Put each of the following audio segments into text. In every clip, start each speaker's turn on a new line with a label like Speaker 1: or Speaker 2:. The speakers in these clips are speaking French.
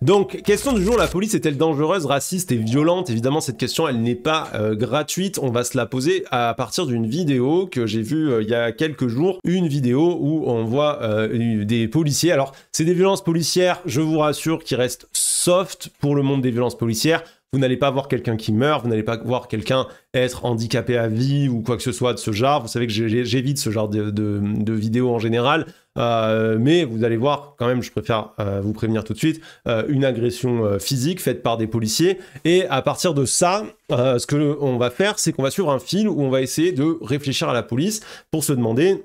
Speaker 1: Donc, question du jour, la police est-elle dangereuse, raciste et violente? Évidemment, cette question, elle n'est pas gratuite. On va se la poser à partir d'une vidéo que j'ai vue il y a quelques jours. Une vidéo où on voit des policiers. Alors, c'est des violences policières, je vous rassure, qui restent soft pour le monde des violences policières. Vous n'allez pas voir quelqu'un qui meurt, vous n'allez pas voir quelqu'un être handicapé à vie ou quoi que ce soit de ce genre. Vous savez que j'évite ce genre de vidéos en général. Mais vous allez voir, quand même, je préfère vous prévenir tout de suite, une agression physique faite par des policiers. Et à partir de ça, ce qu'on va faire, c'est qu'on va suivre un fil où on va essayer de réfléchir à la police pour se demander,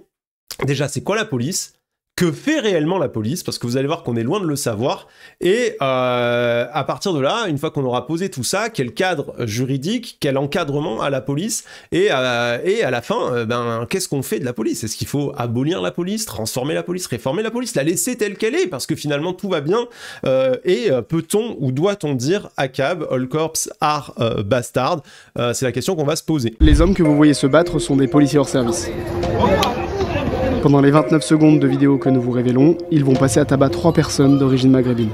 Speaker 1: déjà, c'est quoi la police ? Que fait réellement la police? Parce que vous allez voir qu'on est loin de le savoir. Et à partir de là, une fois qu'on aura posé tout ça, quel cadre juridique, quel encadrement à la police, et à la fin, qu'est-ce qu'on fait de la police? Est-ce qu'il faut abolir la police, transformer la police, réformer la police, la laisser telle qu'elle est? Parce que finalement, tout va bien. Et peut-on ou doit-on dire ACAB, All Corps are bastard? C'est la question qu'on va se poser.
Speaker 2: Les hommes que vous voyez se battre sont des policiers hors service. Pendant les 29 secondes de vidéo que nous vous révélons, ils vont passer à tabac 3 personnes d'origine maghrébine.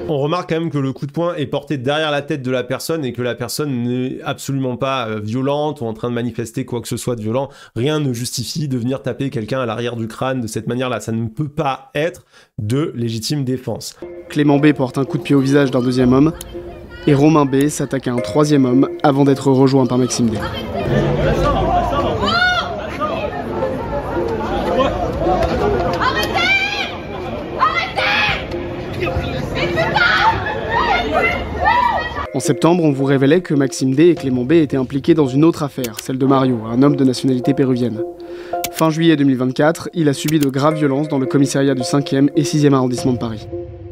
Speaker 1: On remarque quand même que le coup de poing est porté derrière la tête de la personne et que la personne n'est absolument pas violente ou en train de manifester quoi que ce soit de violent. Rien ne justifie de venir taper quelqu'un à l'arrière du crâne de cette manière-là. Ça ne peut pas être de légitime défense.
Speaker 2: Clément B porte un coup de pied au visage d'un deuxième homme et Romain B s'attaque à un troisième homme avant d'être rejoint par Maxime D. En septembre, on vous révélait que Maxime D et Clément B étaient impliqués dans une autre affaire, celle de Mario, un homme de nationalité péruvienne. Fin juillet 2024, il a subi de graves violences dans le commissariat du 5e et 6e arrondissement de Paris.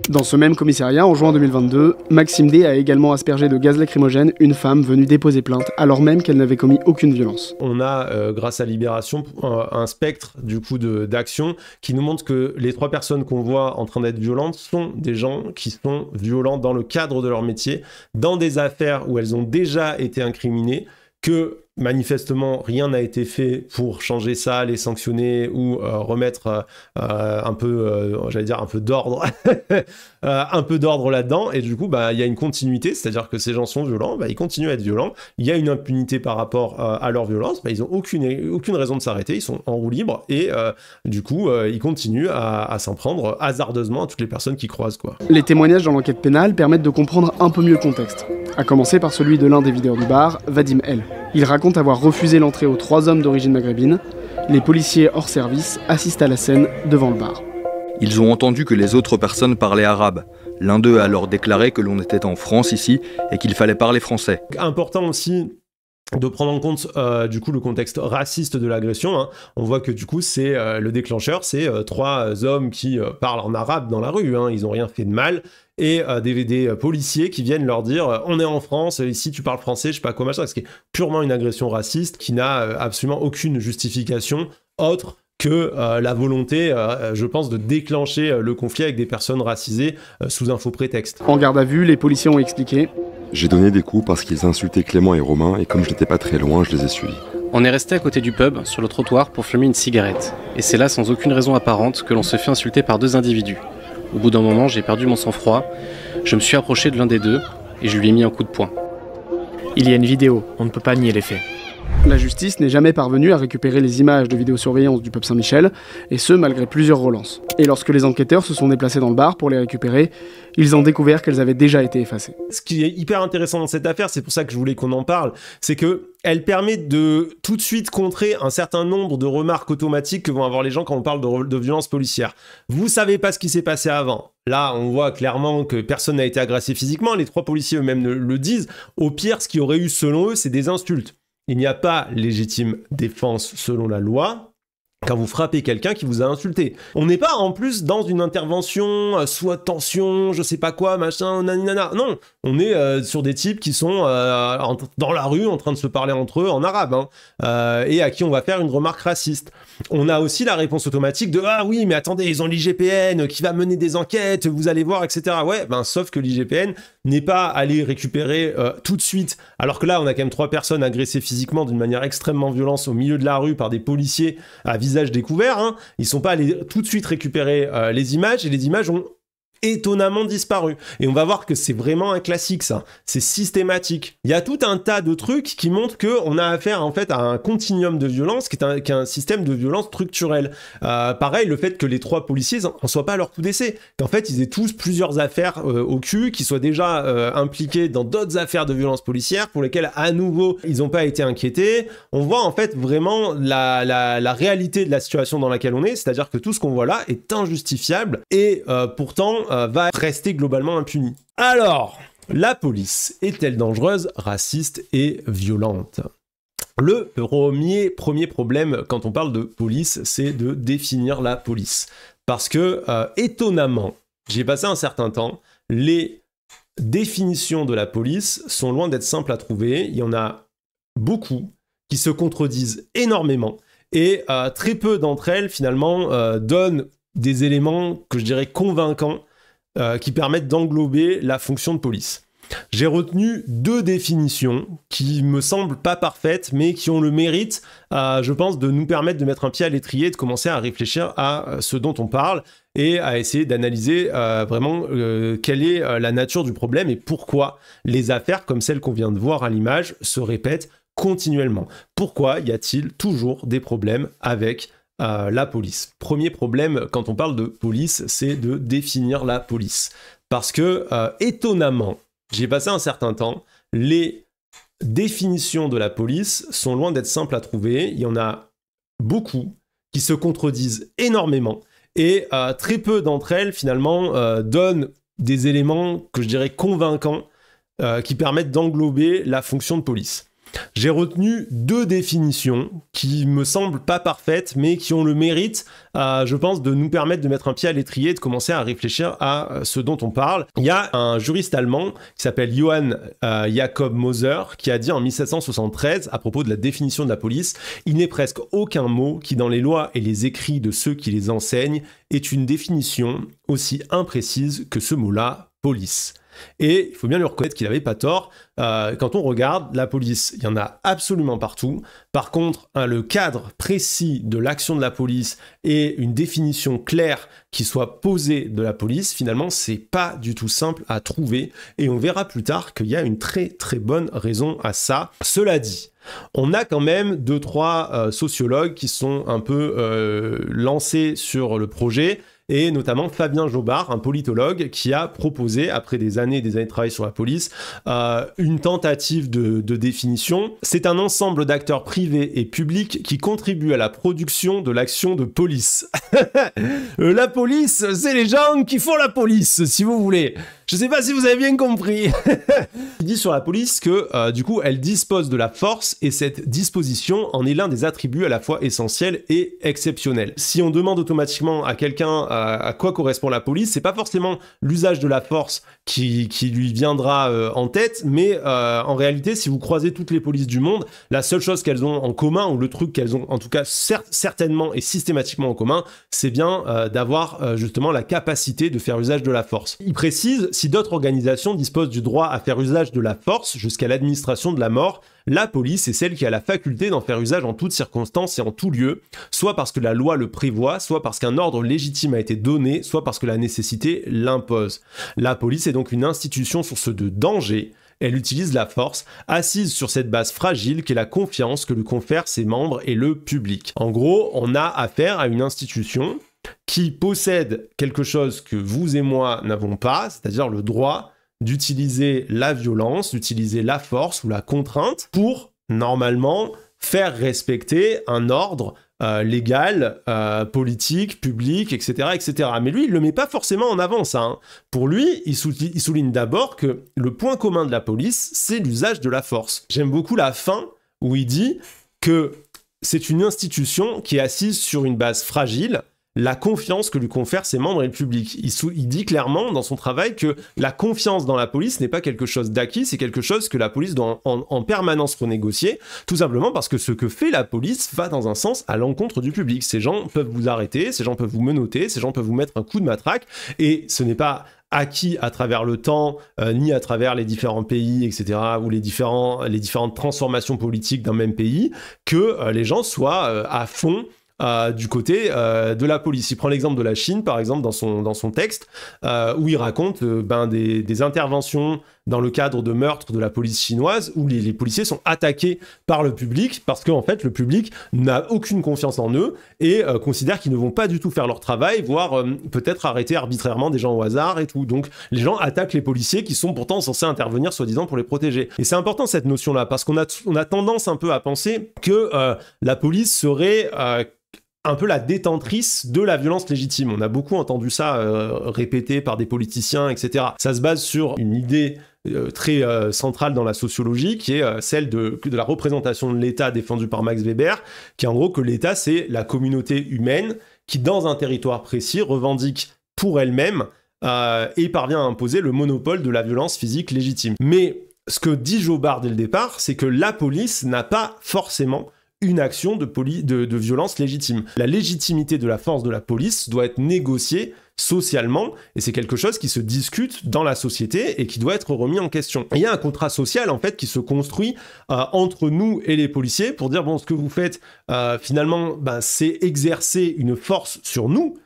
Speaker 2: Dans ce même commissariat, en juin 2022, Maxime D a également aspergé de gaz lacrymogène une femme venue déposer plainte alors même qu'elle n'avait commis aucune violence.
Speaker 1: On a, grâce à Libération, un spectre du coup d'action qui nous montre que les 3 personnes qu'on voit en train d'être violentes sont des gens qui sont violents dans le cadre de leur métier, dans des affaires où elles ont déjà été incriminées, que manifestement rien n'a été fait pour changer ça, les sanctionner ou remettre un peu, j'allais dire un peu d'ordre, un peu d'ordre là-dedans. Et du coup, il y a une continuité, c'est-à-dire que ces gens sont violents, ils continuent à être violents. Il y a une impunité par rapport à leur violence. Ils n'ont aucune raison de s'arrêter. Ils sont en roue libre et du coup, ils continuent à s'en prendre hasardeusement à toutes les personnes qui croisent, quoi.
Speaker 2: Les témoignages dans l'enquête pénale permettent de comprendre un peu mieux le contexte. À commencer par celui de l'un des videurs du bar, Vadim L. Il raconte avoir refusé l'entrée aux 3 hommes d'origine maghrébine. Les policiers hors service assistent à la scène devant le bar.
Speaker 3: Ils ont entendu que les autres personnes parlaient arabe. L'un d'eux a alors déclaré que l'on était en France ici et qu'il fallait parler français.
Speaker 1: Important aussi de prendre en compte du coup le contexte raciste de l'agression, hein. On voit que du coup c'est le déclencheur, c'est 3 hommes qui parlent en arabe dans la rue, hein. Ils n'ont rien fait de mal. Et des policiers qui viennent leur dire on est en France, ici tu parles français, je sais pas quoi machin, ce qui est purement une agression raciste qui n'a absolument aucune justification autre que la volonté, je pense, de déclencher le conflit avec des personnes racisées sous un faux prétexte.
Speaker 2: En garde à vue, les policiers ont expliqué:
Speaker 4: j'ai donné des coups parce qu'ils insultaient Clément et Romain et comme je n'étais pas très loin, je les ai suivis.
Speaker 5: On est resté à côté du pub, sur le trottoir, pour fumer une cigarette. Et c'est là, sans aucune raison apparente, que l'on se fait insulter par 2 individus. Au bout d'un moment, j'ai perdu mon sang-froid, je me suis approché de l'un des deux et je lui ai mis un coup de poing.
Speaker 6: Il y a une vidéo, on ne peut pas nier les faits.
Speaker 2: La justice n'est jamais parvenue à récupérer les images de vidéosurveillance du pub Saint-Michel, et ce malgré plusieurs relances. Et lorsque les enquêteurs se sont déplacés dans le bar pour les récupérer, ils ont découvert qu'elles avaient déjà été effacées.
Speaker 1: Ce qui est hyper intéressant dans cette affaire, c'est pour ça que je voulais qu'on en parle, c'est que elle permet de tout de suite contrer un certain nombre de remarques automatiques que vont avoir les gens quand on parle de violence policière. Vous savez pas ce qui s'est passé avant. Là, on voit clairement que personne n'a été agressé physiquement, les 3 policiers eux-mêmes le disent. Au pire, ce qu'il y aurait eu selon eux, c'est des insultes. Il n'y a pas légitime défense selon la loi quand vous frappez quelqu'un qui vous a insulté. On n'est pas en plus dans une intervention, soit tension, je sais pas quoi, machin, nanana. Non, on est sur des types qui sont dans la rue en train de se parler entre eux en arabe, hein, et à qui on va faire une remarque raciste. On a aussi la réponse automatique de « Ah oui, mais attendez, ils ont l'IGPN qui va mener des enquêtes, vous allez voir, etc. » Ouais, sauf que l'IGPN n'est pas allé récupérer tout de suite, alors que là, on a quand même 3 personnes agressées physiquement d'une manière extrêmement violente au milieu de la rue par des policiers à visage découvert, hein. Ils sont pas allés tout de suite récupérer les images, et les images ont étonnamment disparu. Et on va voir que c'est vraiment un classique, ça. C'est systématique. Il y a tout un tas de trucs qui montrent qu'on a affaire en fait à un continuum de violence qui est un système de violence structurelle. Pareil, le fait que les 3 policiers en soient pas à leur coup d'essai, qu'en fait ils aient tous plusieurs affaires au cul, qui soient déjà impliqués dans d'autres affaires de violence policière pour lesquelles à nouveau ils n'ont pas été inquiétés. On voit en fait vraiment la réalité de la situation dans laquelle on est, c'est-à-dire que tout ce qu'on voit là est injustifiable et pourtant va rester globalement impuni. Alors, la police est-elle dangereuse, raciste et violente ? Le premier problème quand on parle de police, c'est de définir la police. Parce que, étonnamment, j'ai passé un certain temps, les définitions de la police sont loin d'être simples à trouver. Il y en a beaucoup qui se contredisent énormément et très peu d'entre elles, finalement, donnent des éléments que je dirais convaincants qui permettent d'englober la fonction de police. J'ai retenu 2 définitions qui me semblent pas parfaites, mais qui ont le mérite, je pense, de nous permettre de mettre un pied à l'étrier et de commencer à réfléchir à ce dont on parle et à essayer d'analyser vraiment quelle est la nature du problème et pourquoi les affaires comme celles qu'on vient de voir à l'image se répètent continuellement. Pourquoi y a-t-il toujours des problèmes avec la police ? Premier problème quand on parle de police, c'est de définir la police. Parce que, étonnamment, j'ai passé un certain temps, les définitions de la police sont loin d'être simples à trouver. Il y en a beaucoup qui se contredisent énormément et très peu d'entre elles, finalement, donnent des éléments que je dirais convaincants qui permettent d'englober la fonction de police. J'ai retenu 2 définitions qui me semblent pas parfaites, mais qui ont le mérite, je pense, de nous permettre de mettre un pied à l'étrier et de commencer à réfléchir à ce dont on parle. Il y a un juriste allemand qui s'appelle Johann Jakob Moser qui a dit en 1773 à propos de la définition de la police: « Il n'est presque aucun mot qui dans les lois et les écrits de ceux qui les enseignent est une définition aussi imprécise que ce mot-là, police. » Et il faut bien lui reconnaître qu'il n'avait pas tort. Quand on regarde la police, il y en a absolument partout. Par contre, le cadre précis de l'action de la police et une définition claire qui soit posée de la police, finalement, c'est pas du tout simple à trouver. Et on verra plus tard qu'il y a une très très bonne raison à ça. Cela dit, on a quand même 2-3 sociologues qui sont un peu lancés sur le projet, et notamment Fabien Jobard, un politologue, qui a proposé, après des années de travail sur la police, une tentative de définition. C'est un ensemble d'acteurs privés et publics qui contribuent à la production de l'action de police. La police, c'est les gens qui font la police, si vous voulez. Je sais pas si vous avez bien compris. Il dit sur la police que, du coup, elle dispose de la force, et cette disposition en est l'un des attributs à la fois essentiels et exceptionnels. Si on demande automatiquement à quelqu'un à quoi correspond la police, c'est pas forcément l'usage de la force qui lui viendra en tête, mais en réalité, si vous croisez toutes les polices du monde, la seule chose qu'elles ont en commun, ou le truc qu'elles ont en tout cas certainement et systématiquement en commun, c'est bien d'avoir justement la capacité de faire usage de la force. Il précise: si d'autres organisations disposent du droit à faire usage de la force jusqu'à l'administration de la mort, la police est celle qui a la faculté d'en faire usage en toutes circonstances et en tout lieu, soit parce que la loi le prévoit, soit parce qu'un ordre légitime a été donné, soit parce que la nécessité l'impose. La police est donc une institution source de danger. Elle utilise la force, assise sur cette base fragile qu'est la confiance que lui confèrent ses membres et le public. En gros, on a affaire à une institution qui possède quelque chose que vous et moi n'avons pas, c'est-à-dire le droit d'utiliser la violence, d'utiliser la force ou la contrainte pour, normalement, faire respecter un ordre légal, politique, public, etc., etc. Mais lui, il le met pas forcément en avant, ça. Hein. Pour lui, il souligne d'abord que le point commun de la police, c'est l'usage de la force. J'aime beaucoup la fin où il dit que c'est une institution qui est assise sur une base fragile, la confiance que lui confèrent ses membres et le public. Il dit clairement dans son travail que la confiance dans la police n'est pas quelque chose d'acquis, c'est quelque chose que la police doit en permanence renégocier, tout simplement parce que ce que fait la police va dans un sens à l'encontre du public. Ces gens peuvent vous arrêter, ces gens peuvent vous menotter, ces gens peuvent vous mettre un coup de matraque, et ce n'est pas acquis à travers le temps, ni à travers les différents pays, etc., ou les différentes transformations politiques d'un même pays, que les gens soient à fond du côté de la police. Il prend l'exemple de la Chine, par exemple, dans son texte, où il raconte des interventions dans le cadre de meurtres de la police chinoise, où les policiers sont attaqués par le public, parce qu'en fait, le public n'a aucune confiance en eux, et considère qu'ils ne vont pas du tout faire leur travail, voire peut-être arrêter arbitrairement des gens au hasard et tout. Donc, les gens attaquent les policiers qui sont pourtant censés intervenir, soi-disant, pour les protéger. Et c'est important, cette notion-là, parce qu'on a tendance un peu à penser que la police serait un peu la détentrice de la violence légitime. On a beaucoup entendu ça répété par des politiciens, etc. Ça se base sur une idée très centrale dans la sociologie, qui est celle de la représentation de l'État défendue par Max Weber, qui est en gros que l'État, c'est la communauté humaine qui, dans un territoire précis, revendique pour elle-même et parvient à imposer le monopole de la violence physique légitime. Mais ce que dit Jobard dès le départ, c'est que la police n'a pas forcément une action de violence légitime. La légitimité de la force de la police doit être négociée socialement, et c'est quelque chose qui se discute dans la société et qui doit être remis en question. Et il y a un contrat social, en fait, qui se construit entre nous et les policiers pour dire, bon, ce que vous faites, finalement, c'est exercer une force sur nous,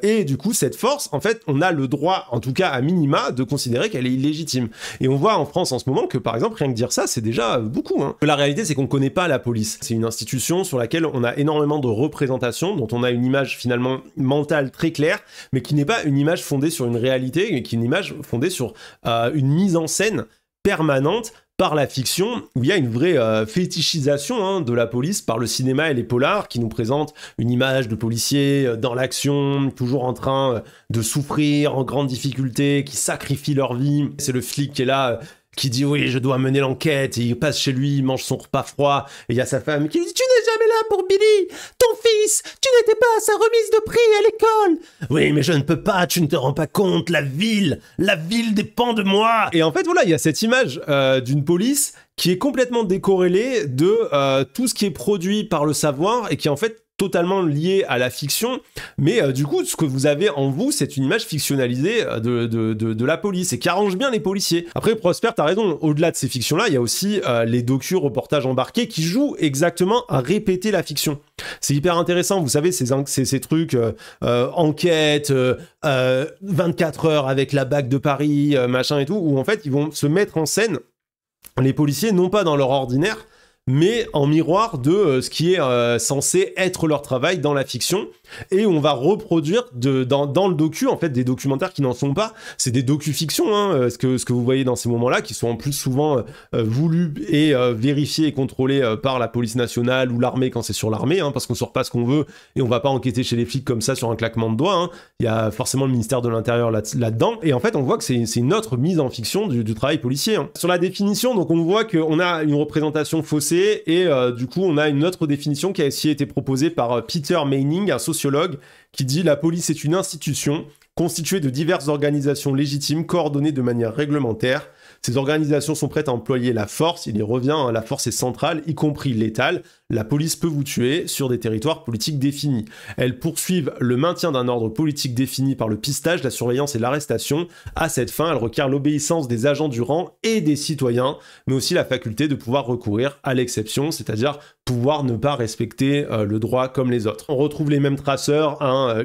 Speaker 1: et du coup, cette force, en fait, on a le droit, en tout cas à minima, de considérer qu'elle est illégitime. Et on voit en France en ce moment que, par exemple, rien que dire ça, c'est déjà beaucoup. La réalité, c'est qu'on ne connaît pas la police. C'est une institution sur laquelle on a énormément de représentations, dont on a une image finalement mentale très claire, mais qui n'est pas une image fondée sur une réalité, mais qui est une image fondée sur une mise en scène permanente par la fiction, où il y a une vraie fétichisation de la police par le cinéma et les polars, qui nous présentent une image de policiers dans l'action, toujours en train de souffrir, en grande difficulté, qui sacrifient leur vie. C'est le flic qui est là, qui dit « oui, je dois mener l'enquête », et il passe chez lui, il mange son repas froid, et il y a sa femme qui lui dit « tu n'es jamais là pour Billy, ton fils, tu n'étais pas à sa remise de prix à l'école !»« Oui, mais je ne peux pas, tu ne te rends pas compte, la ville dépend de moi !» Et en fait, voilà, il y a cette image d'une police qui est complètement décorrélée de tout ce qui est produit par le savoir, et qui est en fait totalement lié à la fiction, mais du coup, ce que vous avez en vous, c'est une image fictionnalisée de la police, et qui arrange bien les policiers. Après, Prosper, t'as raison, au-delà de ces fictions-là, il y a aussi les docus-reportages embarqués qui jouent exactement à répéter la fiction. C'est hyper intéressant, vous savez, ces trucs, enquête, 24 heures avec la BAC de Paris, machin et tout, où en fait, ils vont se mettre en scène, les policiers, non pas dans leur ordinaire, mais en miroir de ce qui est censé être leur travail dans la fiction, et on va reproduire dans le docu, en fait, des documentaires qui n'en sont pas. C'est des docu-fictions, ce que vous voyez dans ces moments-là, qui sont en plus souvent voulus et vérifiés et contrôlés par la police nationale ou l'armée quand c'est sur l'armée, parce qu'on sort pas ce qu'on veut, et on va pas enquêter chez les flics comme ça sur un claquement de doigts. Il y a forcément le ministère de l'Intérieur là-dedans, et en fait, on voit que c'est une autre mise en fiction du travail policier. Sur la définition, donc on voit qu'on a une représentation faussée, et du coup on a une autre définition qui a aussi été proposée par Peter Meining, un sociologue, qui dit « La police est une institution constituée de diverses organisations légitimes coordonnées de manière réglementaire. Ces organisations sont prêtes à employer la force, il y revient, la force est centrale, y compris létale. La police peut vous tuer sur des territoires politiques définis. Elles poursuivent le maintien d'un ordre politique défini par le pistage, la surveillance et l'arrestation. À cette fin, elles requièrent l'obéissance des agents du rang et des citoyens, mais aussi la faculté de pouvoir recourir à l'exception, c'est-à-dire pouvoir ne pas respecter le droit comme les autres. » On retrouve les mêmes traceurs,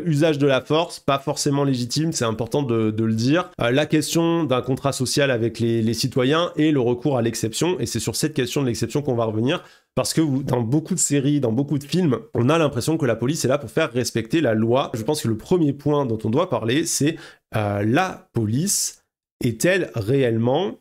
Speaker 1: usage de la force, pas forcément légitime, c'est important de le dire. La question d'un contrat social avec les citoyens et le recours à l'exception, et c'est sur cette question de l'exception qu'on va revenir, parce que dans beaucoup de séries, dans beaucoup de films, on a l'impression que la police est là pour faire respecter la loi. Je pense que le premier point dont on doit parler, c'est la police est-elle réellement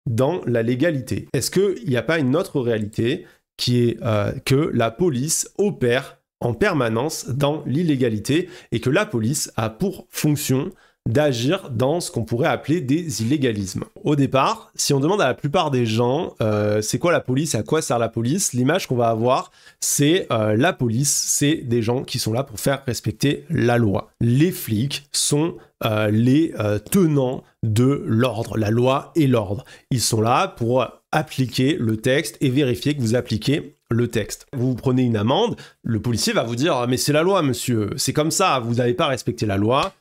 Speaker 1: dans la légalité? Est-ce qu'il n'y a pas une autre réalité qui est que la police opère en permanence dans l'illégalité et que la police a pour fonction d'agir dans ce qu'on pourrait appeler des illégalismes. Au départ, si on demande à la plupart des gens c'est quoi la police, à quoi sert la police, l'image qu'on va avoir, c'est la police, c'est des gens qui sont là pour faire respecter la loi. Les flics sont les tenants de l'ordre, la loi et l'ordre. Ils sont là pour appliquer le texte et vérifier que vous appliquez le texte. Vous prenez une amende, le policier va vous dire « mais c'est la loi, monsieur, c'est comme ça, vous n'avez pas respecté la loi ».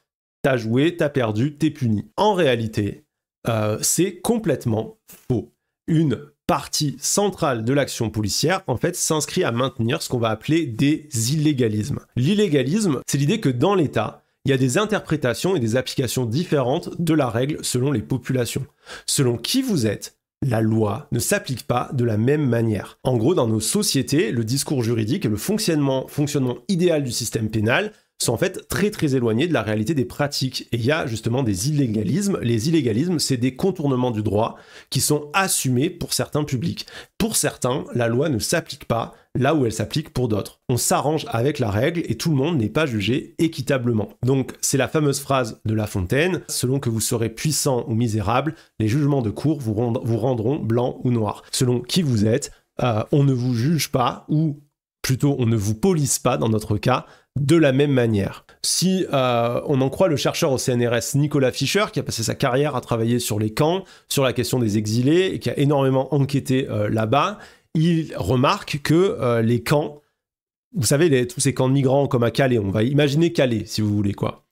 Speaker 1: T'as joué, t'as perdu, t'es puni. En réalité, c'est complètement faux. Une partie centrale de l'action policière, en fait, s'inscrit à maintenir ce qu'on va appeler des illégalismes. L'illégalisme, c'est l'idée que dans l'État, il y a des interprétations et des applications différentes de la règle selon les populations. Selon qui vous êtes, la loi ne s'applique pas de la même manière. En gros, dans nos sociétés, le discours juridique et le fonctionnement idéal du système pénal sont en fait très très éloignés de la réalité des pratiques. Et il y a justement des illégalismes. Les illégalismes, c'est des contournements du droit qui sont assumés pour certains publics. Pour certains, la loi ne s'applique pas là où elle s'applique pour d'autres. On s'arrange avec la règle et tout le monde n'est pas jugé équitablement. Donc c'est la fameuse phrase de La Fontaine, selon que vous serez puissant ou misérable, les jugements de cour vous rendront blanc ou noir. Selon qui vous êtes, on ne vous juge pas, ou plutôt on ne vous police pas dans notre cas, de la même manière. Si on en croit le chercheur au CNRS Nicolas Fischer, qui a passé sa carrière à travailler sur les camps, sur la question des exilés, et qui a énormément enquêté là-bas, il remarque que les camps, vous savez, tous ces camps de migrants comme à Calais, on va imaginer Calais, si vous voulez, quoi.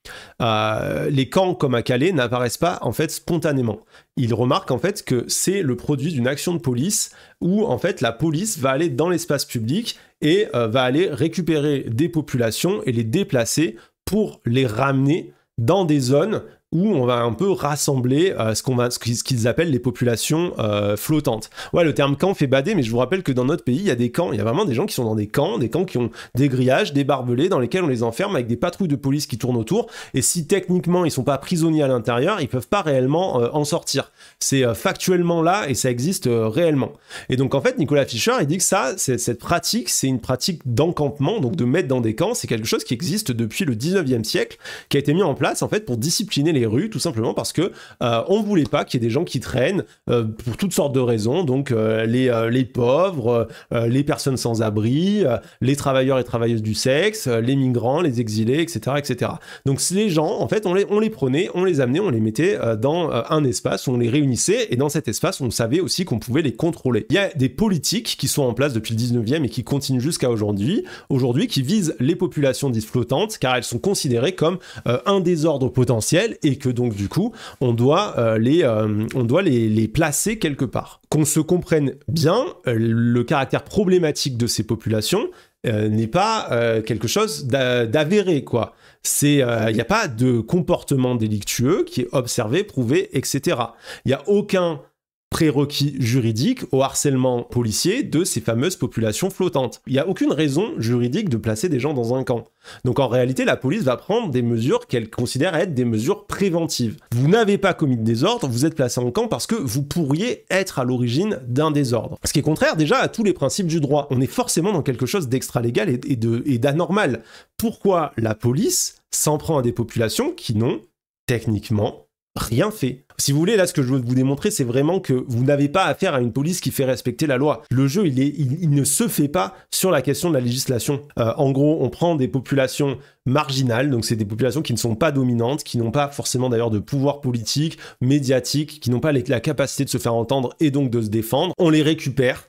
Speaker 1: Les camps comme à Calais n'apparaissent pas, en fait, spontanément. Il remarque, en fait, que c'est le produit d'une action de police où, en fait, la police va aller dans l'espace public et va aller récupérer des populations et les déplacer pour les ramener dans des zones où on va un peu rassembler ce qu'ils appellent les populations flottantes. Ouais, le terme camp fait bader, mais je vous rappelle que dans notre pays, il y a des camps, il y a vraiment des gens qui sont dans des camps qui ont des grillages, des barbelés, dans lesquels on les enferme avec des patrouilles de police qui tournent autour, et si techniquement ils sont pas prisonniers à l'intérieur, ils peuvent pas réellement en sortir. C'est factuellement là, et ça existe réellement. Et donc en fait, Nicolas Fischer, il dit que cette pratique, c'est une pratique d'encampement, donc de mettre dans des camps, c'est quelque chose qui existe depuis le 19e siècle, qui a été mis en place en fait pour discipliner les rues, tout simplement parce que on voulait pas qu'il y ait des gens qui traînent pour toutes sortes de raisons, donc les pauvres, les personnes sans abri, les travailleurs et travailleuses du sexe, les migrants, les exilés, etc., etc. Donc les gens, en fait, on les prenait, on les amenait, on les mettait dans un espace où on les réunissait, et dans cet espace, on savait aussi qu'on pouvait les contrôler. Il y a des politiques qui sont en place depuis le 19e et qui continuent jusqu'à aujourd'hui, qui visent les populations dites flottantes, car elles sont considérées comme un désordre potentiel, et que donc du coup on doit les placer quelque part. Qu'on se comprenne bien, le caractère problématique de ces populations n'est pas quelque chose d'avéré, quoi. Il n'y a pas de comportement délictueux qui est observé, prouvé, etc. Il n'y a aucun prérequis juridique au harcèlement policier de ces fameuses populations flottantes. Il n'y a aucune raison juridique de placer des gens dans un camp. Donc en réalité, la police va prendre des mesures qu'elle considère être des mesures préventives. Vous n'avez pas commis de désordre, vous êtes placé en camp parce que vous pourriez être à l'origine d'un désordre. Ce qui est contraire déjà à tous les principes du droit. On est forcément dans quelque chose d'extra-légal et d'anormal. Pourquoi la police s'en prend à des populations qui n'ont techniquement rien fait? Si vous voulez, là, ce que je veux vous démontrer, c'est vraiment que vous n'avez pas affaire à une police qui fait respecter la loi. Le jeu, il ne se fait pas sur la question de la législation. En gros, on prend des populations marginales, donc c'est des populations qui ne sont pas dominantes, qui n'ont pas forcément d'ailleurs de pouvoir politique, médiatique, qui n'ont pas la capacité de se faire entendre et donc de se défendre. On les récupère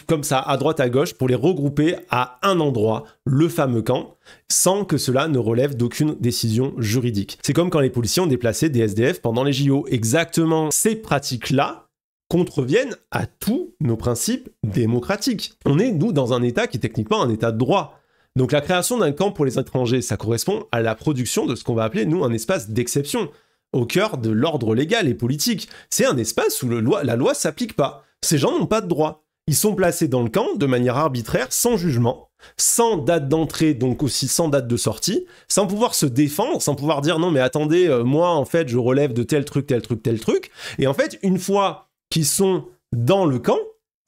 Speaker 1: comme ça, à droite à gauche, pour les regrouper à un endroit, le fameux camp, sans que cela ne relève d'aucune décision juridique. C'est comme quand les policiers ont déplacé des SDF pendant les JO. Exactement ces pratiques-là contreviennent à tous nos principes démocratiques. On est, nous, dans un État qui est techniquement un État de droit. Donc la création d'un camp pour les étrangers, ça correspond à la production de ce qu'on va appeler, nous, un espace d'exception, au cœur de l'ordre légal et politique. C'est un espace où la loi s'applique pas. Ces gens n'ont pas de droit. Ils sont placés dans le camp de manière arbitraire, sans jugement, sans date d'entrée, donc aussi sans date de sortie, sans pouvoir se défendre, sans pouvoir dire non mais attendez, moi en fait je relève de tel truc, tel truc, tel truc. Et en fait, une fois qu'ils sont dans le camp,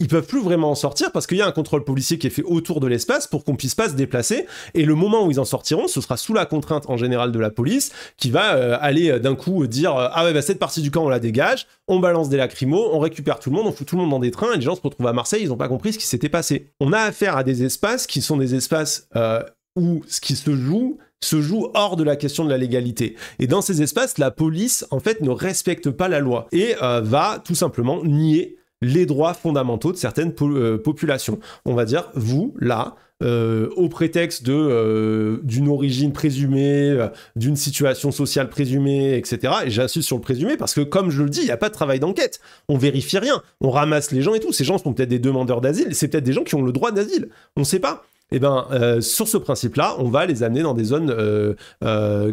Speaker 1: ils peuvent plus vraiment en sortir parce qu'il y a un contrôle policier qui est fait autour de l'espace pour qu'on puisse pas se déplacer, et le moment où ils en sortiront, ce sera sous la contrainte en général de la police qui va aller d'un coup dire ah ouais bah cette partie du camp on la dégage, on balance des lacrymos, on récupère tout le monde, on fout tout le monde dans des trains, et les gens se retrouvent à Marseille, ils ont pas compris ce qui s'était passé. On a affaire à des espaces qui sont des espaces où ce qui se joue hors de la question de la légalité. Et dans ces espaces, la police en fait ne respecte pas la loi et va tout simplement nier les droits fondamentaux de certaines populations. On va dire, vous, là, au prétexte d'une origine présumée, d'une situation sociale présumée, etc. Et j'insiste sur le présumé parce que, comme je le dis, il n'y a pas de travail d'enquête. On vérifie rien. On ramasse les gens et tout. Ces gens sont peut-être des demandeurs d'asile. C'est peut-être des gens qui ont le droit d'asile. On ne sait pas. Eh ben, sur ce principe-là, on va les amener dans des zones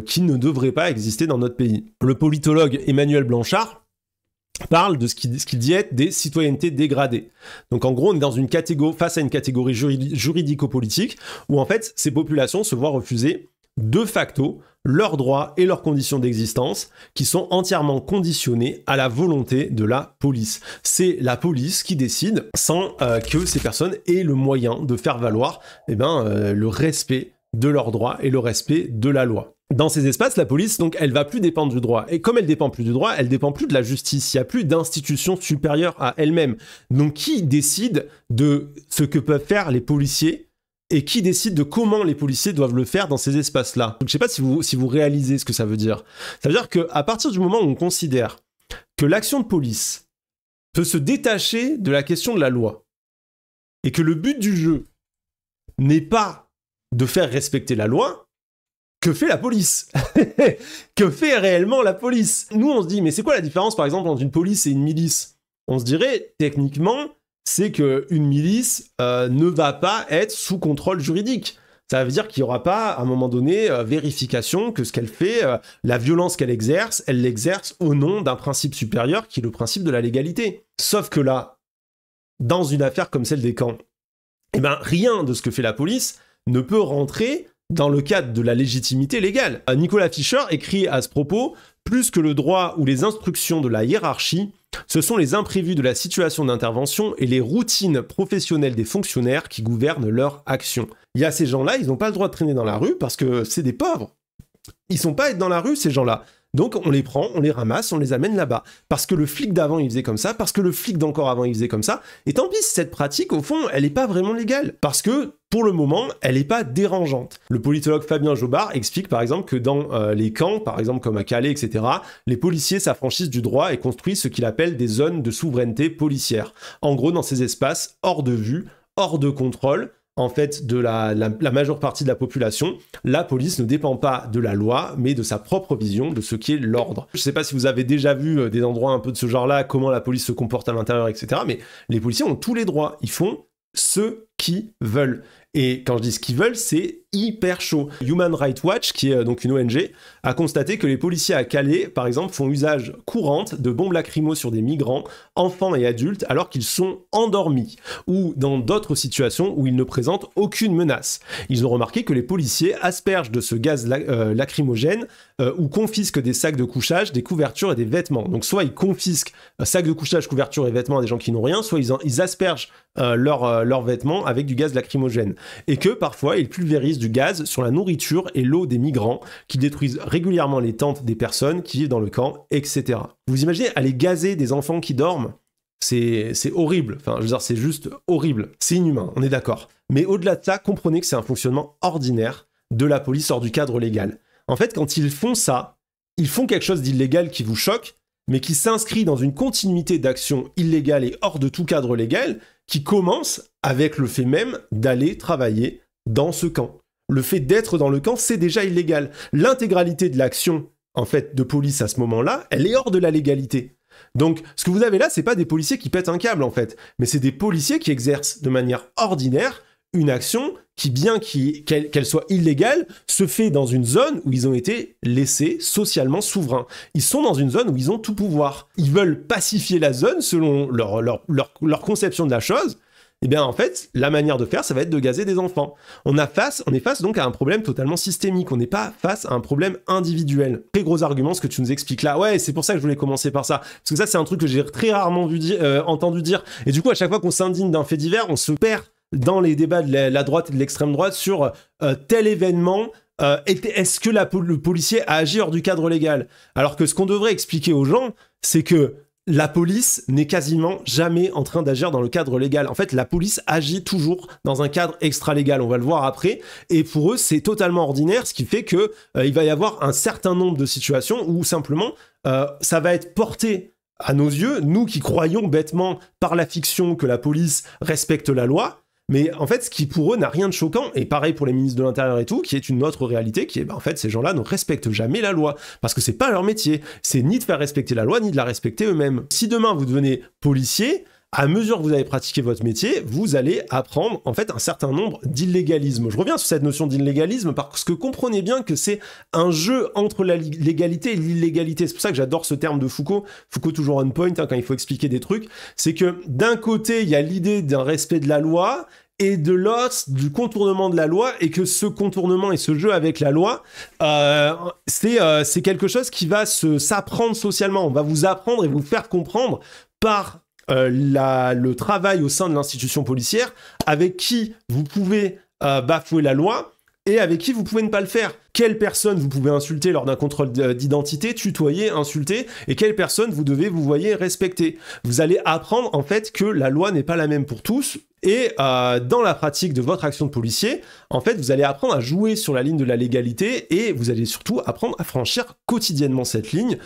Speaker 1: qui ne devraient pas exister dans notre pays. Le politologue Emmanuel Blanchard parle de ce qu'il dit être des citoyennetés dégradées. Donc en gros, on est dans une catégorie, face à une catégorie juridico-politique où en fait, ces populations se voient refuser de facto leurs droits et leurs conditions d'existence qui sont entièrement conditionnés à la volonté de la police. C'est la police qui décide sans que ces personnes aient le moyen de faire valoir le respect de leurs droits et le respect de la loi. Dans ces espaces, la police, donc, elle va plus dépendre du droit. Et comme elle dépend plus du droit, elle dépend plus de la justice. Il n'y a plus d'institution supérieure à elle-même. Donc, qui décide de ce que peuvent faire les policiers et qui décide de comment les policiers doivent le faire dans ces espaces-là? Donc, je ne sais pas si vous réalisez ce que ça veut dire. Ça veut dire qu'à partir du moment où on considère que l'action de police peut se détacher de la question de la loi et que le but du jeu n'est pas de faire respecter la loi, que fait la police? Que fait réellement la police? Nous, on se dit, mais c'est quoi la différence, par exemple, entre une police et une milice? On se dirait, techniquement, c'est qu'une milice ne va pas être sous contrôle juridique. Ça veut dire qu'il n'y aura pas, à un moment donné, vérification que ce qu'elle fait, la violence qu'elle exerce, elle l'exerce au nom d'un principe supérieur qui est le principe de la légalité. Sauf que là, dans une affaire comme celle des camps, eh ben, rien de ce que fait la police ne peut rentrer dans le cadre de la légitimité légale. Nicolas Fischer écrit à ce propos « Plus que le droit ou les instructions de la hiérarchie, ce sont les imprévus de la situation d'intervention et les routines professionnelles des fonctionnaires qui gouvernent leur action. » Il y a ces gens-là, ils n'ont pas le droit de traîner dans la rue parce que c'est des pauvres. Ils sont pas dans la rue, ces gens-là. Donc on les prend, on les ramasse, on les amène là-bas. Parce que le flic d'avant, il faisait comme ça, parce que le flic d'encore avant, il faisait comme ça. Et tant pis, cette pratique, au fond, elle n'est pas vraiment légale. Parce que, pour le moment, elle n'est pas dérangeante. Le politologue Fabien Jobard explique, par exemple, que dans les camps, par exemple comme à Calais, etc., les policiers s'affranchissent du droit et construisent ce qu'il appelle des zones de souveraineté policière. En gros, dans ces espaces, hors de vue, hors de contrôle, en fait, de la majeure partie de la population, la police ne dépend pas de la loi, mais de sa propre vision de ce qui est l'ordre. Je ne sais pas si vous avez déjà vu des endroits un peu de ce genre-là, comment la police se comporte à l'intérieur, etc., mais les policiers ont tous les droits. Ils font ce qu'ils veulent. Et quand je dis ce qu'ils veulent, c'est hyper chaud. Human Rights Watch, qui est donc une ONG, a constaté que les policiers à Calais, par exemple, font usage courant de bombes lacrymo sur des migrants, enfants et adultes, alors qu'ils sont endormis, ou dans d'autres situations où ils ne présentent aucune menace. Ils ont remarqué que les policiers aspergent de ce gaz lacrymogène ou confisquent des sacs de couchage, des couvertures et des vêtements. Donc soit ils confisquent sacs de couchage, couvertures et vêtements à des gens qui n'ont rien, soit ils aspergent leurs vêtements avec du gaz lacrymogène. Et que parfois ils pulvérisent du gaz sur la nourriture et l'eau des migrants qui détruisent régulièrement les tentes des personnes qui vivent dans le camp, etc. Vous imaginez aller gazer des enfants qui dorment? C'est horrible. Enfin, je veux dire, c'est juste horrible. C'est inhumain, on est d'accord. Mais au-delà de ça, comprenez que c'est un fonctionnement ordinaire de la police hors du cadre légal. En fait, quand ils font ça, ils font quelque chose d'illégal qui vous choque, mais qui s'inscrit dans une continuité d'actions illégales et hors de tout cadre légal, qui commence avec le fait même d'aller travailler dans ce camp. Le fait d'être dans le camp, c'est déjà illégal. L'intégralité de l'action, en fait, de police à ce moment-là, elle est hors de la légalité. Donc, ce que vous avez là, c'est pas des policiers qui pètent un câble, en fait, mais c'est des policiers qui exercent de manière ordinaire une action qui, bien qu'elle soit illégale, se fait dans une zone où ils ont été laissés socialement souverains. Ils sont dans une zone où ils ont tout pouvoir. Ils veulent pacifier la zone selon leur conception de la chose. Eh bien, en fait, la manière de faire, ça va être de gazer des enfants. On est face donc à un problème totalement systémique. On n'est pas face à un problème individuel. Très gros argument, ce que tu nous expliques là. Ouais, c'est pour ça que je voulais commencer par ça. Parce que ça, c'est un truc que j'ai très rarement entendu dire. Et du coup, à chaque fois qu'on s'indigne d'un fait divers, on se perd dans les débats de la droite et de l'extrême droite sur tel événement. Est-ce que le policier a agi hors du cadre légal? Alors que ce qu'on devrait expliquer aux gens, c'est que la police n'est quasiment jamais en train d'agir dans le cadre légal. En fait, la police agit toujours dans un cadre extra-légal. On va le voir après. Et pour eux, c'est totalement ordinaire, ce qui fait que il va y avoir un certain nombre de situations où simplement ça va être porté à nos yeux, nous qui croyons bêtement par la fiction que la police respecte la loi. Mais en fait, ce qui pour eux n'a rien de choquant, et pareil pour les ministres de l'Intérieur et tout, qui est une autre réalité, qui est, en fait, ces gens-là ne respectent jamais la loi, parce que c'est pas leur métier. C'est ni de faire respecter la loi, ni de la respecter eux-mêmes. Si demain vous devenez policier, à mesure que vous allez pratiquer votre métier, vous allez apprendre en fait un certain nombre d'illégalismes. Je reviens sur cette notion d'illégalisme parce que comprenez bien que c'est un jeu entre la légalité et l'illégalité. C'est pour ça que j'adore ce terme de Foucault. Foucault toujours on point quand il faut expliquer des trucs. C'est que d'un côté, il y a l'idée d'un respect de la loi et de l'autre, du contournement de la loi, et que ce contournement et ce jeu avec la loi, c'est quelque chose qui va s'apprendre socialement. On va vous apprendre et vous faire comprendre par le travail au sein de l'institution policière, avec qui vous pouvez bafouer la loi et avec qui vous pouvez ne pas le faire. Quelle personne vous pouvez insulter lors d'un contrôle d'identité, tutoyer, insulter, et quelle personne vous devez, vous voyez, respecter. Vous allez apprendre en fait que la loi n'est pas la même pour tous, et dans la pratique de votre action de policier, en fait, vous allez apprendre à jouer sur la ligne de la légalité, et vous allez surtout apprendre à franchir quotidiennement cette ligne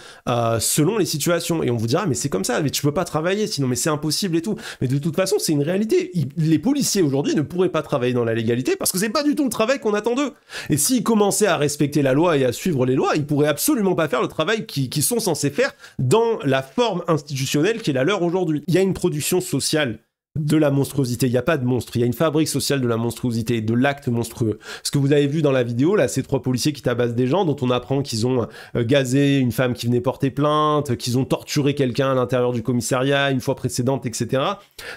Speaker 1: selon les situations. Et on vous dira, mais c'est comme ça, mais tu peux pas travailler, sinon, mais c'est impossible et tout. Mais de toute façon, c'est une réalité. Les policiers aujourd'hui ne pourraient pas travailler dans la légalité parce que c'est pas du tout le travail qu'on attend d'eux. Et s'ils commençaient à respecter la loi et à suivre les lois, ils pourraient absolument pas faire le travail qu'ils sont censés faire dans la forme institutionnelle qui est la leur aujourd'hui. Il y a une production sociale de la monstruosité, il n'y a pas de monstre, il y a une fabrique sociale de la monstruosité, de l'acte monstrueux. Ce que vous avez vu dans la vidéo, là, ces 3 policiers qui tabassent des gens, dont on apprend qu'ils ont gazé une femme qui venait porter plainte, qu'ils ont torturé quelqu'un à l'intérieur du commissariat une fois précédente, etc.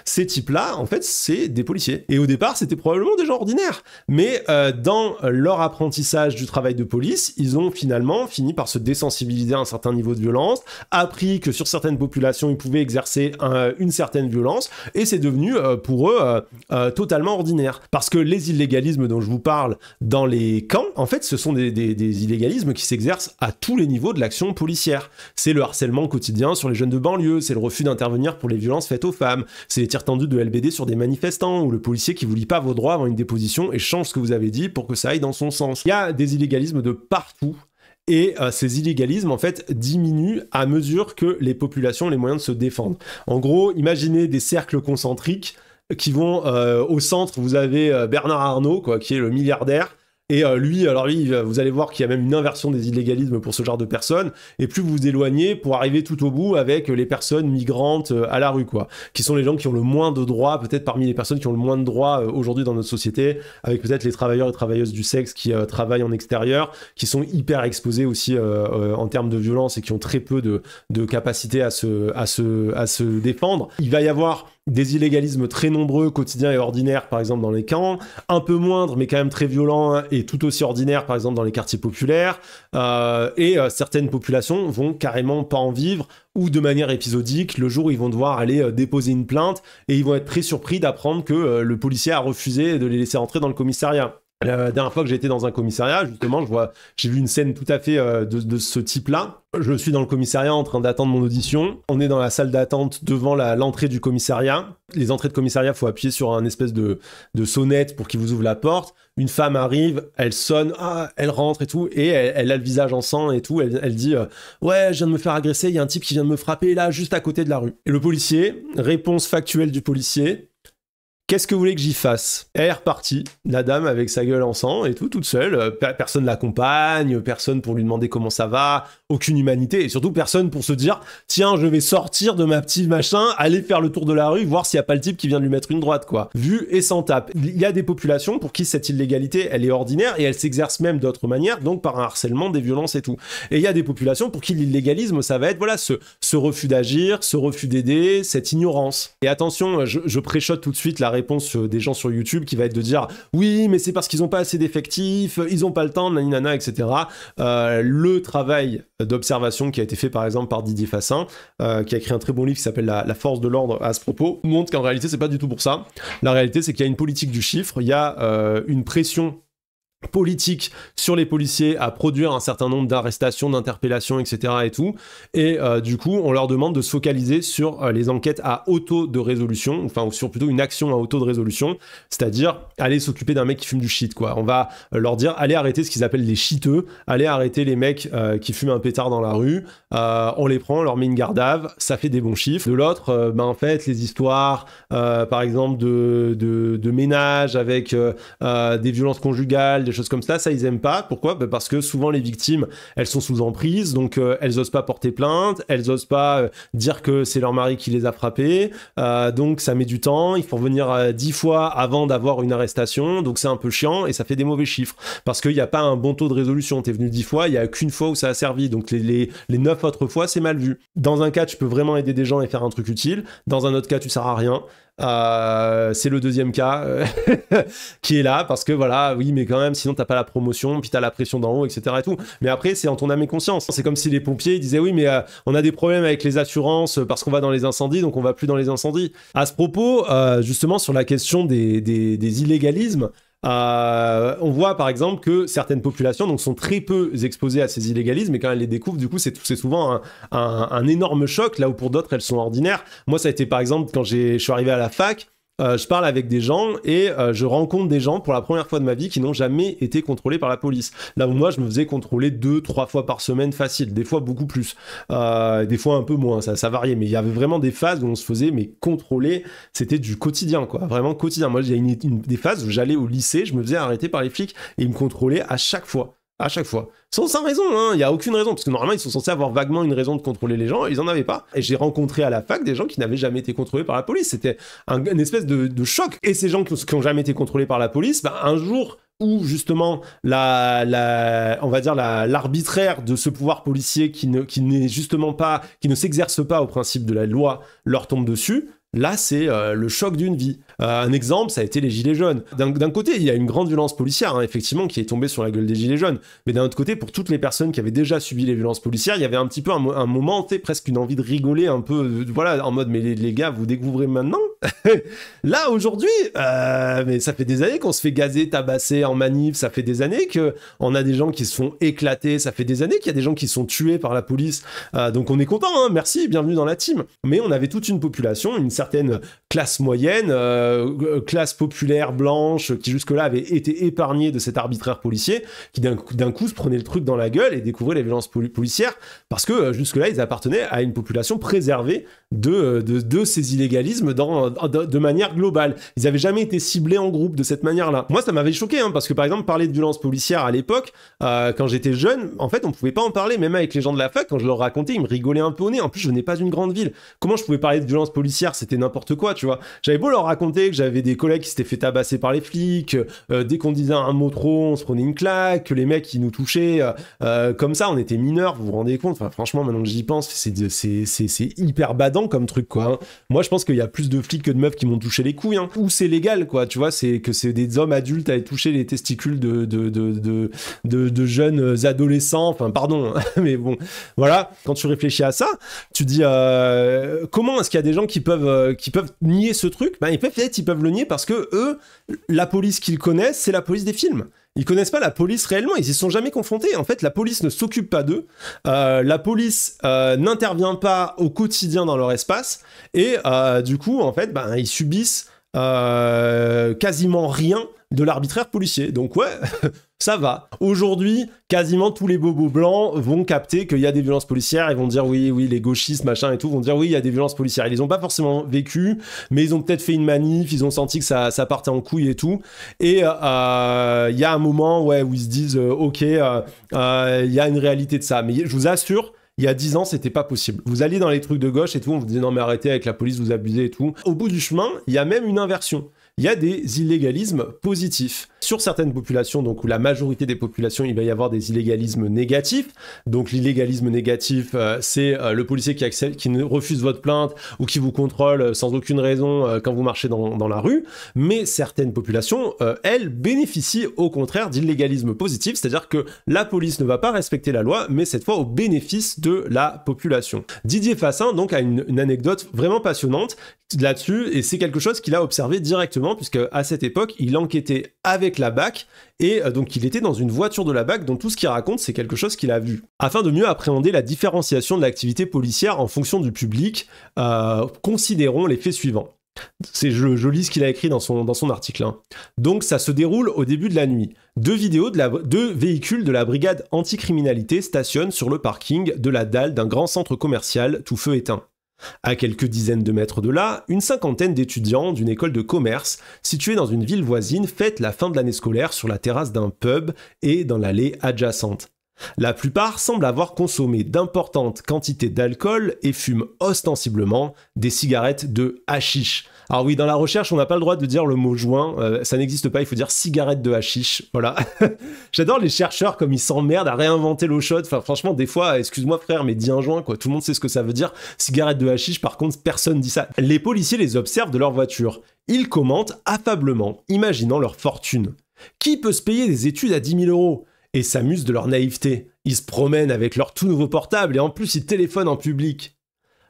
Speaker 1: Ces types-là, en fait, c'est des policiers. Et au départ, c'était probablement des gens ordinaires. Mais dans leur apprentissage du travail de police, ils ont finalement fini par se désensibiliser à un certain niveau de violence, appris que sur certaines populations, ils pouvaient exercer une certaine violence, et c'est devenu pour eux totalement ordinaire. Parce que les illégalismes dont je vous parle dans les camps, en fait, ce sont des illégalismes qui s'exercent à tous les niveaux de l'action policière. C'est le harcèlement quotidien sur les jeunes de banlieue, c'est le refus d'intervenir pour les violences faites aux femmes, c'est les tirs tendus de LBD sur des manifestants, ou le policier qui vous lit pas vos droits avant une déposition et change ce que vous avez dit pour que ça aille dans son sens. Il y a des illégalismes de partout. Et ces illégalismes, en fait, diminuent à mesure que les populations ont les moyens de se défendre. En gros, imaginez des cercles concentriques qui vont au centre, vous avez Bernard Arnault, quoi, qui est le milliardaire. Et lui, vous allez voir qu'il y a même une inversion des illégalismes pour ce genre de personnes. Et plus vous vous éloignez pour arriver tout au bout avec les personnes migrantes à la rue, quoi. Qui sont les gens qui ont le moins de droits, peut-être parmi les personnes qui ont le moins de droits aujourd'hui dans notre société, avec peut-être les travailleurs et travailleuses du sexe qui travaillent en extérieur, qui sont hyper exposés aussi en termes de violence et qui ont très peu de capacité à se défendre. Il va y avoir des illégalismes très nombreux, quotidiens et ordinaires, par exemple dans les camps, un peu moindres, mais quand même très violents et tout aussi ordinaires, par exemple dans les quartiers populaires, et certaines populations vont carrément pas en vivre, ou de manière épisodique, le jour où ils vont devoir aller déposer une plainte, et ils vont être très surpris d'apprendre que le policier a refusé de les laisser entrer dans le commissariat. La dernière fois que j'ai été dans un commissariat, justement, j'ai vu une scène tout à fait de ce type-là. Je suis dans le commissariat en train d'attendre mon audition. On est dans la salle d'attente devant l'entrée du commissariat. Les entrées de commissariat, faut appuyer sur un espèce de sonnette pour qu'il vous ouvre la porte. Une femme arrive, elle sonne, elle rentre et tout, et elle a le visage en sang et tout. Elle dit ouais, je viens de me faire agresser, il y a un type qui vient de me frapper là, juste à côté de la rue. Et le policier, réponse factuelle du policier: qu'est-ce que vous voulez que j'y fasse? Elle est repartie, la dame avec sa gueule en sang et tout, toute seule. Personne l'accompagne, personne pour lui demander comment ça va, aucune humanité, et surtout personne pour se dire tiens, je vais sortir de ma petite machin, aller faire le tour de la rue, voir s'il n'y a pas le type qui vient de lui mettre une droite, quoi. Vu et sans tape. Il y a des populations pour qui cette illégalité, elle est ordinaire et elle s'exerce même d'autres manières, donc par un harcèlement, des violences et tout. Et il y a des populations pour qui l'illégalisme, ça va être voilà ce refus d'agir, ce refus d'aider, cette ignorance. Et attention, je préchote tout de suite la réponse des gens sur YouTube qui va être de dire oui, mais c'est parce qu'ils n'ont pas assez d'effectifs, ils n'ont pas le temps, naninana, etc. Le travail d'observation qui a été fait par exemple par Didier Fassin, qui a écrit un très bon livre qui s'appelle La force de l'ordre à ce propos, montre qu'en réalité c'est pas du tout pour ça. La réalité c'est qu'il y a une politique du chiffre, il y a une pression politique sur les policiers à produire un certain nombre d'arrestations, d'interpellations, etc. et tout. Et du coup, on leur demande de se focaliser sur les enquêtes à haut taux de résolution, enfin, ou sur plutôt une action à haut taux de résolution, c'est-à-dire aller s'occuper d'un mec qui fume du shit, quoi. On va leur dire, allez arrêter ce qu'ils appellent les shiteux, allez arrêter les mecs qui fument un pétard dans la rue, on les prend, on leur met une garde à vue, ça fait des bons chiffres. De l'autre, en fait, les histoires, par exemple, de ménage avec des violences conjugales, des choses comme ça ils aiment pas. Pourquoi ? Parce que souvent les victimes, elles sont sous emprise, donc elles osent pas porter plainte, elles osent pas dire que c'est leur mari qui les a frappées, donc ça met du temps, il faut revenir 10 fois avant d'avoir une arrestation, donc c'est un peu chiant et ça fait des mauvais chiffres, parce qu'il n'y a pas un bon taux de résolution. T'es venu 10 fois, il y a qu'une fois où ça a servi, donc les 9 autres fois, c'est mal vu. Dans un cas, tu peux vraiment aider des gens et faire un truc utile, dans un autre cas, tu sers à rien. C'est le deuxième cas qui est là parce que voilà, oui, mais quand même, sinon t'as pas la promotion, puis t'as la pression d'en haut, etc. et tout. Mais après, c'est en ton âme et conscience. C'est comme si les pompiers ils disaient oui, mais on a des problèmes avec les assurances parce qu'on va dans les incendies, donc on va plus dans les incendies. À ce propos, justement sur la question des illégalismes. On voit par exemple que certaines populations donc, sont très peu exposées à ces illégalismes, et quand elles les découvrent, du coup, c'est souvent un énorme choc, là où pour d'autres, elles sont ordinaires. Moi, ça a été par exemple quand je suis arrivé à la fac, je parle avec des gens et je rencontre des gens pour la première fois de ma vie qui n'ont jamais été contrôlés par la police. Là où moi, je me faisais contrôler 2-3 fois par semaine facile, des fois beaucoup plus, des fois un peu moins, ça variait, mais il y avait vraiment des phases où on se faisait mais contrôler, c'était du quotidien, quoi, vraiment quotidien. Moi, il y a des phases où j'allais au lycée, je me faisais arrêter par les flics et ils me contrôlaient à chaque fois. Sans raison, hein, il n'y a aucune raison, parce que normalement ils sont censés avoir vaguement une raison de contrôler les gens, et ils en avaient pas. Et j'ai rencontré à la fac des gens qui n'avaient jamais été contrôlés par la police, c'était une espèce de choc. Et ces gens qui n'ont jamais été contrôlés par la police, un jour où justement on va dire l'arbitraire de ce pouvoir policier qui n'est justement pas, qui ne s'exerce pas au principe de la loi, leur tombe dessus. Là, c'est le choc d'une vie. Un exemple, ça a été les gilets jaunes. D'un côté, il y a une grande violence policière, hein, effectivement, qui est tombée sur la gueule des gilets jaunes. Mais d'un autre côté, pour toutes les personnes qui avaient déjà subi les violences policières, il y avait un petit peu un moment, presque une envie de rigoler un peu, voilà, en mode, mais les gars, vous découvrez maintenant. Là, aujourd'hui, mais ça fait des années qu'on se fait gazer, tabasser en manif, ça fait des années qu'on a des gens qui se font éclater, ça fait des années qu'il y a des gens qui sont tués par la police. Donc on est content, hein, merci, bienvenue dans la team. Mais on avait toute une population, une certaine classe moyenne, classe populaire blanche, qui jusque-là avait été épargnée de cet arbitraire policier, qui d'un coup se prenait le truc dans la gueule et découvrait les violences policières, parce que jusque-là, ils appartenaient à une population préservée de ces illégalismes de manière globale. Ils n'avaient jamais été ciblés en groupe de cette manière-là. Moi, ça m'avait choqué, hein, parce que par exemple, parler de violences policières à l'époque, quand j'étais jeune, en fait, on pouvait pas en parler, même avec les gens de la fac, quand je leur racontais, ils me rigolaient un peu au nez. En plus, je venais pas d'une grande ville. Comment je pouvais parler de violences policières? C'était n'importe quoi, tu vois. J'avais beau leur raconter que j'avais des collègues qui s'étaient fait tabasser par les flics, dès qu'on disait un mot trop, on se prenait une claque, que les mecs qui nous touchaient, comme ça, on était mineurs, vous vous rendez compte? Enfin, franchement, maintenant que j'y pense, c'est hyper badant comme truc, quoi. Hein. Moi, je pense qu'il y a plus de flics que de meufs qui m'ont touché les couilles, hein. Ou c'est légal, quoi, tu vois, c'est que c'est des hommes adultes à toucher les testicules de jeunes adolescents, enfin, pardon, mais bon, voilà. Quand tu réfléchis à ça, tu dis, comment est-ce qu'il y a des gens qui peuvent nier ce truc? Ils peuvent le nier parce que eux, la police qu'ils connaissent, c'est la police des films. Ils connaissent pas la police réellement, ils y sont jamais confrontés. En fait, la police ne s'occupe pas d'eux, la police n'intervient pas au quotidien dans leur espace, et du coup, en fait, ils subissent quasiment rien de l'arbitraire policier. Donc ouais, ça va. Aujourd'hui, quasiment tous les bobos blancs vont capter qu'il y a des violences policières et vont dire oui, les gauchistes, machin et tout, vont dire oui, il y a des violences policières. Ils les ont pas forcément vécu, mais ils ont peut-être fait une manif, ils ont senti que ça partait en couille et tout. Et il y a un moment où ils se disent ok, il y a une réalité de ça. Mais je vous assure, il y a 10 ans, c'était pas possible. Vous alliez dans les trucs de gauche et tout, on vous disait non mais arrêtez avec la police, vous abusez et tout. Au bout du chemin, il y a même une inversion. Il y a des illégalismes positifs. Sur certaines populations, donc où la majorité des populations, il va y avoir des illégalismes négatifs. Donc l'illégalisme négatif, c'est le policier qui refuse votre plainte ou qui vous contrôle sans aucune raison quand vous marchez dans la rue. Mais certaines populations, elles, bénéficient au contraire d'illégalisme positif, c'est-à-dire que la police ne va pas respecter la loi, mais cette fois au bénéfice de la population. Didier Fassin, donc, a une anecdote vraiment passionnante là-dessus, et c'est quelque chose qu'il a observé directement, puisque à cette époque, il enquêtait avec la BAC, et donc il était dans une voiture de la BAC, dont tout ce qu'il raconte, c'est quelque chose qu'il a vu. Afin de mieux appréhender la différenciation de l'activité policière en fonction du public, considérons les faits suivants. Je lis ce qu'il a écrit dans son article. Hein. Donc ça se déroule au début de la nuit. Deux véhicules de la brigade anticriminalité stationnent sur le parking de la dalle d'un grand centre commercial, tout feu éteint. À quelques dizaines de mètres de là, une cinquantaine d'étudiants d'une école de commerce située dans une ville voisine fêtent la fin de l'année scolaire sur la terrasse d'un pub et dans l'allée adjacente. La plupart semblent avoir consommé d'importantes quantités d'alcool et fument ostensiblement des cigarettes de hashish. Alors oui, dans la recherche, on n'a pas le droit de dire le mot joint, ça n'existe pas, il faut dire cigarette de hashish, voilà. J'adore les chercheurs comme ils s'emmerdent à réinventer l'eau chaude, enfin franchement, des fois, excuse-moi frère, mais dis un joint, quoi, tout le monde sait ce que ça veut dire. Cigarette de hashish, par contre, personne dit ça. Les policiers les observent de leur voiture. Ils commentent affablement, imaginant leur fortune. Qui peut se payer des études à 10 000 € et s'amusent de leur naïveté. Ils se promènent avec leur tout nouveau portable et en plus ils téléphonent en public.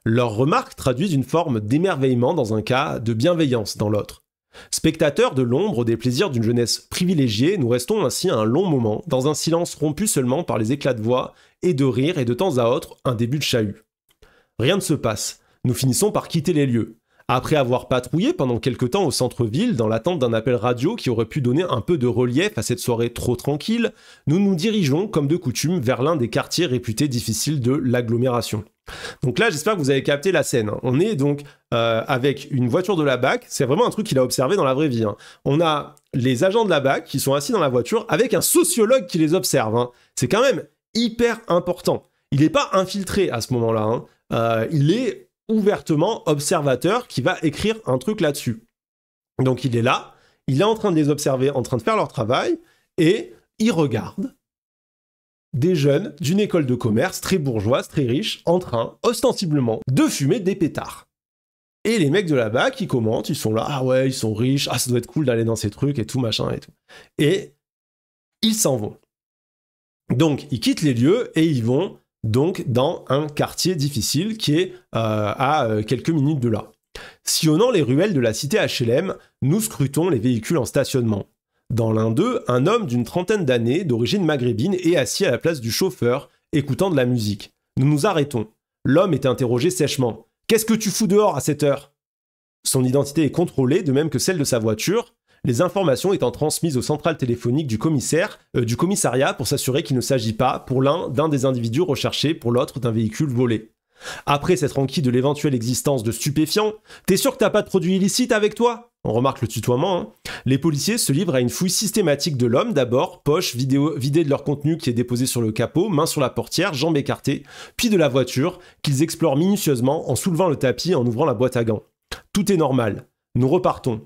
Speaker 1: Leurs remarques traduisent une forme d'émerveillement dans un cas, de bienveillance dans l'autre. Spectateurs de l'ombre des plaisirs d'une jeunesse privilégiée, nous restons ainsi un long moment, dans un silence rompu seulement par les éclats de voix et de rire et de temps à autre un début de chahut. Rien ne se passe. Nous finissons par quitter les lieux. Après avoir patrouillé pendant quelque temps au centre-ville dans l'attente d'un appel radio qui aurait pu donner un peu de relief à cette soirée trop tranquille, nous nous dirigeons, comme de coutume, vers l'un des quartiers réputés difficiles de l'agglomération. Donc là, j'espère que vous avez capté la scène. On est donc avec une voiture de la BAC, c'est vraiment un truc qu'il a observé dans la vraie vie. Hein. On a les agents de la BAC qui sont assis dans la voiture avec un sociologue qui les observe. Hein. C'est quand même hyper important. Il n'est pas infiltré à ce moment-là. Hein. Il est ouvertement observateur qui va écrire un truc là-dessus. Donc il est là, il est en train de les observer, en train de faire leur travail, et il regarde des jeunes d'une école de commerce très bourgeoise, très riche, en train, ostensiblement, de fumer des pétards. Et les mecs de la BAC, ils commentent, ils sont là, ah ouais, ils sont riches, ah ça doit être cool d'aller dans ces trucs et tout, machin et tout. Et ils s'en vont. Donc ils quittent les lieux et ils vont donc dans un quartier difficile qui est à quelques minutes de là. Sillonnant les ruelles de la cité HLM, nous scrutons les véhicules en stationnement. Dans l'un d'eux, un homme d'une trentaine d'années, d'origine maghrébine, est assis à la place du chauffeur, écoutant de la musique. Nous nous arrêtons. L'homme est interrogé sèchement. « Qu'est-ce que tu fous dehors à cette heure ?» Son identité est contrôlée, de même que celle de sa voiture, les informations étant transmises aux centrales téléphoniques du commissariat pour s'assurer qu'il ne s'agit pas, pour l'un, d'un des individus recherchés, pour l'autre, d'un véhicule volé. Après s'être enquis de l'éventuelle existence de stupéfiants, « T'es sûr que t'as pas de produits illicites avec toi ?» On remarque le tutoiement. Hein. Les policiers se livrent à une fouille systématique de l'homme d'abord, poche vidée de leur contenu qui est déposé sur le capot, main sur la portière, jambes écartées, puis de la voiture, qu'ils explorent minutieusement en soulevant le tapis et en ouvrant la boîte à gants. Tout est normal. Nous repartons.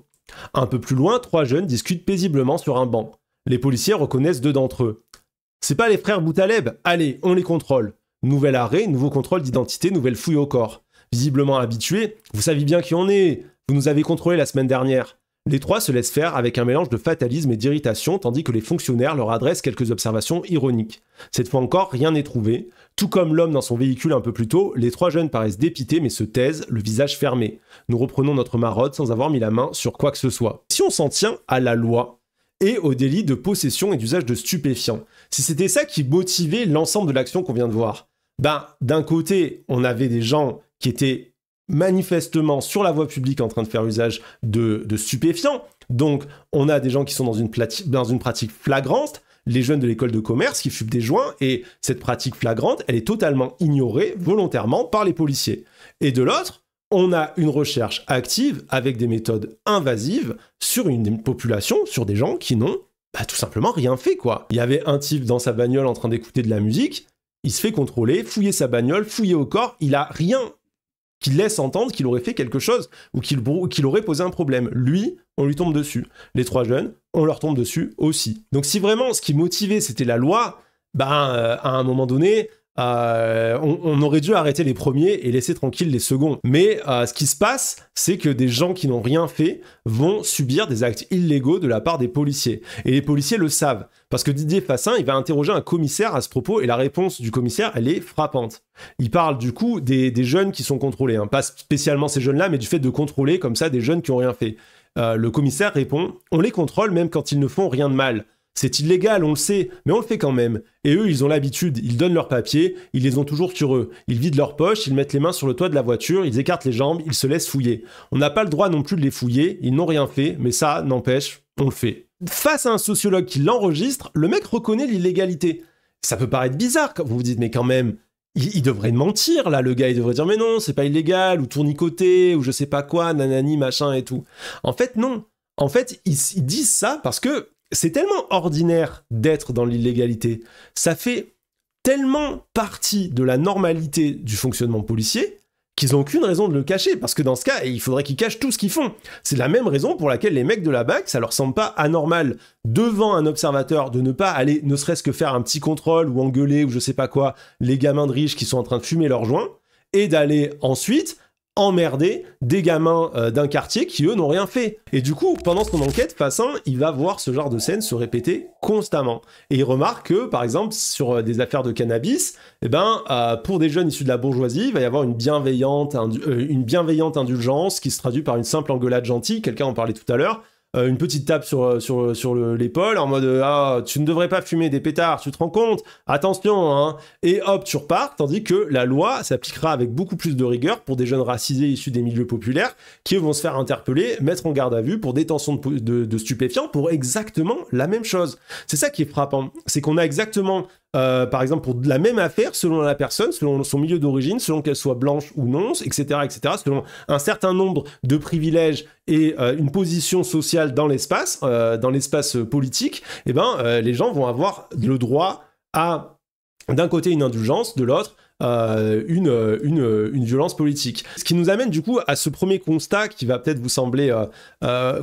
Speaker 1: Un peu plus loin, 3 jeunes discutent paisiblement sur un banc. Les policiers reconnaissent 2 d'entre eux. « C'est pas les frères Boutaleb ? Allez, on les contrôle. » Nouvel arrêt, nouveau contrôle d'identité, nouvelle fouille au corps. Visiblement habitués, vous savez bien qui on est. Vous nous avez contrôlés la semaine dernière. Les 3 se laissent faire avec un mélange de fatalisme et d'irritation, tandis que les fonctionnaires leur adressent quelques observations ironiques. Cette fois encore, rien n'est trouvé. Tout comme l'homme dans son véhicule un peu plus tôt, les 3 jeunes paraissent dépités mais se taisent, le visage fermé. Nous reprenons notre maraude sans avoir mis la main sur quoi que ce soit. Si on s'en tient à la loi et au délit de possession et d'usage de stupéfiants, si c'était ça qui motivait l'ensemble de l'action qu'on vient de voir, d'un côté, on avait des gens qui étaient manifestement sur la voie publique en train de faire usage de stupéfiants. Donc, on a des gens qui sont dans une pratique flagrante, les jeunes de l'école de commerce qui fument des joints, et cette pratique flagrante, elle est totalement ignorée volontairement par les policiers. Et de l'autre, on a une recherche active avec des méthodes invasives sur une population, sur des gens qui n'ont tout simplement rien fait, quoi. Il y avait un type dans sa bagnole en train d'écouter de la musique, il se fait contrôler, fouiller sa bagnole, fouiller au corps, il a rien qui laisse entendre qu'il aurait fait quelque chose ou qu'il aurait posé un problème. Lui, on lui tombe dessus. Les 3 jeunes, on leur tombe dessus aussi. Donc si vraiment ce qui motivait c'était la loi, à un moment donné, on aurait dû arrêter les premiers et laisser tranquille les seconds. Mais ce qui se passe, c'est que des gens qui n'ont rien fait vont subir des actes illégaux de la part des policiers. Et les policiers le savent. Parce que Didier Fassin, il va interroger un commissaire à ce propos et la réponse du commissaire, elle est frappante. Il parle du coup des jeunes qui sont contrôlés. Pas spécialement ces jeunes-là, mais du fait de contrôler comme ça des jeunes qui n'ont rien fait. Le commissaire répond « On les contrôle même quand ils ne font rien de mal. C'est illégal, on le sait, mais on le fait quand même. Et eux, ils ont l'habitude, ils donnent leurs papiers, ils les ont toujours sur eux. Ils vident leurs poches, ils mettent les mains sur le toit de la voiture, ils écartent les jambes, ils se laissent fouiller. On n'a pas le droit non plus de les fouiller, ils n'ont rien fait, mais ça, n'empêche, on le fait. » Face à un sociologue qui l'enregistre, le mec reconnaît l'illégalité. Ça peut paraître bizarre quand vous vous dites « Mais quand même, il devrait mentir, là, le gars, il devrait dire « Mais non, c'est pas illégal, ou tournicoter, ou je sais pas quoi, nanani, machin et tout. » En fait, non. En fait, ils disent ça parce que c'est tellement ordinaire d'être dans l'illégalité. Ça fait tellement partie de la normalité du fonctionnement policier qu'ils n'ont aucune raison de le cacher. Parce que dans ce cas, il faudrait qu'ils cachent tout ce qu'ils font. C'est la même raison pour laquelle les mecs de la BAC, ça leur semble pas anormal devant un observateur de ne pas aller, ne serait-ce que faire un petit contrôle ou engueuler ou je sais pas quoi, les gamins de riches qui sont en train de fumer leurs joints, et d'aller ensuite emmerder des gamins d'un quartier qui, eux, n'ont rien fait. Et du coup, pendant son enquête, Fassin, il va voir ce genre de scène se répéter constamment. Et il remarque que, par exemple, sur des affaires de cannabis, pour des jeunes issus de la bourgeoisie, il va y avoir une bienveillante indulgence qui se traduit par une simple engueulade gentille, quelqu'un en parlait tout à l'heure, une petite tape sur l'épaule en mode ah, tu ne devrais pas fumer des pétards, tu te rends compte, attention, hein, et hop, tu repars, tandis que la loi s'appliquera avec beaucoup plus de rigueur pour des jeunes racisés issus des milieux populaires qui vont se faire interpeller, mettre en garde à vue pour détention de stupéfiants pour exactement la même chose. C'est ça qui est frappant, c'est qu'on a exactement par exemple, pour la même affaire, selon la personne, selon son milieu d'origine, selon qu'elle soit blanche ou non, etc., selon un certain nombre de privilèges et une position sociale dans l'espace politique, les gens vont avoir le droit à, d'un côté, une indulgence, de l'autre, une violence politique. Ce qui nous amène du coup à ce premier constat qui va peut-être vous sembler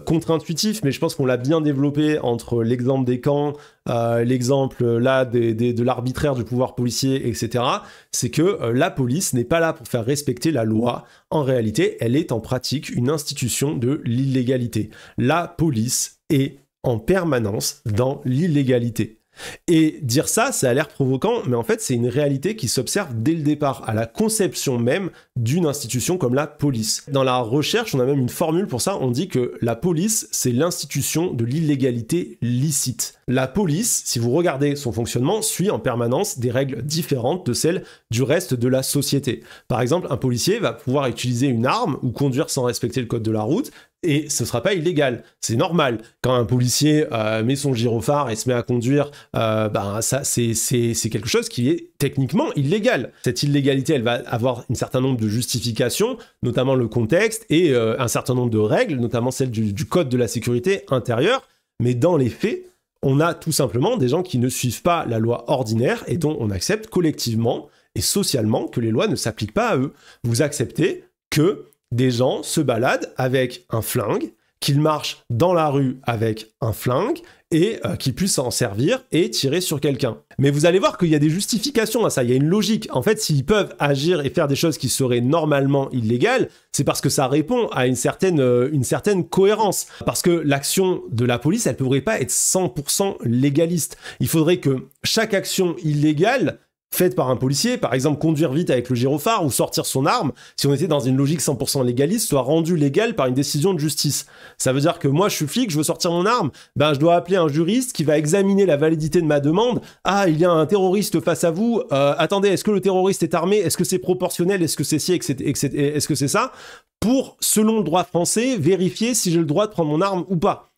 Speaker 1: contre-intuitif, mais je pense qu'on l'a bien développé entre l'exemple des camps, l'exemple là de l'arbitraire du pouvoir policier, etc. C'est que la police n'est pas là pour faire respecter la loi. En réalité, elle est en pratique une institution de l'illégalité. La police est en permanence dans l'illégalité. Et dire ça, ça a l'air provoquant, mais en fait, c'est une réalité qui s'observe dès le départ, à la conception même d'une institution comme la police. Dans la recherche, on a même une formule pour ça, on dit que la police, c'est l'institution de l'illégalité licite. La police, si vous regardez son fonctionnement, suit en permanence des règles différentes de celles du reste de la société. Par exemple, un policier va pouvoir utiliser une arme ou conduire sans respecter le code de la route, et ce sera pas illégal, c'est normal. Quand un policier met son gyrophare et se met à conduire, ça c'est quelque chose qui est techniquement illégal. Cette illégalité, elle va avoir un certain nombre de justifications, notamment le contexte et un certain nombre de règles, notamment celle du code de la sécurité intérieure. Mais dans les faits, on a tout simplement des gens qui ne suivent pas la loi ordinaire et dont on accepte collectivement et socialement que les lois ne s'appliquent pas à eux. Vous acceptez que des gens se baladent avec un flingue, qu'ils marchent dans la rue avec un flingue et qu'ils puissent s'en servir et tirer sur quelqu'un. Mais vous allez voir qu'il y a des justifications à ça, il y a une logique. En fait, s'ils peuvent agir et faire des choses qui seraient normalement illégales, c'est parce que ça répond à une certaine cohérence. Parce que l'action de la police, elle ne pourrait pas être 100% légaliste. Il faudrait que chaque action illégale faite par un policier, par exemple conduire vite avec le gyrophare ou sortir son arme, si on était dans une logique 100% légaliste, soit rendue légale par une décision de justice. Ça veut dire que moi je suis flic, je veux sortir mon arme, je dois appeler un juriste qui va examiner la validité de ma demande. Ah, il y a un terroriste face à vous, attendez, est-ce que le terroriste est armé? Est-ce que c'est proportionnel? Est-ce que c'est ci, est-ce que c'est ça? Pour, selon le droit français, vérifier si j'ai le droit de prendre mon arme ou pas.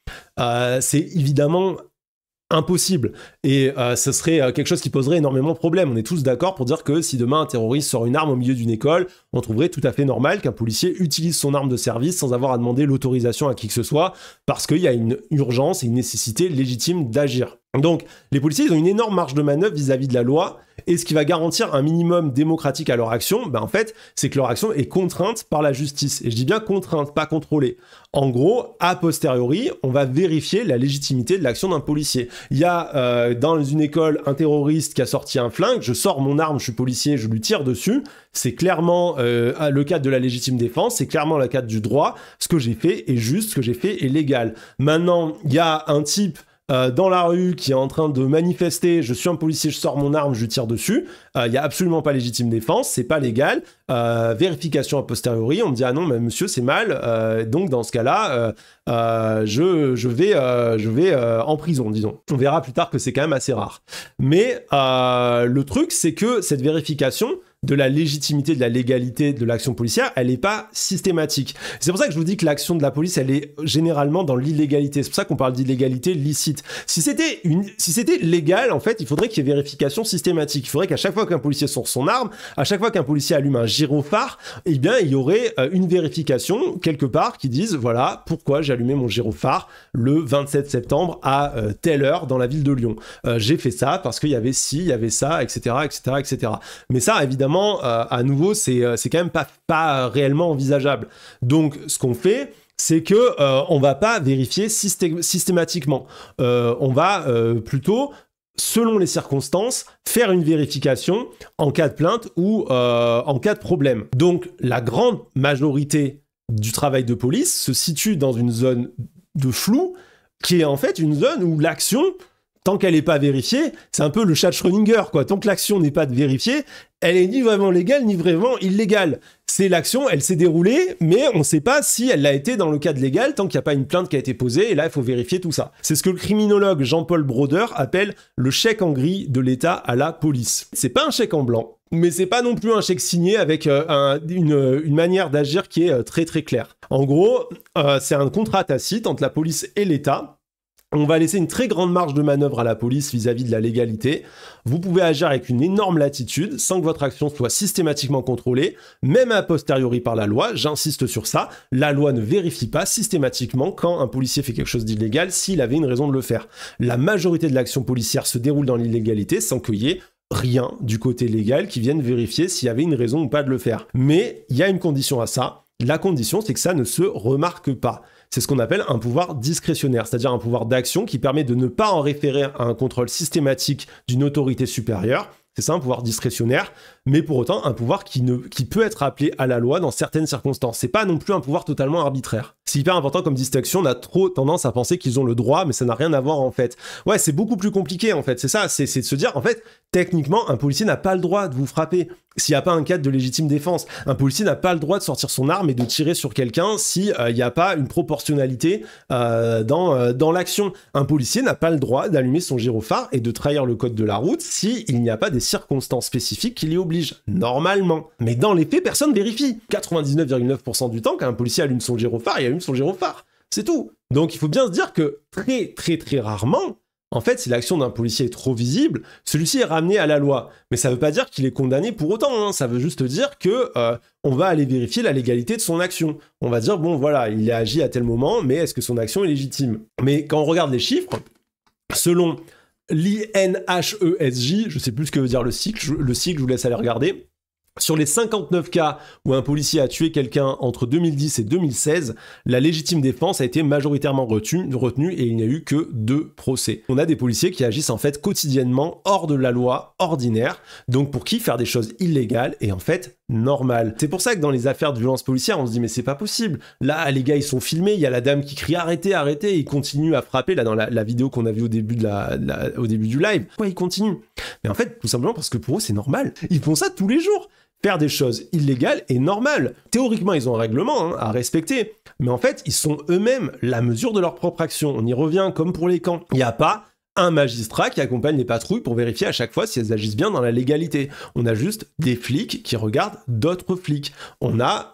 Speaker 1: C'est évidemment impossible. Et ce serait quelque chose qui poserait énormément de problèmes. On est tous d'accord pour dire que si demain un terroriste sort une arme au milieu d'une école, on trouverait tout à fait normal qu'un policier utilise son arme de service sans avoir à demander l'autorisation à qui que ce soit, parce qu'il y a une urgence et une nécessité légitime d'agir. Donc, les policiers, ils ont une énorme marge de manœuvre vis-à-vis de la loi, Et ce qui va garantir un minimum démocratique à leur action, en fait, c'est que leur action est contrainte par la justice. Et je dis bien contrainte, pas contrôlée. En gros, a posteriori, on va vérifier la légitimité de l'action d'un policier. Il y a dans une école un terroriste qui a sorti un flingue, je sors mon arme, je suis policier, je lui tire dessus. C'est clairement le cadre de la légitime défense, c'est clairement le cadre du droit. Ce que j'ai fait est juste, ce que j'ai fait est légal. Maintenant, il y a un type dans la rue qui est en train de manifester, je suis un policier, je sors mon arme, je lui tire dessus, il n'y a absolument pas légitime défense, c'est pas légal, vérification a posteriori, on me dit ah non mais monsieur c'est mal, donc dans ce cas-là je vais en prison, disons. On verra plus tard que c'est quand même assez rare. Mais le truc c'est que cette vérification de la légitimité, de la légalité de l'action policière, elle n'est pas systématique. C'est pour ça que je vous dis que l'action de la police, elle est généralement dans l'illégalité. C'est pour ça qu'on parle d'illégalité licite. Si c'était légal, en fait, il faudrait qu'il y ait vérification systématique. Il faudrait qu'à chaque fois qu'un policier sort son arme, à chaque fois qu'un policier allume un gyrophare, eh bien, il y aurait une vérification quelque part qui dise, voilà, pourquoi j'ai allumé mon gyrophare le 27 septembre à telle heure dans la ville de Lyon. J'ai fait ça parce qu'il y avait ci, il y avait ça, etc., etc., etc. Mais ça, évidemment, à nouveau, c'est quand même pas réellement envisageable. Donc, ce qu'on fait, c'est que on va pas vérifier systématiquement. On va plutôt, selon les circonstances, faire une vérification en cas de plainte ou en cas de problème. Donc, la grande majorité du travail de police se situe dans une zone de flou, qui est en fait une zone où l'action, tant qu'elle n'est pas vérifiée, c'est un peu le chat de Schrödinger, quoi. Tant que l'action n'est pas vérifiée, elle est ni vraiment légale, ni vraiment illégale. C'est l'action, elle s'est déroulée, mais on ne sait pas si elle l'a été dans le cadre légal, tant qu'il n'y a pas une plainte qui a été posée, et là, il faut vérifier tout ça. C'est ce que le criminologue Jean-Paul Brodeur appelle le chèque en gris de l'État à la police. C'est pas un chèque en blanc, mais c'est pas non plus un chèque signé avec une manière d'agir qui est très très claire. En gros, c'est un contrat tacite entre la police et l'État. On va laisser une très grande marge de manœuvre à la police vis-à-vis de la légalité. Vous pouvez agir avec une énorme latitude sans que votre action soit systématiquement contrôlée, même a posteriori par la loi, j'insiste sur ça. La loi ne vérifie pas systématiquement quand un policier fait quelque chose d'illégal s'il avait une raison de le faire. La majorité de l'action policière se déroule dans l'illégalité sans qu'il y ait rien du côté légal qui vienne vérifier s'il y avait une raison ou pas de le faire. Mais il y a une condition à ça. La condition, c'est que ça ne se remarque pas. C'est ce qu'on appelle un pouvoir discrétionnaire, c'est-à-dire un pouvoir d'action qui permet de ne pas en référer à un contrôle systématique d'une autorité supérieure. C'est ça, un pouvoir discrétionnaire, mais pour autant un pouvoir qui peut être appelé à la loi dans certaines circonstances. C'est pas non plus un pouvoir totalement arbitraire. C'est hyper important comme distinction, on a trop tendance à penser qu'ils ont le droit, mais ça n'a rien à voir en fait. Ouais, c'est beaucoup plus compliqué en fait, c'est ça, c'est de se dire, en fait, techniquement, un policier n'a pas le droit de vous frapper s'il n'y a pas un cadre de légitime défense. Un policier n'a pas le droit de sortir son arme et de tirer sur quelqu'un s'il n'y a pas une proportionnalité dans l'action. Un policier n'a pas le droit d'allumer son gyrophare et de trahir le code de la route s'il n'y a pas des circonstances spécifiques qui l'y obligent, normalement. Mais dans les faits, personne ne vérifie. 99,9% du temps, quand un policier allume son gyrophare, il allume son gyrophare. C'est tout. Donc il faut bien se dire que très très très rarement, en fait, si l'action d'un policier est trop visible, celui-ci est ramené à la loi. Mais ça ne veut pas dire qu'il est condamné pour autant, hein. Ça veut juste dire que on va aller vérifier la légalité de son action. On va dire, bon voilà, il a agi à tel moment, mais est-ce que son action est légitime? Mais quand on regarde les chiffres, selon l'INHESJ, je sais plus ce que veut dire le cycle, je vous laisse aller regarder. Sur les 59 cas où un policier a tué quelqu'un entre 2010 et 2016, la légitime défense a été majoritairement retenue et il n'y a eu que 2 procès. On a des policiers qui agissent en fait quotidiennement hors de la loi ordinaire, donc pour qui faire des choses illégales est en fait normal. C'est pour ça que dans les affaires de violence policière, on se dit mais c'est pas possible. Là, les gars ils sont filmés, il y a la dame qui crie arrêtez, arrêtez, et ils continuent à frapper là dans la vidéo qu'on a vue au début au début du live. Pourquoi ils continuent? Mais en fait, tout simplement parce que pour eux c'est normal. Ils font ça tous les jours. Faire des choses illégales est normal. Théoriquement, ils ont un règlement à respecter. Mais en fait, ils sont eux-mêmes la mesure de leur propre action. On y revient comme pour les camps. Il n'y a pas un magistrat qui accompagne les patrouilles pour vérifier à chaque fois si elles agissent bien dans la légalité. On a juste des flics qui regardent d'autres flics. On a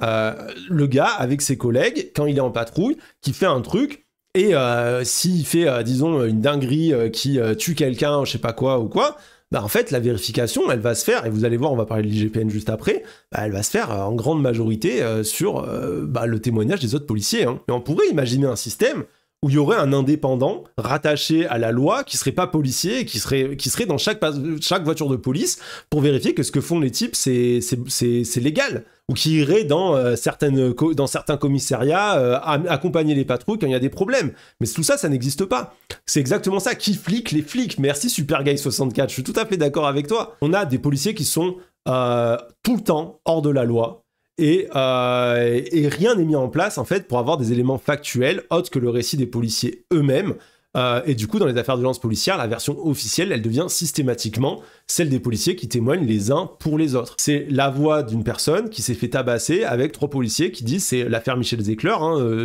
Speaker 1: le gars avec ses collègues, quand il est en patrouille, qui fait un truc. Et s'il fait, disons, une dinguerie qui tue quelqu'un, je sais pas quoi ou quoi, bah en fait, la vérification, elle va se faire, et vous allez voir, on va parler de l'IGPN juste après, bah elle va se faire en grande majorité sur le témoignage des autres policiers. Hein. Et on pourrait imaginer un système où il y aurait un indépendant rattaché à la loi qui serait pas policier et qui serait dans chaque voiture de police pour vérifier que ce que font les types c'est légal, ou qui irait dans certains commissariats accompagner les patrouilles quand il y a des problèmes. Mais tout ça n'existe pas. C'est exactement ça qui flique les flics. Merci Superguy64, je suis tout à fait d'accord avec toi. On a des policiers qui sont tout le temps hors de la loi. Et rien n'est mis en place, en fait, pour avoir des éléments factuels autres que le récit des policiers eux-mêmes. Et du coup, dans les affaires de violence policière, la version officielle, elle devient systématiquement celle des policiers qui témoignent les uns pour les autres. C'est la voix d'une personne qui s'est fait tabasser avec 3 policiers qui disent, c'est l'affaire Michel Zecler,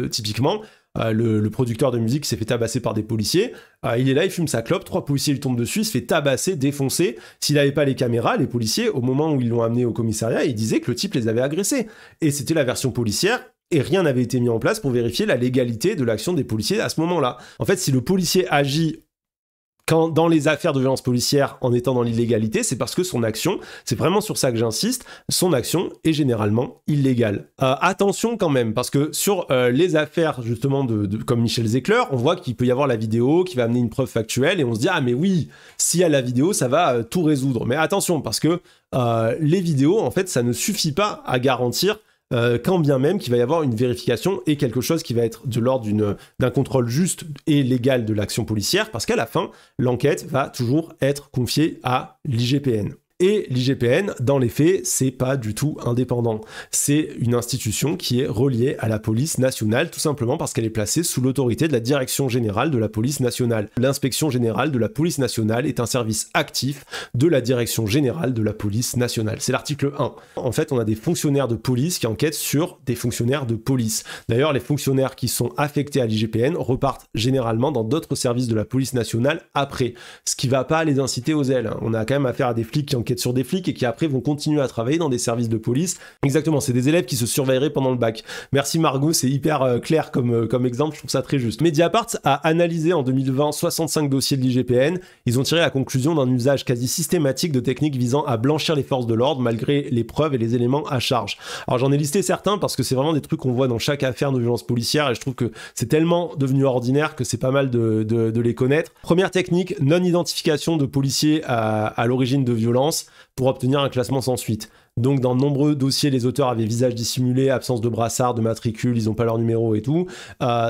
Speaker 1: typiquement, le producteur de musique qui s'est fait tabasser par des policiers, il est là, il fume sa clope, 3 policiers lui tombent dessus, il se fait tabasser, défoncer. S'il n'avait pas les caméras, les policiers, au moment où ils l'ont amené au commissariat, ils disaient que le type les avait agressés. Et c'était la version policière, et rien n'avait été mis en place pour vérifier la légalité de l'action des policiers à ce moment-là. En fait, si le policier agit dans les affaires de violence policière en étant dans l'illégalité, c'est parce que son action, c'est vraiment sur ça que j'insiste, son action est généralement illégale. Attention quand même, parce que sur les affaires justement comme Michel Zecler, on voit qu'il peut y avoir la vidéo qui va amener une preuve factuelle et on se dit « Ah mais oui, s'il y a la vidéo, ça va tout résoudre ». Mais attention, parce que les vidéos, en fait, ça ne suffit pas à garantir quand bien même qu'il va y avoir une vérification et quelque chose qui va être de l'ordre d'un contrôle juste et légal de l'action policière, parce qu'à la fin, l'enquête va toujours être confiée à l'IGPN. Et l'IGPN, dans les faits, c'est pas du tout indépendant. C'est une institution qui est reliée à la police nationale, tout simplement parce qu'elle est placée sous l'autorité de la Direction générale de la police nationale. L'inspection générale de la police nationale est un service actif de la Direction générale de la police nationale. C'est l'article 1. En fait, on a des fonctionnaires de police qui enquêtent sur des fonctionnaires de police. D'ailleurs, les fonctionnaires qui sont affectés à l'IGPN repartent généralement dans d'autres services de la police nationale après, ce qui va pas les inciter aux ailes. On a quand même affaire à des flics qui enquêtent sur des flics et qui après vont continuer à travailler dans des services de police. Exactement, c'est des élèves qui se surveilleraient pendant le bac. Merci Margot, c'est hyper clair comme exemple, je trouve ça très juste. Mediapart a analysé en 2020 65 dossiers de l'IGPN. Ils ont tiré la conclusion d'un usage quasi systématique de techniques visant à blanchir les forces de l'ordre malgré les preuves et les éléments à charge. Alors j'en ai listé certains parce que c'est vraiment des trucs qu'on voit dans chaque affaire de violence policière et je trouve que c'est tellement devenu ordinaire que c'est pas mal de les connaître. Première technique, non-identification de policiers à l'origine de violences pour obtenir un classement sans suite. Donc dans de nombreux dossiers, les auteurs avaient visage dissimulé, absence de brassard, de matricule, ils n'ont pas leur numéro et tout.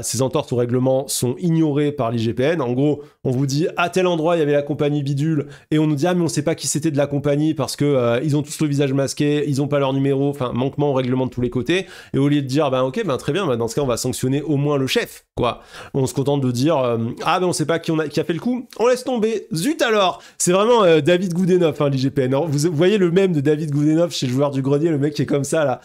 Speaker 1: Ces entorses au règlement sont ignorées par l'IGPN. En gros, on vous dit à tel endroit il y avait la compagnie bidule et on nous dit ah mais on sait pas qui c'était de la compagnie parce que ils ont tous le visage masqué, ils ont pas leur numéro, enfin manquement au règlement de tous les côtés. Et au lieu de dire très bien, dans ce cas on va sanctionner au moins le chef, quoi. On se contente de dire ah ben on sait pas qui a fait le coup, on laisse tomber. Zut alors. C'est vraiment David Goudenoff, l'IGPN. Alors, vous voyez le mème de David Goudenoff chez Joueur du Grenier, le mec qui est comme ça là,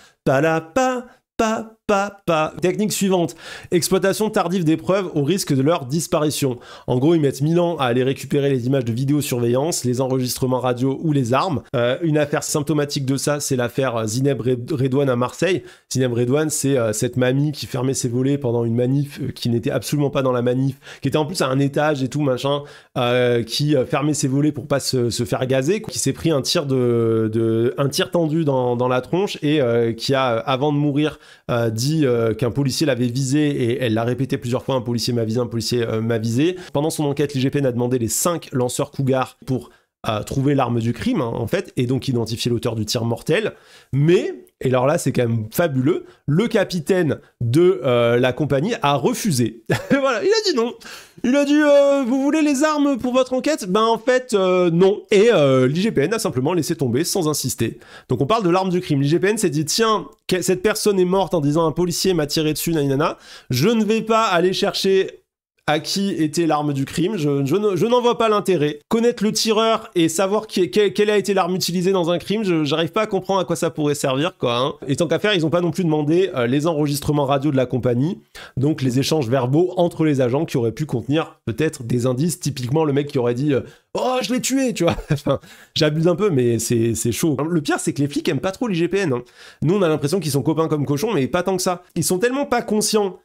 Speaker 1: Technique suivante, exploitation tardive des preuves au risque de leur disparition. En gros, ils mettent 1000 ans à aller récupérer les images de vidéosurveillance, les enregistrements radio ou les armes. Une affaire symptomatique de ça, c'est l'affaire Zineb Redouane à Marseille. Zineb Redouane, c'est cette mamie qui fermait ses volets pendant une manif, qui n'était absolument pas dans la manif, qui était en plus à un étage et tout, machin, qui fermait ses volets pour pas se faire gazer, qui s'est pris un tir tendu dans la tronche et qui a, avant de mourir, dit qu'un policier l'avait visé et elle l'a répété plusieurs fois, un policier m'a visé. Pendant son enquête, l'IGPN a demandé les 5 lanceurs Cougar pour trouver l'arme du crime, en fait, et donc identifier l'auteur du tir mortel. Mais, et alors là c'est quand même fabuleux, le capitaine de la compagnie a refusé. Voilà, il a dit non. Il a dit vous voulez les armes pour votre enquête ? Ben en fait non. Et l'IGPN a simplement laissé tomber sans insister. Donc on parle de l'arme du crime. L'IGPN s'est dit tiens, cette personne est morte en disant un policier m'a tiré dessus, nanana. Je ne vais pas aller chercher à qui était l'arme du crime, je n'en vois pas l'intérêt. Connaître le tireur et savoir quelle a été l'arme utilisée dans un crime, j'arrive pas à comprendre à quoi ça pourrait servir, quoi. Hein. Et tant qu'à faire, ils ont pas non plus demandé les enregistrements radio de la compagnie, donc les échanges verbaux entre les agents qui auraient pu contenir peut-être des indices, typiquement le mec qui aurait dit oh je l'ai tué, tu vois. Enfin, j'abuse un peu, mais c'est chaud. Le pire, c'est que les flics aiment pas trop l'IGPN. Hein. Nous, on a l'impression qu'ils sont copains comme cochons, mais pas tant que ça. Ils sont tellement pas conscients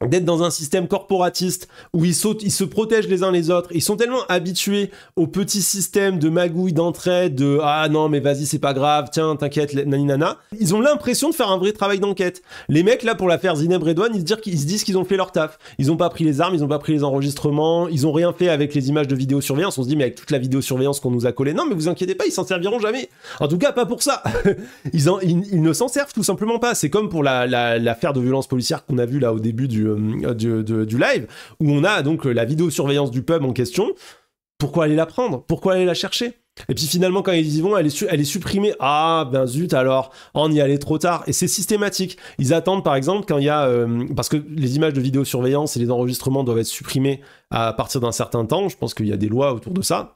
Speaker 1: d'être dans un système corporatiste où ils se protègent les uns les autres. Ils sont tellement habitués au petit système de magouille, d'entraide, de « Ah non, mais vas-y, c'est pas grave, tiens, t'inquiète, naninana ». Ils ont l'impression de faire un vrai travail d'enquête. Les mecs, là, pour l'affaire Zineb Redouane, ils se disent qu'ils ont fait leur taf. Ils ont pas pris les armes, ils ont pas pris les enregistrements, ils ont rien fait avec les images de vidéosurveillance. On se dit « Mais avec toute la vidéosurveillance qu'on nous a collée, non, mais vous inquiétez pas, ils s'en serviront jamais. En tout cas, pas pour ça. » Ils ne s'en servent tout simplement pas. C'est comme pour l'affaire de violence policière qu'on a vu là au début du live, où on a donc la vidéosurveillance du pub en question. Pourquoi aller la prendre? Pourquoi aller la chercher? Et puis finalement, quand ils y vont, elle est supprimée. Ah, ben zut alors, on y allait trop tard. Et c'est systématique. Ils attendent par exemple quand il y a... parce que les images de vidéosurveillance et les enregistrements doivent être supprimés à partir d'un certain temps. Je pense qu'il y a des lois autour de ça.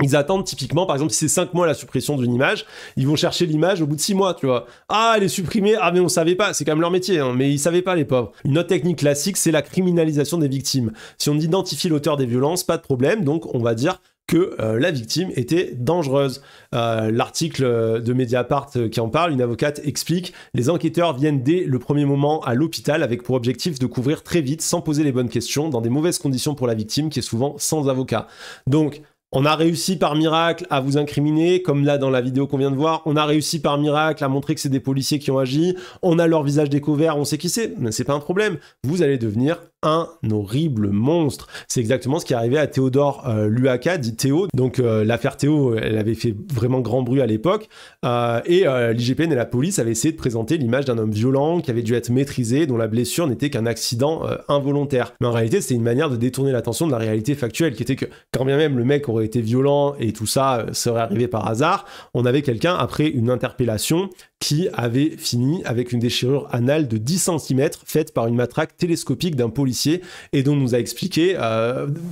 Speaker 1: Ils attendent typiquement, par exemple, si c'est 5 mois la suppression d'une image, ils vont chercher l'image au bout de 6 mois, tu vois. Ah, elle est supprimée, ah mais on savait pas, c'est quand même leur métier, hein, mais ils savaient pas les pauvres. Une autre technique classique, c'est la criminalisation des victimes. Si on identifie l'auteur des violences, pas de problème, donc on va dire que la victime était dangereuse. L'article de Mediapart qui en parle, une avocate explique « Les enquêteurs viennent dès le premier moment à l'hôpital avec pour objectif de couvrir très vite, sans poser les bonnes questions, dans des mauvaises conditions pour la victime qui est souvent sans avocat. » Donc, on a réussi par miracle à vous incriminer, comme là dans la vidéo qu'on vient de voir. On a réussi par miracle à montrer que c'est des policiers qui ont agi. On a leur visage découvert, on sait qui c'est. Mais c'est pas un problème. Vous allez devenir un horrible monstre. C'est exactement ce qui est arrivé à Théodore Luaka, dit Théo. Donc l'affaire Théo, elle avait fait vraiment grand bruit à l'époque. Et l'IGPN et la police avaient essayé de présenter l'image d'un homme violent qui avait dû être maîtrisé, dont la blessure n'était qu'un accident involontaire. Mais en réalité, c'était une manière de détourner l'attention de la réalité factuelle, qui était que quand bien même le mec aurait été violent et tout ça serait arrivé par hasard, on avait quelqu'un après une interpellation qui avait fini avec une déchirure anale de 10 cm faite par une matraque télescopique d'un policier et dont on nous a expliqué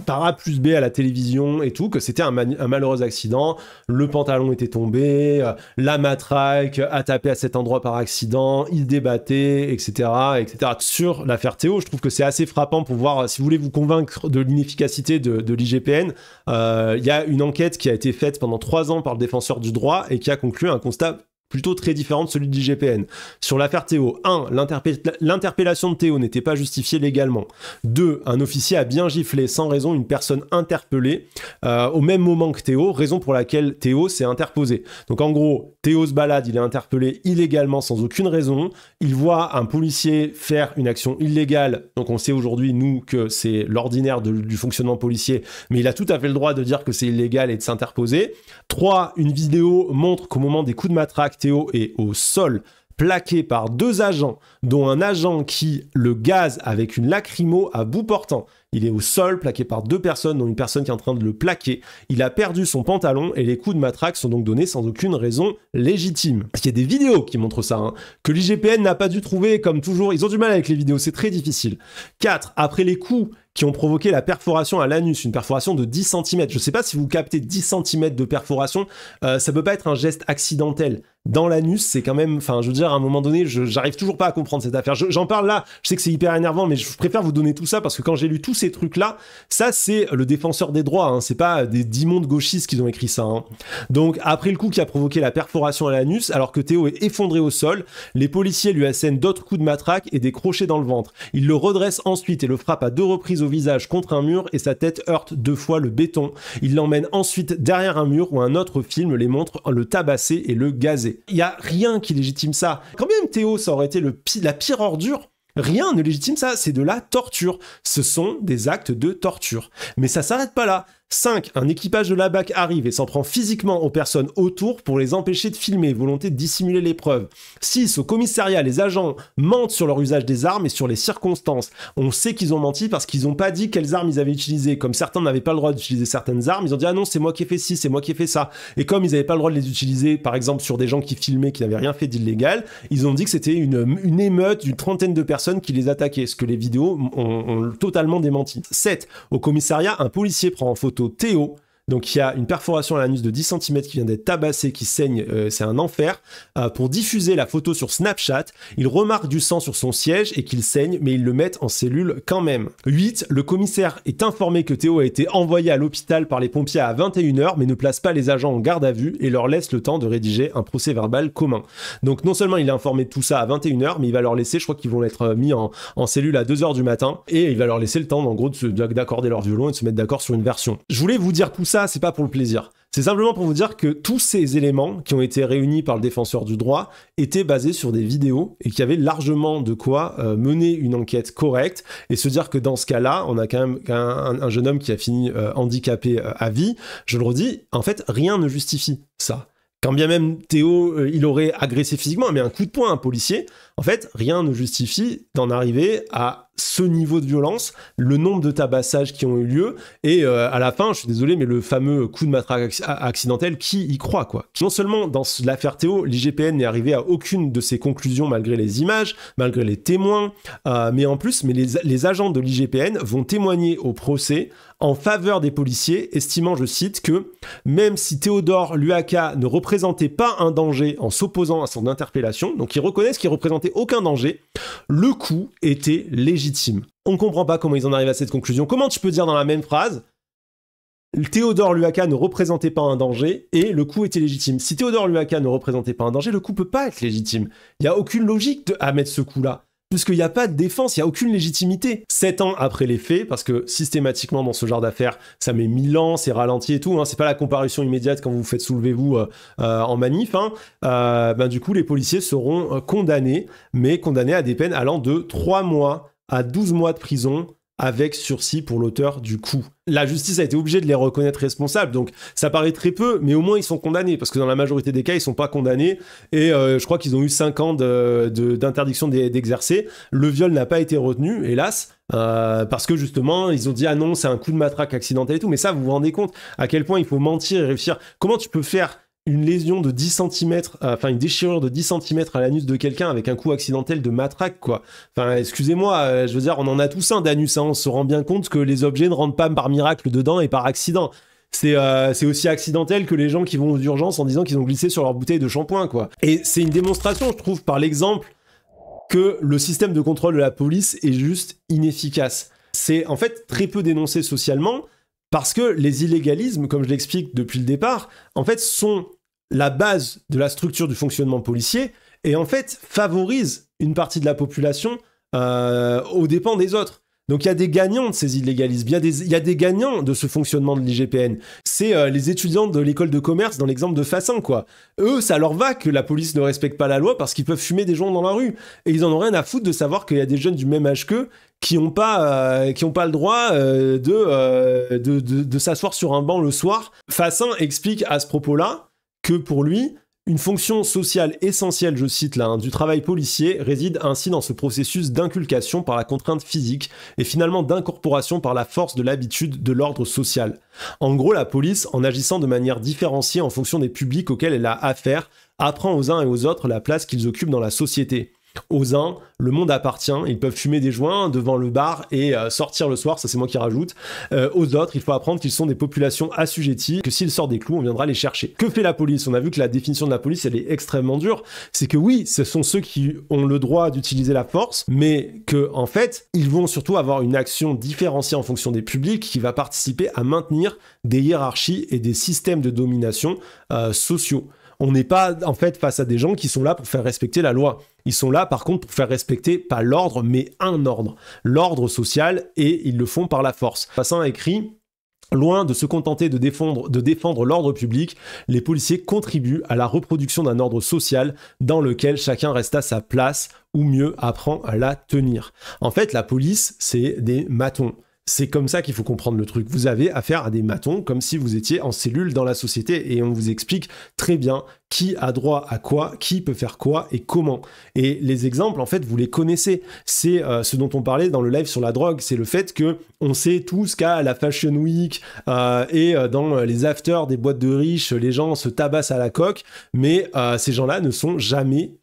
Speaker 1: par A plus B à la télévision et tout que c'était un malheureux accident, le pantalon était tombé, la matraque a tapé à cet endroit par accident, il débattait, etc. etc. Sur l'affaire Théo, je trouve que c'est assez frappant pour voir, si vous voulez vous convaincre de l'inefficacité de l'IGPN, il y a une enquête qui a été faite pendant 3 ans par le défenseur du droit et qui a conclu un constat plutôt très différent de celui de l'IGPN. Sur l'affaire Théo, 1. L'interpellation de Théo n'était pas justifiée légalement. 2. Un officier a bien giflé sans raison une personne interpellée au même moment que Théo, raison pour laquelle Théo s'est interposé. Donc en gros, Théo se balade, il est interpellé illégalement sans aucune raison, il voit un policier faire une action illégale, donc on sait aujourd'hui, nous, que c'est l'ordinaire du fonctionnement policier, mais il a tout à fait le droit de dire que c'est illégal et de s'interposer. 3. Une vidéo montre qu'au moment des coups de matraque, Théo est au sol, plaqué par 2 agents, dont un agent qui le gaze avec une lacrymo à bout portant. Il est au sol, plaqué par 2 personnes, dont une personne qui est en train de le plaquer. Il a perdu son pantalon et les coups de matraque sont donc donnés sans aucune raison légitime. Il y a des vidéos qui montrent ça, hein, que l'IGPN n'a pas dû trouver, comme toujours. Ils ont du mal avec les vidéos, c'est très difficile. 4. Après les coups qui ont provoqué la perforation à l'anus, une perforation de 10 cm. Je sais pas si vous captez 10 cm de perforation, ça peut pas être un geste accidentel. Dans l'anus, c'est quand même, enfin, je veux dire, à un moment donné, j'arrive toujours pas à comprendre cette affaire. J'en parle là, je sais que c'est hyper énervant, mais je préfère vous donner tout ça parce que quand j'ai lu tous ces trucs-là, ça, c'est le défenseur des droits, hein, c'est pas des immondes gauchistes qui ont écrit ça. Hein. Donc, après le coup qui a provoqué la perforation à l'anus, alors que Théo est effondré au sol, les policiers lui assènent d'autres coups de matraque et des crochets dans le ventre. Ils le redressent ensuite et le frappent à 2 reprises au visage contre un mur et sa tête heurte 2 fois le béton. Ils l'emmènent ensuite derrière un mur où un autre film les montre le tabasser et le gazer. Il y a rien qui légitime ça. Quand même Théo, ça aurait été la pire ordure, rien ne légitime ça, c'est de la torture. Ce sont des actes de torture. Mais ça s'arrête pas là. 5. Un équipage de la BAC arrive et s'en prend physiquement aux personnes autour pour les empêcher de filmer, volonté de dissimuler les preuves. 6. Au commissariat, les agents mentent sur leur usage des armes et sur les circonstances. On sait qu'ils ont menti parce qu'ils n'ont pas dit quelles armes ils avaient utilisées. Comme certains n'avaient pas le droit d'utiliser certaines armes, ils ont dit « Ah non, c'est moi qui ai fait ci, c'est moi qui ai fait ça ». Et comme ils n'avaient pas le droit de les utiliser, par exemple sur des gens qui filmaient, qui n'avaient rien fait d'illégal, ils ont dit que c'était une émeute d'une 30aine de personnes qui les attaquaient, ce que les vidéos ont totalement démenti. 7. Au commissariat, un policier prend en photo Théo Donc il y a une perforation à l'anus de 10 cm qui vient d'être tabassée, qui saigne, c'est un enfer. Pour diffuser la photo sur Snapchat, il remarque du sang sur son siège et qu'il saigne, mais ils le mettent en cellule quand même. 8. Le commissaire est informé que Théo a été envoyé à l'hôpital par les pompiers à 21h, mais ne place pas les agents en garde à vue et leur laisse le temps de rédiger un procès verbal commun. Donc non seulement il est informé de tout ça à 21h, mais il va leur laisser, je crois qu'ils vont être mis en cellule à 2h du matin, et il va leur laisser le temps en gros d'accorder leur violon et de se mettre d'accord sur une version. Je voulais vous dire tout ça, c'est pas pour le plaisir. C'est simplement pour vous dire que tous ces éléments qui ont été réunis par le défenseur du droit étaient basés sur des vidéos et qu'il y avait largement de quoi mener une enquête correcte et se dire que dans ce cas-là, on a quand même un jeune homme qui a fini handicapé à vie. Je le redis, en fait, rien ne justifie ça. Quand bien même Théo, il aurait agressé physiquement, mais un coup de poing à un policier, en fait, rien ne justifie d'en arriver à ce niveau de violence, le nombre de tabassages qui ont eu lieu, et à la fin, je suis désolé, mais le fameux coup de matraque accidentel, qui y croit, quoi. Non seulement dans l'affaire Théo, l'IGPN n'est arrivé à aucune de ses conclusions malgré les images, malgré les témoins, mais en plus, les agents de l'IGPN vont témoigner au procès en faveur des policiers, estimant, je cite, que même si Théodore Luaka ne représentait pas un danger en s'opposant à son interpellation, donc ils reconnaissent qu'il représentait aucun danger, le coup était légitime. On ne comprend pas comment ils en arrivent à cette conclusion. Comment tu peux dire dans la même phrase Théodore Luaka ne représentait pas un danger et le coup était légitime. Si Théodore Luaka ne représentait pas un danger, le coup peut pas être légitime. Il n'y a aucune logique à mettre ce coup-là. Puisqu'il n'y a pas de défense, il n'y a aucune légitimité. 7 ans après les faits, parce que systématiquement dans ce genre d'affaires, ça met 1000 ans, c'est ralenti et tout, hein, c'est pas la comparution immédiate quand vous vous faites soulever vous en manif, du coup les policiers seront condamnés, mais condamnés à des peines allant de 3 mois à 12 mois de prison, avec sursis pour l'auteur du coup. La justice a été obligée de les reconnaître responsables, donc ça paraît très peu, mais au moins ils sont condamnés, parce que dans la majorité des cas, ils sont pas condamnés, et je crois qu'ils ont eu 5 ans d'interdiction d'exercer. Le viol n'a pas été retenu, hélas, parce que justement, ils ont dit « Ah non, c'est un coup de matraque accidentel et tout », mais ça, vous vous rendez compte à quel point il faut mentir et réussir. Comment tu peux faire une lésion de 10 cm, une déchirure de 10 cm à l'anus de quelqu'un avec un coup accidentel de matraque, quoi. Enfin, excusez-moi, je veux dire, on en a tous un d'anus, hein, on se rend bien compte que les objets ne rentrent pas par miracle dedans et par accident. C'est aussi accidentel que les gens qui vont aux urgences en disant qu'ils ont glissé sur leur bouteille de shampoing, quoi. Et c'est une démonstration, je trouve, par l'exemple, que le système de contrôle de la police est juste inefficace. C'est en fait très peu dénoncé socialement, parce que les illégalismes, comme je l'explique depuis le départ, en fait sont la base de la structure du fonctionnement policier et en fait favorisent une partie de la population aux dépens des autres. Donc il y a des gagnants de ces illégalismes, il y a des gagnants de ce fonctionnement de l'IGPN. C'est les étudiants de l'école de commerce dans l'exemple de Fassin, quoi. Eux, ça leur va que la police ne respecte pas la loi parce qu'ils peuvent fumer des gens dans la rue. Et ils en ont rien à foutre de savoir qu'il y a des jeunes du même âge qu'eux qui ont pas le droit de s'asseoir sur un banc le soir. Fassin explique à ce propos-là que pour lui, une fonction sociale essentielle, je cite là, du travail policier réside ainsi dans ce processus d'inculcation par la contrainte physique et finalement d'incorporation par la force de l'habitude de l'ordre social. En gros, la police, en agissant de manière différenciée en fonction des publics auxquels elle a affaire, apprend aux uns et aux autres la place qu'ils occupent dans la société. Aux uns, le monde appartient, ils peuvent fumer des joints devant le bar et sortir le soir, ça c'est moi qui rajoute. Aux autres, il faut apprendre qu'ils sont des populations assujetties, que s'ils sortent des clous, on viendra les chercher. Que fait la police ? On a vu que la définition de la police, elle est extrêmement dure. C'est que oui, ce sont ceux qui ont le droit d'utiliser la force, mais que en fait, ils vont surtout avoir une action différenciée en fonction des publics qui va participer à maintenir des hiérarchies et des systèmes de domination sociaux. On n'est pas, en fait, face à des gens qui sont là pour faire respecter la loi. Ils sont là, par contre, pour faire respecter, pas l'ordre, mais un ordre. L'ordre social, et ils le font par la force. Fassin écrit « Loin de se contenter de défendre l'ordre public, les policiers contribuent à la reproduction d'un ordre social dans lequel chacun reste à sa place, ou mieux, apprend à la tenir. » En fait, la police, c'est des matons. C'est comme ça qu'il faut comprendre le truc. Vous avez affaire à des matons comme si vous étiez en cellule dans la société et on vous explique très bien qui a droit à quoi, qui peut faire quoi et comment. Et les exemples, en fait, vous les connaissez. C'est ce dont on parlait dans le live sur la drogue. C'est le fait que on sait tous qu'à la Fashion Week et dans les afters des boîtes de riches, les gens se tabassent à la coque, mais ces gens-là ne sont jamais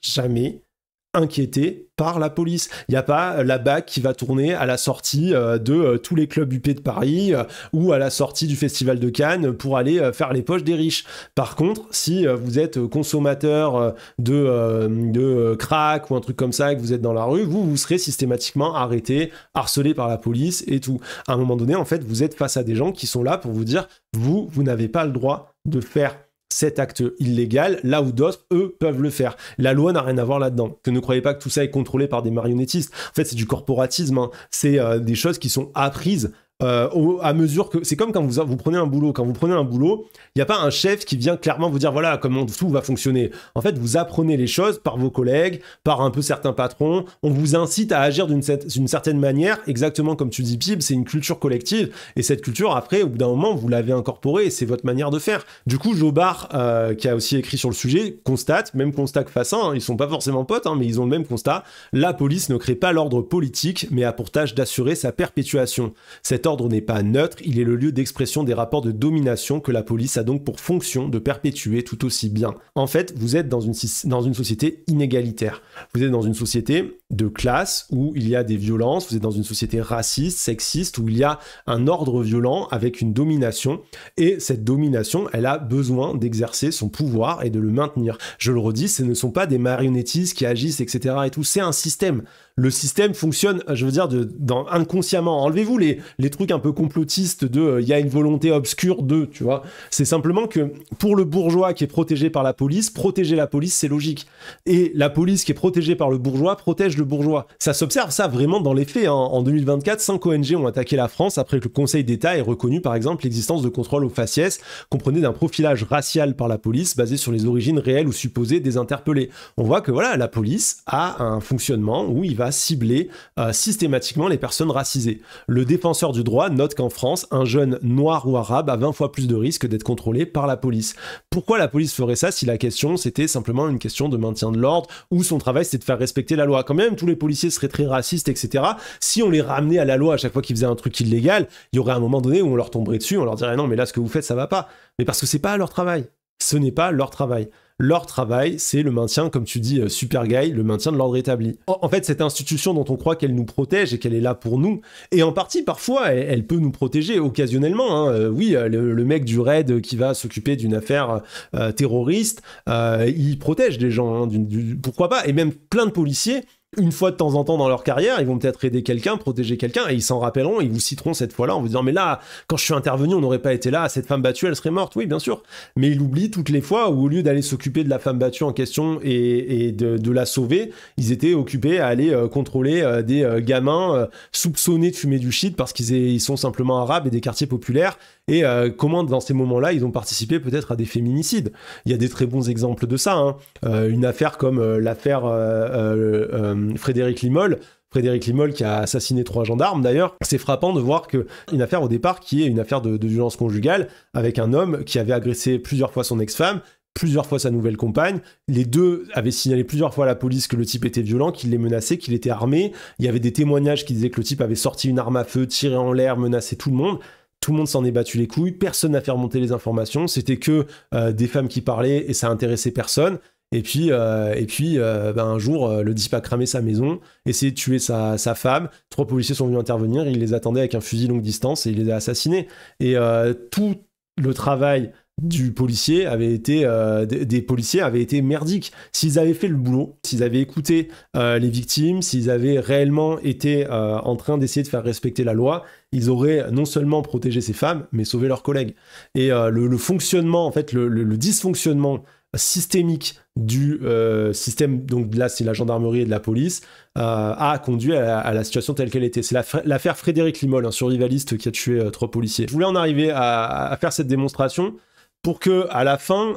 Speaker 1: inquiétés par la police. Il n'y a pas la BAC qui va tourner à la sortie de tous les clubs UP de Paris ou à la sortie du Festival de Cannes pour aller faire les poches des riches. Par contre, si vous êtes consommateur de crack ou un truc comme ça et que vous êtes dans la rue, vous serez systématiquement arrêté, harcelé par la police et tout. À un moment donné, en fait, vous êtes face à des gens qui sont là pour vous dire vous n'avez pas le droit de faire cet acte illégal, là où d'autres, eux, peuvent le faire. La loi n'a rien à voir là-dedans. Ne croyez pas que tout ça est contrôlé par des marionnettistes. En fait, c'est du corporatisme, hein. C'est des choses qui sont apprises à mesure que... C'est comme quand vous prenez un boulot. Quand vous prenez un boulot, il n'y a pas un chef qui vient clairement vous dire voilà comment tout va fonctionner. En fait, vous apprenez les choses par vos collègues, par un peu certains patrons. On vous incite à agir d'une certaine manière, exactement comme tu dis, Pib, c'est une culture collective. Et cette culture, après, au bout d'un moment, vous l'avez incorporée et c'est votre manière de faire. Du coup, Jobard, qui a aussi écrit sur le sujet, constate, même constat que Fassin, hein, ils sont pas forcément potes, hein, mais ils ont le même constat, la police ne crée pas l'ordre politique, mais a pour tâche d'assurer sa perpétuation. Cet ordre n'est pas neutre, il est le lieu d'expression des rapports de domination que la police a donc pour fonction de perpétuer tout aussi bien. En fait, vous êtes dans une société inégalitaire. Vous êtes dans une société de classe où il y a des violences, vous êtes dans une société raciste, sexiste, où il y a un ordre violent avec une domination, et cette domination, elle a besoin d'exercer son pouvoir et de le maintenir. Je le redis, ce ne sont pas des marionnettistes qui agissent, etc. et tout, c'est un système. Le système fonctionne, je veux dire, inconsciemment. Enlevez-vous les trucs un peu complotistes de il y a une volonté obscure de, tu vois. C'est simplement que pour le bourgeois qui est protégé par la police, protéger la police, c'est logique. Et la police qui est protégée par le bourgeois protège le bourgeois. Ça s'observe, ça, vraiment dans les faits. Hein. En 2024, 5 ONG ont attaqué la France après que le Conseil d'État ait reconnu, par exemple, l'existence de contrôles au faciès comprenait d'un profilage racial par la police basé sur les origines réelles ou supposées des interpellés. On voit que voilà, la police a un fonctionnement où il va cibler systématiquement les personnes racisées. Le défenseur du droit note qu'en France, un jeune noir ou arabe a 20 fois plus de risques d'être contrôlé par la police. Pourquoi la police ferait ça si la question c'était simplement une question de maintien de l'ordre ou son travail c'était de faire respecter la loi? Quand même, tous les policiers seraient très racistes, etc. Si on les ramenait à la loi à chaque fois qu'ils faisaient un truc illégal, il y aurait un moment donné où on leur tomberait dessus, on leur dirait non mais là ce que vous faites ça va pas. Mais parce que c'est pas leur travail. Ce n'est pas leur travail. Leur travail, c'est le maintien, comme tu dis, Super Guy, le maintien de l'ordre établi. En fait, cette institution dont on croit qu'elle nous protège et qu'elle est là pour nous, et en partie, parfois, elle peut nous protéger occasionnellement. Hein. Oui, le mec du raid qui va s'occuper d'une affaire terroriste, il protège des gens. Hein, pourquoi pas? Et même plein de policiers, une fois de temps en temps dans leur carrière, ils vont peut-être aider quelqu'un, protéger quelqu'un, et ils s'en rappelleront, ils vous citeront cette fois-là en vous disant « Mais là, quand je suis intervenu, on n'aurait pas été là, cette femme battue, elle serait morte. » Oui, bien sûr. Mais il oublie toutes les fois où, au lieu d'aller s'occuper de la femme battue en question et de la sauver, ils étaient occupés à aller contrôler des gamins soupçonnés de fumer du shit parce qu'ils sont simplement arabes et des quartiers populaires. Et comment, dans ces moments-là, ils ont participé peut-être à des féminicides. Il y a des très bons exemples de ça. Hein. Une affaire comme l'affaire Frédéric Limol. Frédéric Limol qui a assassiné 3 gendarmes d'ailleurs. C'est frappant de voir qu'une affaire au départ qui est une affaire de violence conjugale avec un homme qui avait agressé plusieurs fois son ex-femme, plusieurs fois sa nouvelle compagne. Les deux avaient signalé plusieurs fois à la police que le type était violent, qu'il les menaçait, qu'il était armé. Il y avait des témoignages qui disaient que le type avait sorti une arme à feu, tiré en l'air, menacé tout le monde. Tout le monde s'en est battu les couilles, personne n'a fait remonter les informations, c'était que des femmes qui parlaient et ça intéressait personne. Et puis un jour, le type a cramé sa maison, essayé de tuer sa femme. 3 policiers sont venus intervenir, il les attendait avec un fusil longue distance et il les a assassinés. Et tout le travail du policier avait été des policiers avait été merdique. S'ils avaient fait le boulot, s'ils avaient écouté les victimes, s'ils avaient réellement été en train d'essayer de faire respecter la loi, ils auraient non seulement protégé ces femmes, mais sauvé leurs collègues. Et le fonctionnement, en fait, le dysfonctionnement systémique du système, donc là c'est la gendarmerie et de la police, a conduit à la situation telle qu'elle était. C'est l'affaire Frédéric Limol, un survivaliste qui a tué 3 policiers. Je voulais en arriver à faire cette démonstration pour que à la fin,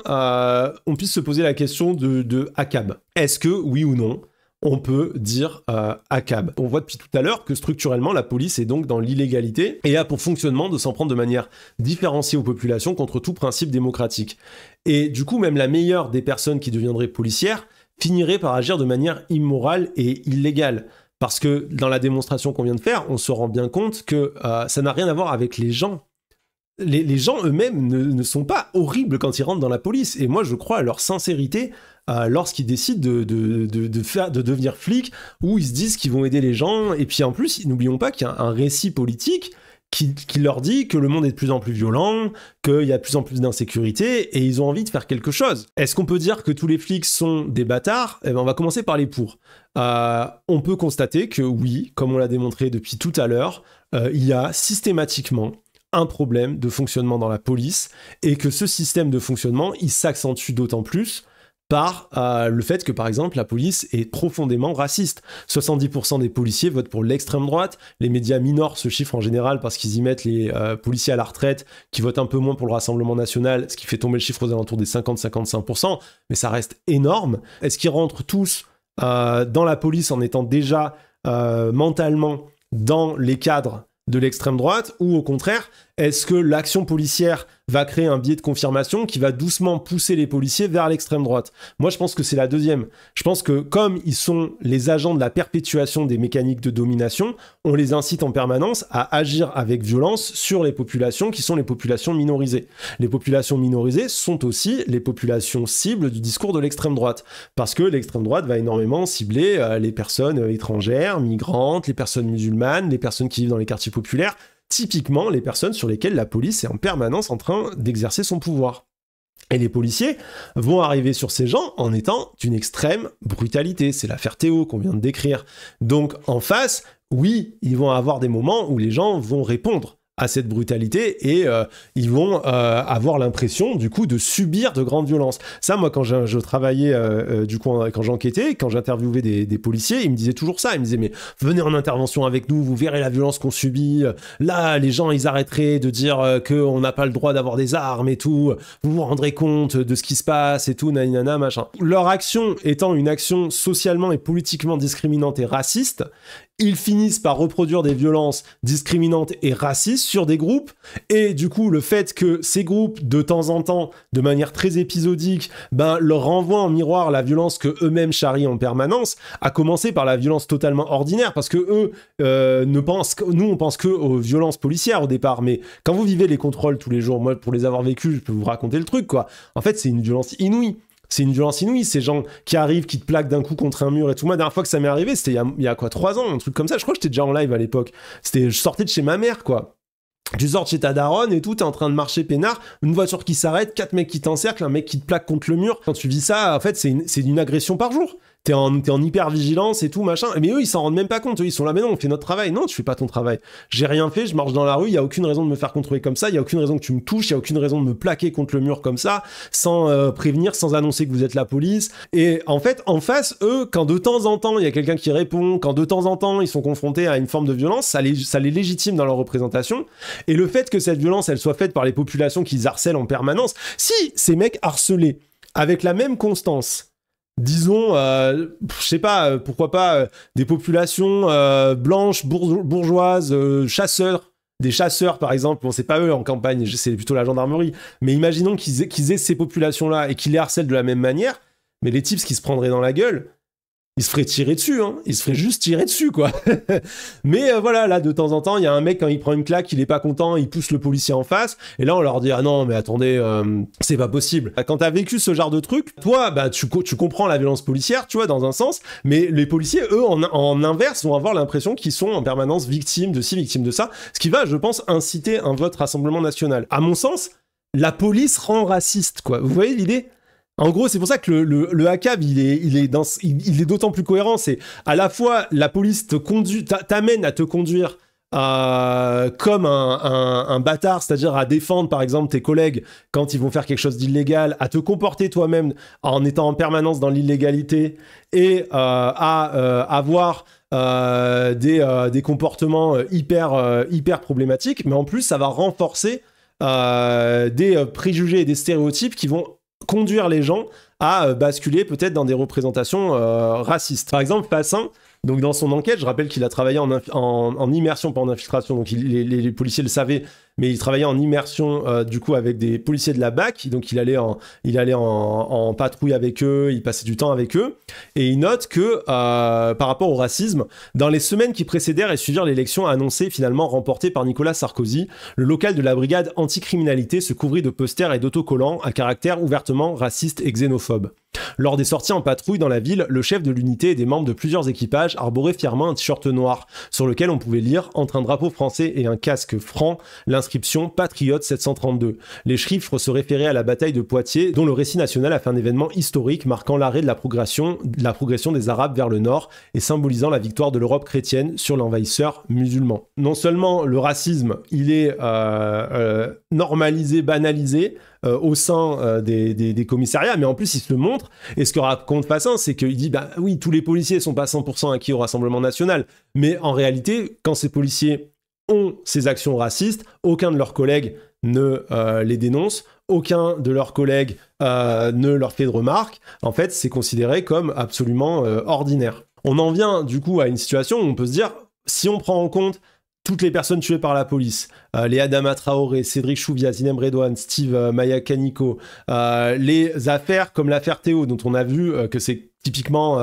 Speaker 1: on puisse se poser la question de ACAB. Est-ce que, oui ou non, on peut dire ACAB? On voit depuis tout à l'heure que structurellement, la police est donc dans l'illégalité et a pour fonctionnement de s'en prendre de manière différenciée aux populations contre tout principe démocratique. Et du coup, même la meilleure des personnes qui deviendraient policières finirait par agir de manière immorale et illégale. Parce que dans la démonstration qu'on vient de faire, on se rend bien compte que ça n'a rien à voir avec les gens. les gens eux-mêmes ne sont pas horribles quand ils rentrent dans la police. Et moi, je crois à leur sincérité lorsqu'ils décident de devenir flics, où ils se disent qu'ils vont aider les gens. Et puis en plus, n'oublions pas qu'il y a un récit politique qui leur dit que le monde est de plus en plus violent, qu'il y a de plus en plus d'insécurité, et ils ont envie de faire quelque chose. Est-ce qu'on peut dire que tous les flics sont des bâtards ? Eh ben, on va commencer par les pour. On peut constater que oui, comme on l'a démontré depuis tout à l'heure, il y a systématiquement un problème de fonctionnement dans la police, et que ce système de fonctionnement, il s'accentue d'autant plus par le fait que, par exemple, la police est profondément raciste. 70% des policiers votent pour l'extrême droite. Les médias minorent ce chiffre en général parce qu'ils y mettent les policiers à la retraite qui votent un peu moins pour le Rassemblement national, ce qui fait tomber le chiffre aux alentours des 50-55%, mais ça reste énorme. Est-ce qu'ils rentrent tous dans la police en étant déjà mentalement dans les cadres de l'extrême droite, ou au contraire, est-ce que l'action policière va créer un biais de confirmation qui va doucement pousser les policiers vers l'extrême droite ? Moi, je pense que c'est la deuxième. Je pense que comme ils sont les agents de la perpétuation des mécaniques de domination, on les incite en permanence à agir avec violence sur les populations qui sont les populations minorisées. Les populations minorisées sont aussi les populations cibles du discours de l'extrême droite, parce que l'extrême droite va énormément cibler les personnes étrangères, migrantes, les personnes musulmanes, les personnes qui vivent dans les quartiers populaires, typiquement les personnes sur lesquelles la police est en permanence en train d'exercer son pouvoir. Et les policiers vont arriver sur ces gens en étant d'une extrême brutalité. C'est l'affaire Théo qu'on vient de décrire. Donc en face, oui, ils vont avoir des moments où les gens vont répondre à cette brutalité et ils vont avoir l'impression du coup de subir de grandes violences. Ça, moi, quand je travaillais du coup quand j'enquêtais, quand j'interviewais des policiers, ils me disaient toujours ça. Ils me disaient mais venez en intervention avec nous, vous verrez la violence qu'on subit. Là, les gens ils arrêteraient de dire qu'on n'a pas le droit d'avoir des armes et tout. Vous vous rendrez compte de ce qui se passe et tout, nanana, machin. Leur action étant une action socialement et politiquement discriminante et raciste, ils finissent par reproduire des violences discriminantes et racistes sur des groupes, et du coup, le fait que ces groupes, de temps en temps, de manière très épisodique, leur renvoient en miroir la violence que eux-mêmes charrient en permanence, à commencer par la violence totalement ordinaire, parce que eux, nous, on pense que aux violences policières au départ, mais quand vous vivez les contrôles tous les jours, moi, pour les avoir vécus, je peux vous raconter le truc, quoi. En fait, c'est une violence inouïe. C'est une violence inouïe, ces gens qui arrivent, qui te plaquent d'un coup contre un mur et tout. Moi, la dernière fois que ça m'est arrivé, c'était il y a quoi, 3 ans, un truc comme ça. Je crois que j'étais déjà en live à l'époque. Je sortais de chez ma mère, quoi. Tu sors de chez ta daronne et tout, t'es en train de marcher peinard, une voiture qui s'arrête, 4 mecs qui t'encerclent, un mec qui te plaque contre le mur. Quand tu vis ça, en fait, c'est une agression par jour. T'es en hyper vigilance et tout, machin. Mais eux, ils s'en rendent même pas compte. Eux, ils sont là, mais non, on fait notre travail. Non, tu fais pas ton travail. J'ai rien fait, je marche dans la rue, il y a aucune raison de me faire contrôler comme ça, il y a aucune raison que tu me touches, il y a aucune raison de me plaquer contre le mur comme ça, sans prévenir, sans annoncer que vous êtes la police. Et en fait, en face, eux, quand de temps en temps, il y a quelqu'un qui répond, quand de temps en temps, ils sont confrontés à une forme de violence, ça les légitime dans leur représentation. Et le fait que cette violence, elle soit faite par les populations qu'ils harcèlent en permanence, si ces mecs harcelés, avec la même constance, disons, je sais pas, pourquoi pas des populations blanches, bourgeoises, chasseurs, des chasseurs par exemple, bon c'est pas eux en campagne, c'est plutôt la gendarmerie, mais imaginons qu'ils aient ces populations-là et qu'ils les harcèlent de la même manière, mais les types qui se prendraient dans la gueule, ils se feraient tirer dessus, hein. Ils se feraient juste tirer dessus, quoi. Mais voilà, là, de temps en temps, il y a un mec, quand il prend une claque, il est pas content, il pousse le policier en face, et là, on leur dit « Ah non, mais attendez, c'est pas possible. » Quand t'as vécu ce genre de truc, toi, tu comprends la violence policière, tu vois, dans un sens, mais les policiers, eux, en inverse, vont avoir l'impression qu'ils sont en permanence victimes de ci, victimes de ça, ce qui va, je pense, inciter un vote Rassemblement National. À mon sens, la police rend raciste, quoi. Vous voyez l'idée ? En gros, c'est pour ça que le ACAB, il est d'autant plus cohérent. C'est à la fois la police t'amène à te conduire comme un bâtard, c'est-à-dire à défendre par exemple tes collègues quand ils vont faire quelque chose d'illégal, à te comporter toi-même en étant en permanence dans l'illégalité et à avoir des comportements hyper problématiques. Mais en plus, ça va renforcer des préjugés et des stéréotypes qui vont conduire les gens à basculer peut-être dans des représentations racistes. Par exemple, Passin, donc dans son enquête, je rappelle qu'il a travaillé en immersion, pas en infiltration, donc les policiers le savaient, mais il travaillait en immersion du coup avec des policiers de la BAC, donc il allait en patrouille avec eux, il passait du temps avec eux, et il note que par rapport au racisme, dans les semaines qui précédèrent et suivirent l'élection annoncée finalement remportée par Nicolas Sarkozy, le local de la brigade anticriminalité se couvrit de posters et d'autocollants à caractère ouvertement raciste et xénophobe. Lors des sorties en patrouille dans la ville, le chef de l'unité et des membres de plusieurs équipages arboraient fièrement un t-shirt noir sur lequel on pouvait lire, entre un drapeau français et un casque franc, l'inscription « Patriote 732 ». Les chiffres se référaient à la bataille de Poitiers, dont le récit national a fait un événement historique marquant l'arrêt de la progression des Arabes vers le nord et symbolisant la victoire de l'Europe chrétienne sur l'envahisseur musulman. Non seulement le racisme, il est normalisé, banalisé, au sein des commissariats, mais en plus il se le montre, et ce que raconte Fassin, c'est qu'il dit, bah oui, tous les policiers sont pas 100% acquis au Rassemblement National, mais en réalité, quand ces policiers ont ces actions racistes, aucun de leurs collègues ne les dénonce, aucun de leurs collègues ne leur fait de remarques, en fait c'est considéré comme absolument ordinaire. On en vient du coup à une situation où on peut se dire, si on prend en compte toutes les personnes tuées par la police, les Adama Traoré, Cédric Chouviat, Zinem Redouane, Steve Maya Kaniko, les affaires comme l'affaire Théo, dont on a vu que c'est typiquement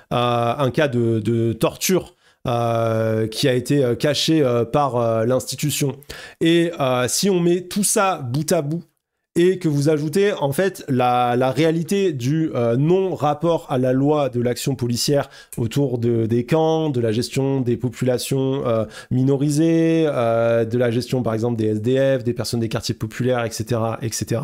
Speaker 1: un cas de torture qui a été caché par l'institution. Et si on met tout ça bout à bout, et que vous ajoutez en fait la réalité du non-rapport à la loi de l'action policière autour des camps, de la gestion des populations minorisées, de la gestion par exemple des SDF, des personnes des quartiers populaires, etc., etc.,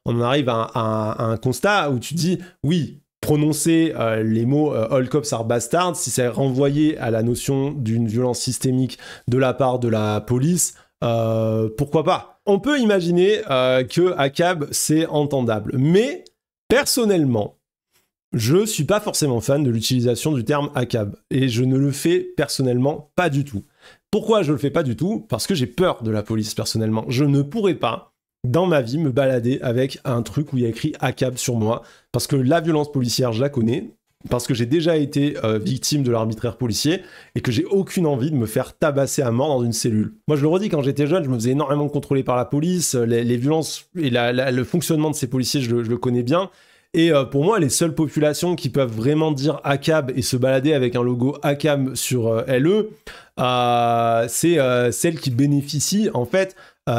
Speaker 1: on en arrive à un constat où tu dis, oui, prononcer les mots all cops are bastards, si c'est renvoyé à la notion d'une violence systémique de la part de la police, pourquoi pas? On peut imaginer que ACAB c'est entendable, mais personnellement, je suis pas forcément fan de l'utilisation du terme ACAB, et je ne le fais personnellement pas du tout. Pourquoi je le fais pas du tout? Parce que j'ai peur de la police personnellement. Je ne pourrais pas, dans ma vie, me balader avec un truc où il y a écrit ACAB sur moi, parce que la violence policière, je la connais, parce que j'ai déjà été victime de l'arbitraire policier et que j'ai aucune envie de me faire tabasser à mort dans une cellule. Moi, je le redis, quand j'étais jeune, je me faisais énormément contrôler par la police, les violences et le fonctionnement de ces policiers, je le connais bien. Et pour moi, les seules populations qui peuvent vraiment dire ACAB et se balader avec un logo ACAB sur LE, c'est celles qui bénéficient en fait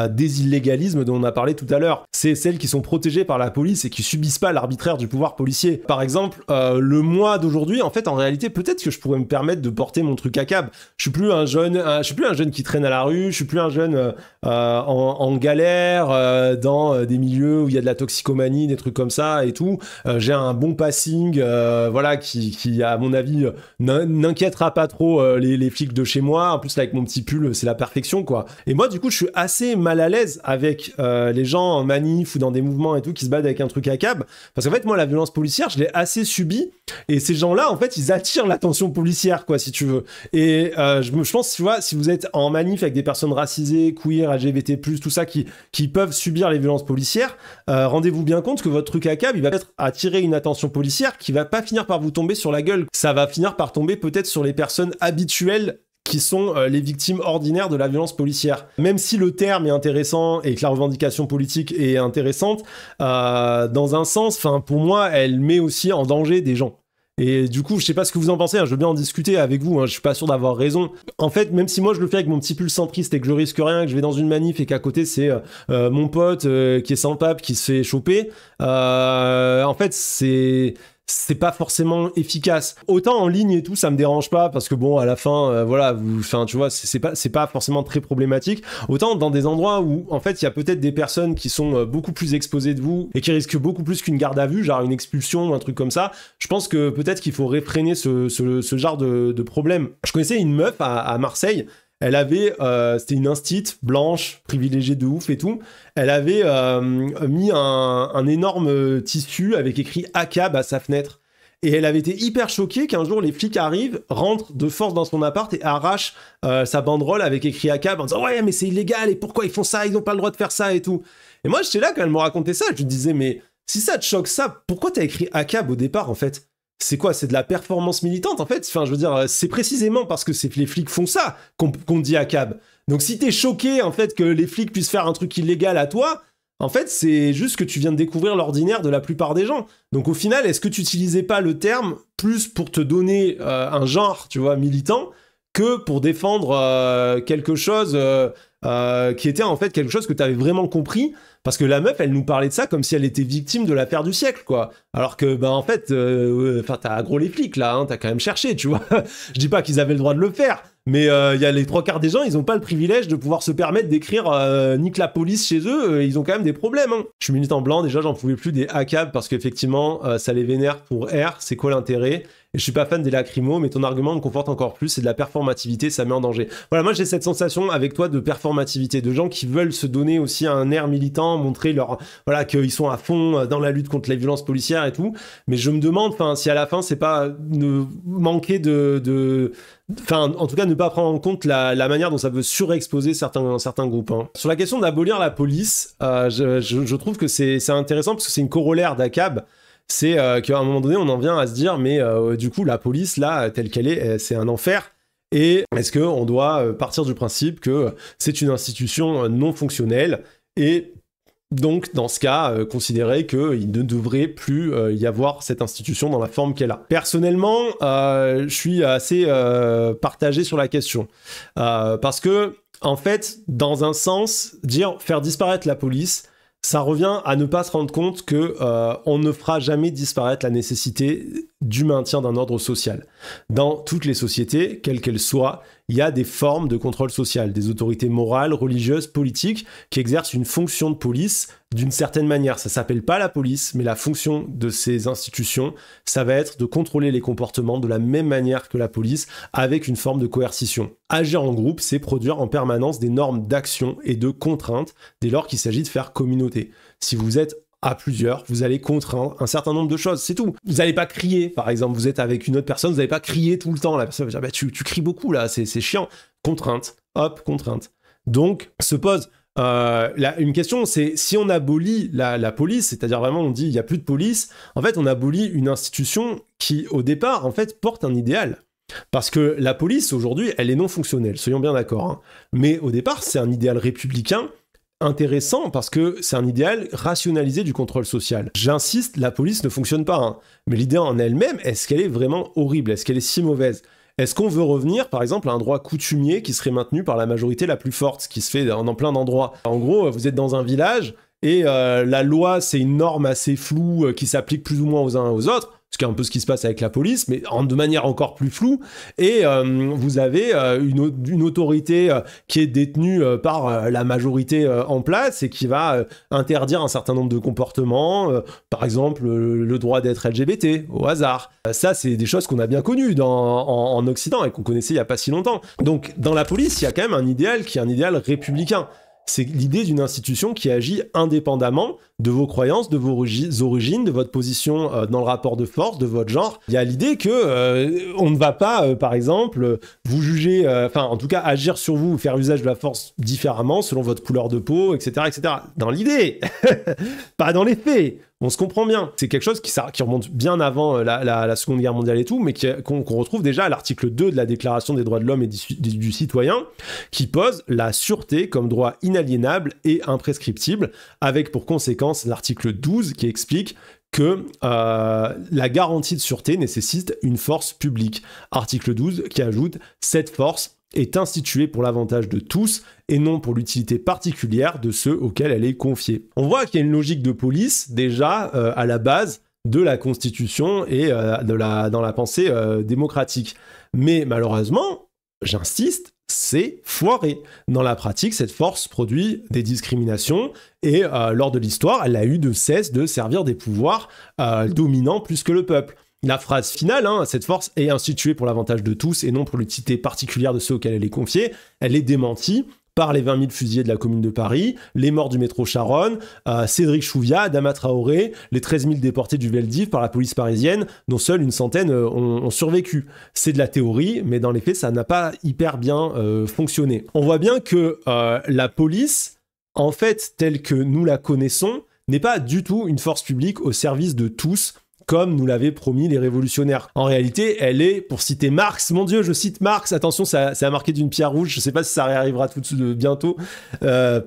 Speaker 1: des illégalismes dont on a parlé tout à l'heure. C'est celles qui sont protégées par la police et qui subissent pas l'arbitraire du pouvoir policier. Par exemple, le mois d'aujourd'hui, en fait, en réalité, peut-être que je pourrais me permettre de porter mon truc ACAB. Je suis plus un jeune qui traîne à la rue, je suis plus un jeune en galère dans des milieux où il y a de la toxicomanie, des trucs comme ça et tout. J'ai un bon passing, voilà, qui à mon avis n'inquiétera pas trop les flics de chez moi. En plus, là, avec mon petit pull, c'est la perfection, quoi. Et moi, du coup, je suis assez mal à l'aise avec les gens en manif ou dans des mouvements et tout qui se baladent avec un truc ACAB, parce qu'en fait moi la violence policière je l'ai assez subie, et ces gens-là en fait ils attirent l'attention policière, quoi, si tu veux. Et je pense, tu vois, si vous êtes en manif avec des personnes racisées, queer, LGBT+, tout ça qui peuvent subir les violences policières, rendez-vous bien compte que votre truc ACAB il va peut-être attirer une attention policière qui va pas finir par vous tomber sur la gueule, ça va finir par tomber peut-être sur les personnes habituelles qui sont les victimes ordinaires de la violence policière. Même si le terme est intéressant et que la revendication politique est intéressante, dans un sens, pour moi, elle met aussi en danger des gens. Et du coup, je sais pas ce que vous en pensez, hein, je veux bien en discuter avec vous, hein, je suis pas sûr d'avoir raison. En fait, même si moi je le fais avec mon petit pull centriste et que je risque rien, que je vais dans une manif et qu'à côté c'est mon pote qui est sans pape qui se fait choper, en fait c'est pas forcément efficace. Autant en ligne et tout, ça me dérange pas, parce que bon, à la fin, voilà, tu vois, c'est pas forcément très problématique. Autant dans des endroits où, en fait, il y a peut-être des personnes qui sont beaucoup plus exposées de vous et qui risquent beaucoup plus qu'une garde à vue, genre une expulsion ou un truc comme ça, je pense que peut-être qu'il faut réfréner ce genre de problème. Je connaissais une meuf à Marseille. Elle avait, c'était une instite blanche, privilégiée de ouf et tout. Elle avait mis un énorme tissu avec écrit ACAB à sa fenêtre. Et elle avait été hyper choquée qu'un jour les flics arrivent, rentrent de force dans son appart et arrachent sa banderole avec écrit ACAB en disant « Ouais, mais c'est illégal et pourquoi ils font ça? Ils n'ont pas le droit de faire ça et tout. » Et moi, j'étais là quand elle me racontait ça. Je me disais « Mais si ça te choque ça, pourquoi t'as écrit ACAB au départ en fait ?» C'est quoi? C'est de la performance militante en fait. Enfin, je veux dire, c'est précisément parce que les flics font ça qu'on dit ACAB. Donc si t'es choqué en fait que les flics puissent faire un truc illégal à toi, en fait c'est juste que tu viens de découvrir l'ordinaire de la plupart des gens. Donc au final, est-ce que tu utilisais pas le terme plus pour te donner un genre, tu vois, militant, que pour défendre quelque chose qui était en fait quelque chose que t'avais vraiment compris? Parce que la meuf, elle nous parlait de ça comme si elle était victime de l'affaire du siècle, quoi. Alors que, ben, en fait, t'as aggro les flics, là, hein, t'as quand même cherché, tu vois. Je dis pas qu'ils avaient le droit de le faire, mais il y a les 3/4 des gens, ils ont pas le privilège de pouvoir se permettre d'écrire nique la police chez eux, ils ont quand même des problèmes, hein. Je suis militant blanc, déjà, j'en pouvais plus des ACAB parce qu'effectivement, ça les vénère pour R, c'est quoi l'intérêt? Et je suis pas fan des lacrymos, mais ton argument me conforte encore plus, c'est de la performativité, ça met en danger. Voilà, moi j'ai cette sensation avec toi de performativité, de gens qui veulent se donner aussi un air militant, montrer leur, voilà, qu'ils sont à fond dans la lutte contre les violences policières et tout. Mais je me demande, enfin, si à la fin c'est pas ne manquer enfin, en tout cas, ne pas prendre en compte la manière dont ça veut surexposer certains groupes, hein. Sur la question d'abolir la police, je trouve que c'est intéressant parce que c'est une corollaire d'ACAB. C'est qu'à un moment donné, on en vient à se dire, mais du coup, la police, là, telle qu'elle est, c'est un enfer. Et est-ce qu'on doit partir du principe que c'est une institution non fonctionnelle et donc, dans ce cas, considérer qu'il ne devrait plus y avoir cette institution dans la forme qu'elle a. Personnellement, je suis assez partagé sur la question. Parce que, en fait, dans un sens, faire disparaître la police, ça revient à ne pas se rendre compte que on ne fera jamais disparaître la nécessité du maintien d'un ordre social. Dans toutes les sociétés, quelles qu'elles soient, il y a des formes de contrôle social, des autorités morales, religieuses, politiques, qui exercent une fonction de police d'une certaine manière. Ça s'appelle pas la police, mais la fonction de ces institutions, ça va être de contrôler les comportements de la même manière que la police, avec une forme de coercition. Agir en groupe, c'est produire en permanence des normes d'action et de contraintes, dès lors qu'il s'agit de faire communauté. Si vous êtes à plusieurs, vous allez contraindre un certain nombre de choses, c'est tout. Vous n'allez pas crier, par exemple, vous êtes avec une autre personne, vous n'allez pas crier tout le temps, la personne va dire, bah, tu cries beaucoup là, c'est chiant. Contrainte, hop, contrainte. Donc, se pose une question, c'est si on abolit la police, c'est-à-dire vraiment on dit il n'y a plus de police, en fait on abolit une institution qui, au départ, en fait, porte un idéal. Parce que la police, aujourd'hui, elle est non fonctionnelle, soyons bien d'accord, hein. Mais au départ, c'est un idéal républicain, intéressant parce que c'est un idéal rationalisé du contrôle social. J'insiste, la police ne fonctionne pas, hein. Mais l'idée en elle-même, est-ce qu'elle est vraiment horrible? Est-ce qu'elle est si mauvaise? Est-ce qu'on veut revenir, par exemple, à un droit coutumier qui serait maintenu par la majorité la plus forte, ce qui se fait dans plein d'endroits? En gros, vous êtes dans un village et la loi, c'est une norme assez floue qui s'applique plus ou moins aux uns et aux autres, ce qui est un peu ce qui se passe avec la police, mais de manière encore plus floue, et vous avez une autorité qui est détenue par la majorité en place et qui va interdire un certain nombre de comportements, par exemple le droit d'être LGBT, au hasard. Ça, c'est des choses qu'on a bien connues en Occident et qu'on connaissait il n'y a pas si longtemps. Donc, dans la police, il y a quand même un idéal qui est un idéal républicain. C'est l'idée d'une institution qui agit indépendamment de vos croyances, de vos origines, de votre position dans le rapport de force, de votre genre. Il y a l'idée que on ne va pas, par exemple, vous juger, enfin, en tout cas, agir sur vous ou faire usage de la force différemment selon votre couleur de peau, etc., etc. Dans l'idée, pas dans les faits. On se comprend bien. C'est quelque chose qui remonte bien avant la Seconde Guerre mondiale et tout, mais qu'on retrouve déjà à l'article 2 de la Déclaration des droits de l'homme et du citoyen, qui pose la sûreté comme droit inaliénable et imprescriptible, avec pour conséquence l'article 12 qui explique que la garantie de sûreté nécessite une force publique. Article 12 qui ajoute « Cette force est instituée pour l'avantage de tous et non pour l'utilité particulière de ceux auxquels elle est confiée ». On voit qu'il y a une logique de police déjà à la base de la Constitution et dans la pensée démocratique. Mais malheureusement, j'insiste, c'est foiré. Dans la pratique, cette force produit des discriminations et lors de l'histoire, elle a eu de cesse de servir des pouvoirs dominants plus que le peuple. La phrase finale, hein, cette force est instituée pour l'avantage de tous et non pour l'utilité particulière de ceux auxquels elle est confiée, elle est démentie par les 20 000 fusillés de la Commune de Paris, les morts du métro Charonne, Cédric Chouviat, Adama Traoré, les 13 000 déportés du Veldiv par la police parisienne, dont seule une centaine ont survécu. C'est de la théorie, mais dans les faits, ça n'a pas hyper bien fonctionné. On voit bien que la police, en fait, telle que nous la connaissons, n'est pas du tout une force publique au service de tous, comme nous l'avaient promis les révolutionnaires. En réalité, elle est, pour citer Marx, mon Dieu, je cite Marx, attention, ça a marqué d'une pierre rouge, je sais pas si ça réarrivera tout de suite bientôt.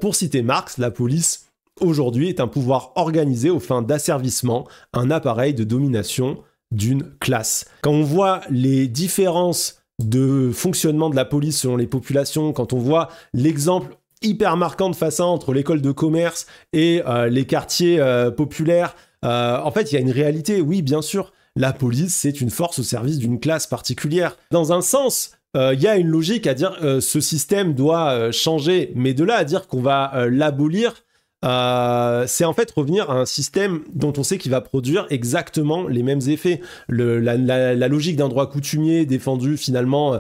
Speaker 1: Pour citer Marx, la police, aujourd'hui, est un pouvoir organisé aux fins d'asservissement, un appareil de domination d'une classe. Quand on voit les différences de fonctionnement de la police selon les populations, quand on voit l'exemple hyper marquant de façon entre l'école de commerce et les quartiers populaires, en fait, il y a une réalité, oui, bien sûr, la police, c'est une force au service d'une classe particulière. Dans un sens, il y a une logique à dire ce système doit changer, mais de là à dire qu'on va l'abolir, c'est en fait revenir à un système dont on sait qu'il va produire exactement les mêmes effets. La logique d'un droit coutumier défendu finalement,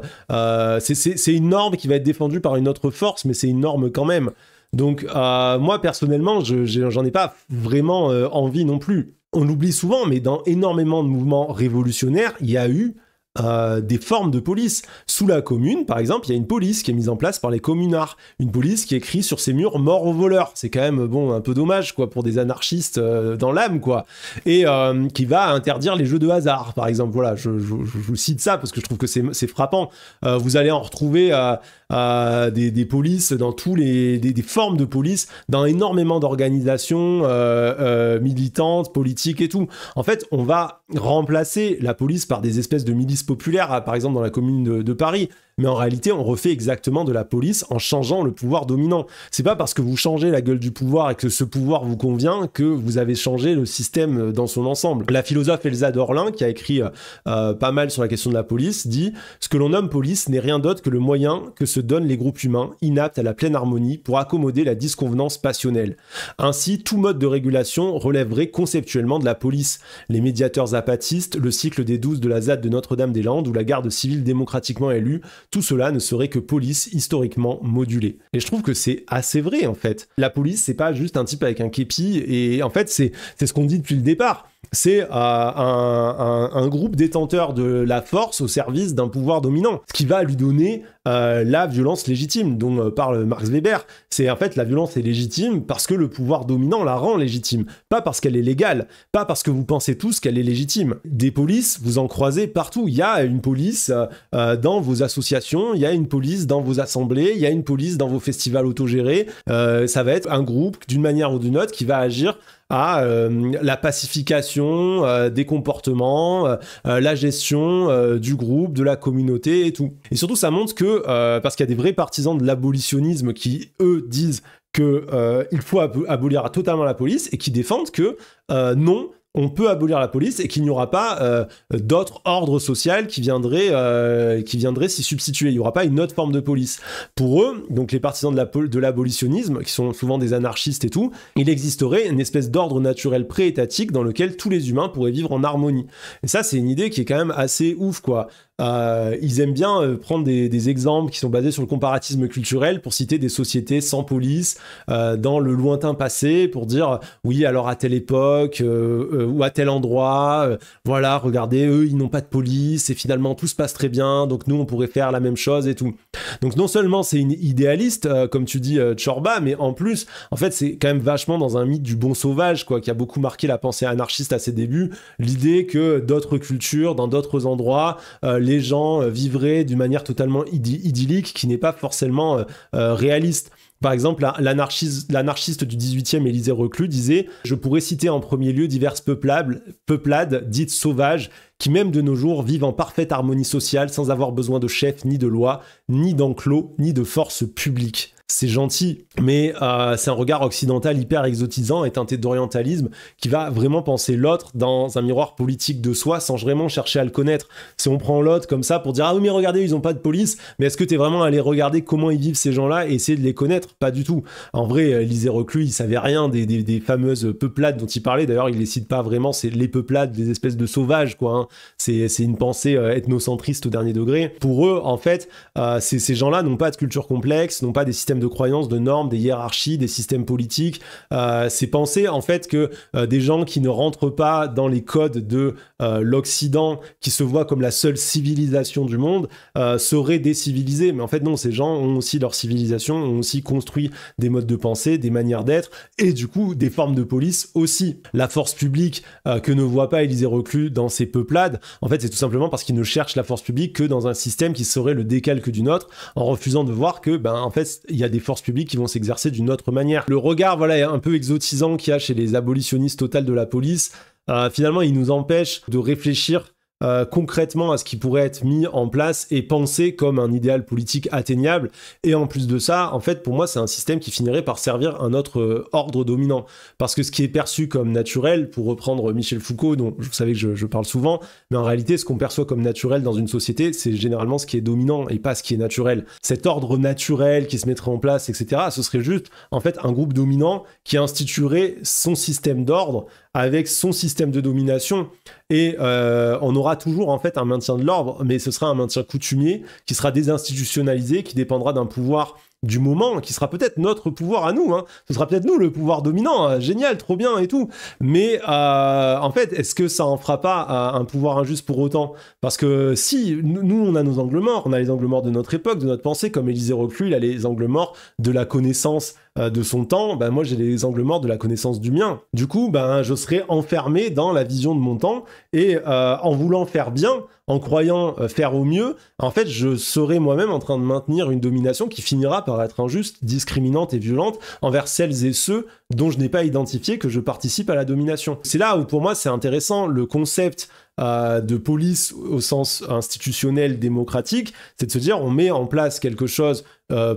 Speaker 1: c'est une norme qui va être défendue par une autre force, mais c'est une norme quand même. Donc moi personnellement, j'en ai pas vraiment envie non plus. On l'oublie souvent, mais dans énormément de mouvements révolutionnaires, il y a eu des formes de police. Sous la Commune, par exemple, il y a une police qui est mise en place par les communards. Une police qui écrit sur ses murs « Mort aux voleurs ». C'est quand même, bon, un peu dommage, quoi, pour des anarchistes dans l'âme, quoi. Et qui va interdire les jeux de hasard, par exemple. Voilà, je vous cite ça parce que je trouve que c'est frappant. Vous allez en retrouver des polices dans tous des formes de police dans énormément d'organisations militantes, politiques et tout. En fait, on va remplacer la police par des espèces de milices populaires, par exemple dans la commune de Paris. Mais en réalité, on refait exactement de la police en changeant le pouvoir dominant. C'est pas parce que vous changez la gueule du pouvoir et que ce pouvoir vous convient que vous avez changé le système dans son ensemble. La philosophe Elsa Dorlin, qui a écrit pas mal sur la question de la police, dit « Ce que l'on nomme police n'est rien d'autre que le moyen que se donnent les groupes humains, inaptes à la pleine harmonie, pour accommoder la disconvenance passionnelle. Ainsi, tout mode de régulation relèverait conceptuellement de la police. Les médiateurs zapatistes, le cycle des 12 de la ZAD de Notre-Dame-des-Landes ou la garde civile démocratiquement élue, tout cela ne serait que police historiquement modulée. » Et je trouve que c'est assez vrai, en fait. La police, c'est pas juste un type avec un képi, et en fait, c'est ce qu'on dit depuis le départ. C'est un groupe détenteur de la force au service d'un pouvoir dominant, ce qui va lui donner la violence légitime dont parle Max Weber. C'est en fait la violence est légitime parce que le pouvoir dominant la rend légitime, pas parce qu'elle est légale, pas parce que vous pensez tous qu'elle est légitime. Des polices, vous en croisez partout. Il y a une police dans vos associations, il y a une police dans vos assemblées, il y a une police dans vos festivals autogérés. Ça va être un groupe d'une manière ou d'une autre qui va agir à la pacification des comportements, la gestion du groupe, de la communauté et tout. Et surtout, ça montre que, parce qu'il y a des vrais partisans de l'abolitionnisme qui, eux, disent qu'il faut abolir totalement la police et qui défendent que non, on peut abolir la police et qu'il n'y aura pas d'autres ordres sociaux qui viendraient s'y substituer. Il n'y aura pas une autre forme de police. Pour eux, donc les partisans de l'abolitionnisme, qui sont souvent des anarchistes et tout, il existerait une espèce d'ordre naturel pré-étatique dans lequel tous les humains pourraient vivre en harmonie. Et ça, c'est une idée qui est quand même assez ouf, quoi. Ils aiment bien prendre des exemples qui sont basés sur le comparatisme culturel pour citer des sociétés sans police dans le lointain passé, pour dire oui, alors à telle époque ou à tel endroit, voilà, regardez, eux ils n'ont pas de police et finalement tout se passe très bien, donc nous on pourrait faire la même chose et tout. Donc non seulement c'est une idéaliste comme tu dis Tchorba, mais en plus en fait c'est quand même vachement dans un mythe du bon sauvage, quoi, qui a beaucoup marqué la pensée anarchiste à ses débuts, l'idée que d'autres cultures, dans d'autres endroits, les gens vivraient d'une manière totalement idyllique qui n'est pas forcément réaliste. Par exemple, l'anarchiste du 18e Élisée Reclus disait « Je pourrais citer en premier lieu diverses peuplades dites sauvages qui même de nos jours vivent en parfaite harmonie sociale sans avoir besoin de chef, ni de loi, ni d'enclos, ni de force publique. » C'est gentil, mais c'est un regard occidental hyper exotisant et teinté d'orientalisme qui va vraiment penser l'autre dans un miroir politique de soi sans vraiment chercher à le connaître. Si on prend l'autre comme ça pour dire « Ah oui, mais regardez, ils ont pas de police », mais est-ce que t'es vraiment allé regarder comment ils vivent ces gens-là et essayer de les connaître? Pas du tout. En vrai, Élisée Reclus, il savait rien des fameuses peuplades dont il parlait. D'ailleurs, il les cite pas vraiment, c'est les peuplades, des espèces de sauvages, quoi. Hein. C'est une pensée ethnocentriste au dernier degré. Pour eux, en fait, ces gens-là n'ont pas de culture complexe, n'ont pas des systèmes systèmes de croyances, de normes, des hiérarchies, des systèmes politiques. C'est penser en fait que des gens qui ne rentrent pas dans les codes de l'Occident, qui se voient comme la seule civilisation du monde, seraient décivilisés. Mais en fait non, ces gens ont aussi leur civilisation, ont aussi construit des modes de pensée, des manières d'être, et du coup des formes de police aussi. La force publique que ne voit pas Élisée Reclus dans ses peuplades, en fait c'est tout simplement parce qu'il ne cherche la force publique que dans un système qui serait le décalque du nôtre, en refusant de voir que en fait il y a des forces publiques qui vont s'exercer d'une autre manière. Le regard voilà un peu exotisant qu'il y a chez les abolitionnistes totales de la police, finalement il nous empêche de réfléchir concrètement à ce qui pourrait être mis en place et pensé comme un idéal politique atteignable. Et en plus de ça, en fait, pour moi, c'est un système qui finirait par servir un autre ordre dominant. Parce que ce qui est perçu comme naturel, pour reprendre Michel Foucault, dont vous savez que je parle souvent, mais en réalité, ce qu'on perçoit comme naturel dans une société, c'est généralement ce qui est dominant et pas ce qui est naturel. Cet ordre naturel qui se mettrait en place, etc., ce serait juste, en fait, un groupe dominant qui instituerait son système d'ordre avec son système de domination, et on aura toujours en fait un maintien de l'ordre, mais ce sera un maintien coutumier qui sera désinstitutionnalisé, qui dépendra d'un pouvoir du moment, qui sera peut-être notre pouvoir à nous, hein. Ce sera peut-être nous le pouvoir dominant, génial, trop bien et tout, mais en fait, est-ce que ça en fera pas un pouvoir injuste pour autant? Parce que si, nous on a nos angles morts, on a les angles morts de notre époque, de notre pensée, comme Élisée Reclus, il a les angles morts de la connaissance de son temps, moi j'ai les angles morts de la connaissance du mien. Du coup, je serais enfermé dans la vision de mon temps, et en voulant faire bien, en croyant faire au mieux, en fait, je serais moi-même en train de maintenir une domination qui finira par être injuste, discriminante et violente envers celles et ceux dont je n'ai pas identifié que je participe à la domination. C'est là où, pour moi, c'est intéressant, le concept de police au sens institutionnel démocratique, c'est de se dire on met en place quelque chose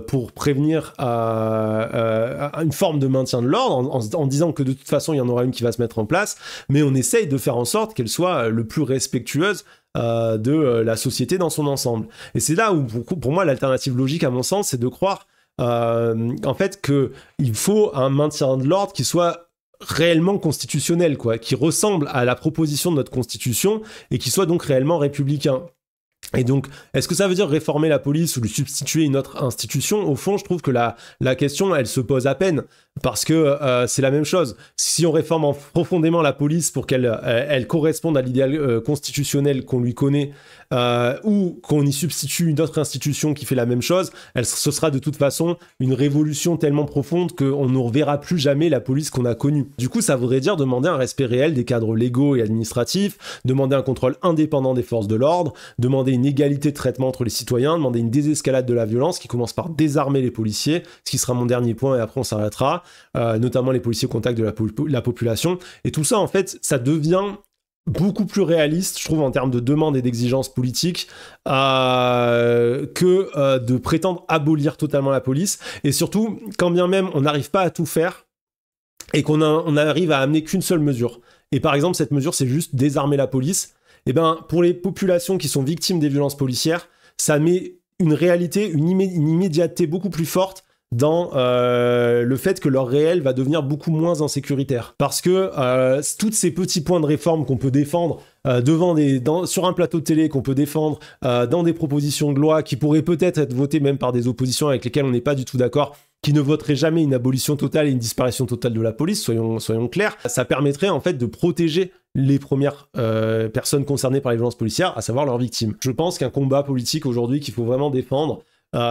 Speaker 1: pour prévenir une forme de maintien de l'ordre en disant que de toute façon il y en aura une qui va se mettre en place, mais on essaye de faire en sorte qu'elle soit le plus respectueuse de la société dans son ensemble. Et c'est là où pour moi l'alternative logique à mon sens c'est de croire en fait qu'il faut un maintien de l'ordre qui soit réellement constitutionnel, qui ressemble à la proposition de notre constitution et qui soit donc réellement républicain. Et donc, est-ce que ça veut dire réformer la police ou lui substituer une autre institution? Au fond, je trouve que la question, elle se pose à peine, parce que c'est la même chose. Si on réforme profondément la police pour qu'elle corresponde à l'idéal constitutionnel qu'on lui connaît, ou qu'on y substitue une autre institution qui fait la même chose, ce sera de toute façon une révolution tellement profonde qu'on ne reverra plus jamais la police qu'on a connue. Du coup, ça voudrait dire demander un respect réel des cadres légaux et administratifs, demander un contrôle indépendant des forces de l'ordre, demander une égalité de traitement entre les citoyens, demander une désescalade de la violence qui commence par désarmer les policiers, ce qui sera mon dernier point et après on s'arrêtera, notamment les policiers au contact de la population. Et tout ça, en fait, ça devient beaucoup plus réaliste, je trouve, en termes de demande et d'exigence politique, que de prétendre abolir totalement la police. Et surtout, quand bien même on n'arrive pas à tout faire, et qu'on arrive à amener qu'une seule mesure. Et par exemple, cette mesure, c'est juste désarmer la police. Et pour les populations qui sont victimes des violences policières, ça met une réalité, une immédiateté beaucoup plus forte dans le fait que leur réel va devenir beaucoup moins insécuritaire. Parce que tous ces petits points de réforme qu'on peut défendre sur un plateau de télé, qu'on peut défendre dans des propositions de loi qui pourraient peut-être être votées même par des oppositions avec lesquelles on n'est pas du tout d'accord, qui ne voteraient jamais une abolition totale et une disparition totale de la police, soyons clairs, ça permettrait en fait de protéger les premières personnes concernées par les violences policières, à savoir leurs victimes. Je pense qu'un combat politique aujourd'hui qu'il faut vraiment défendre,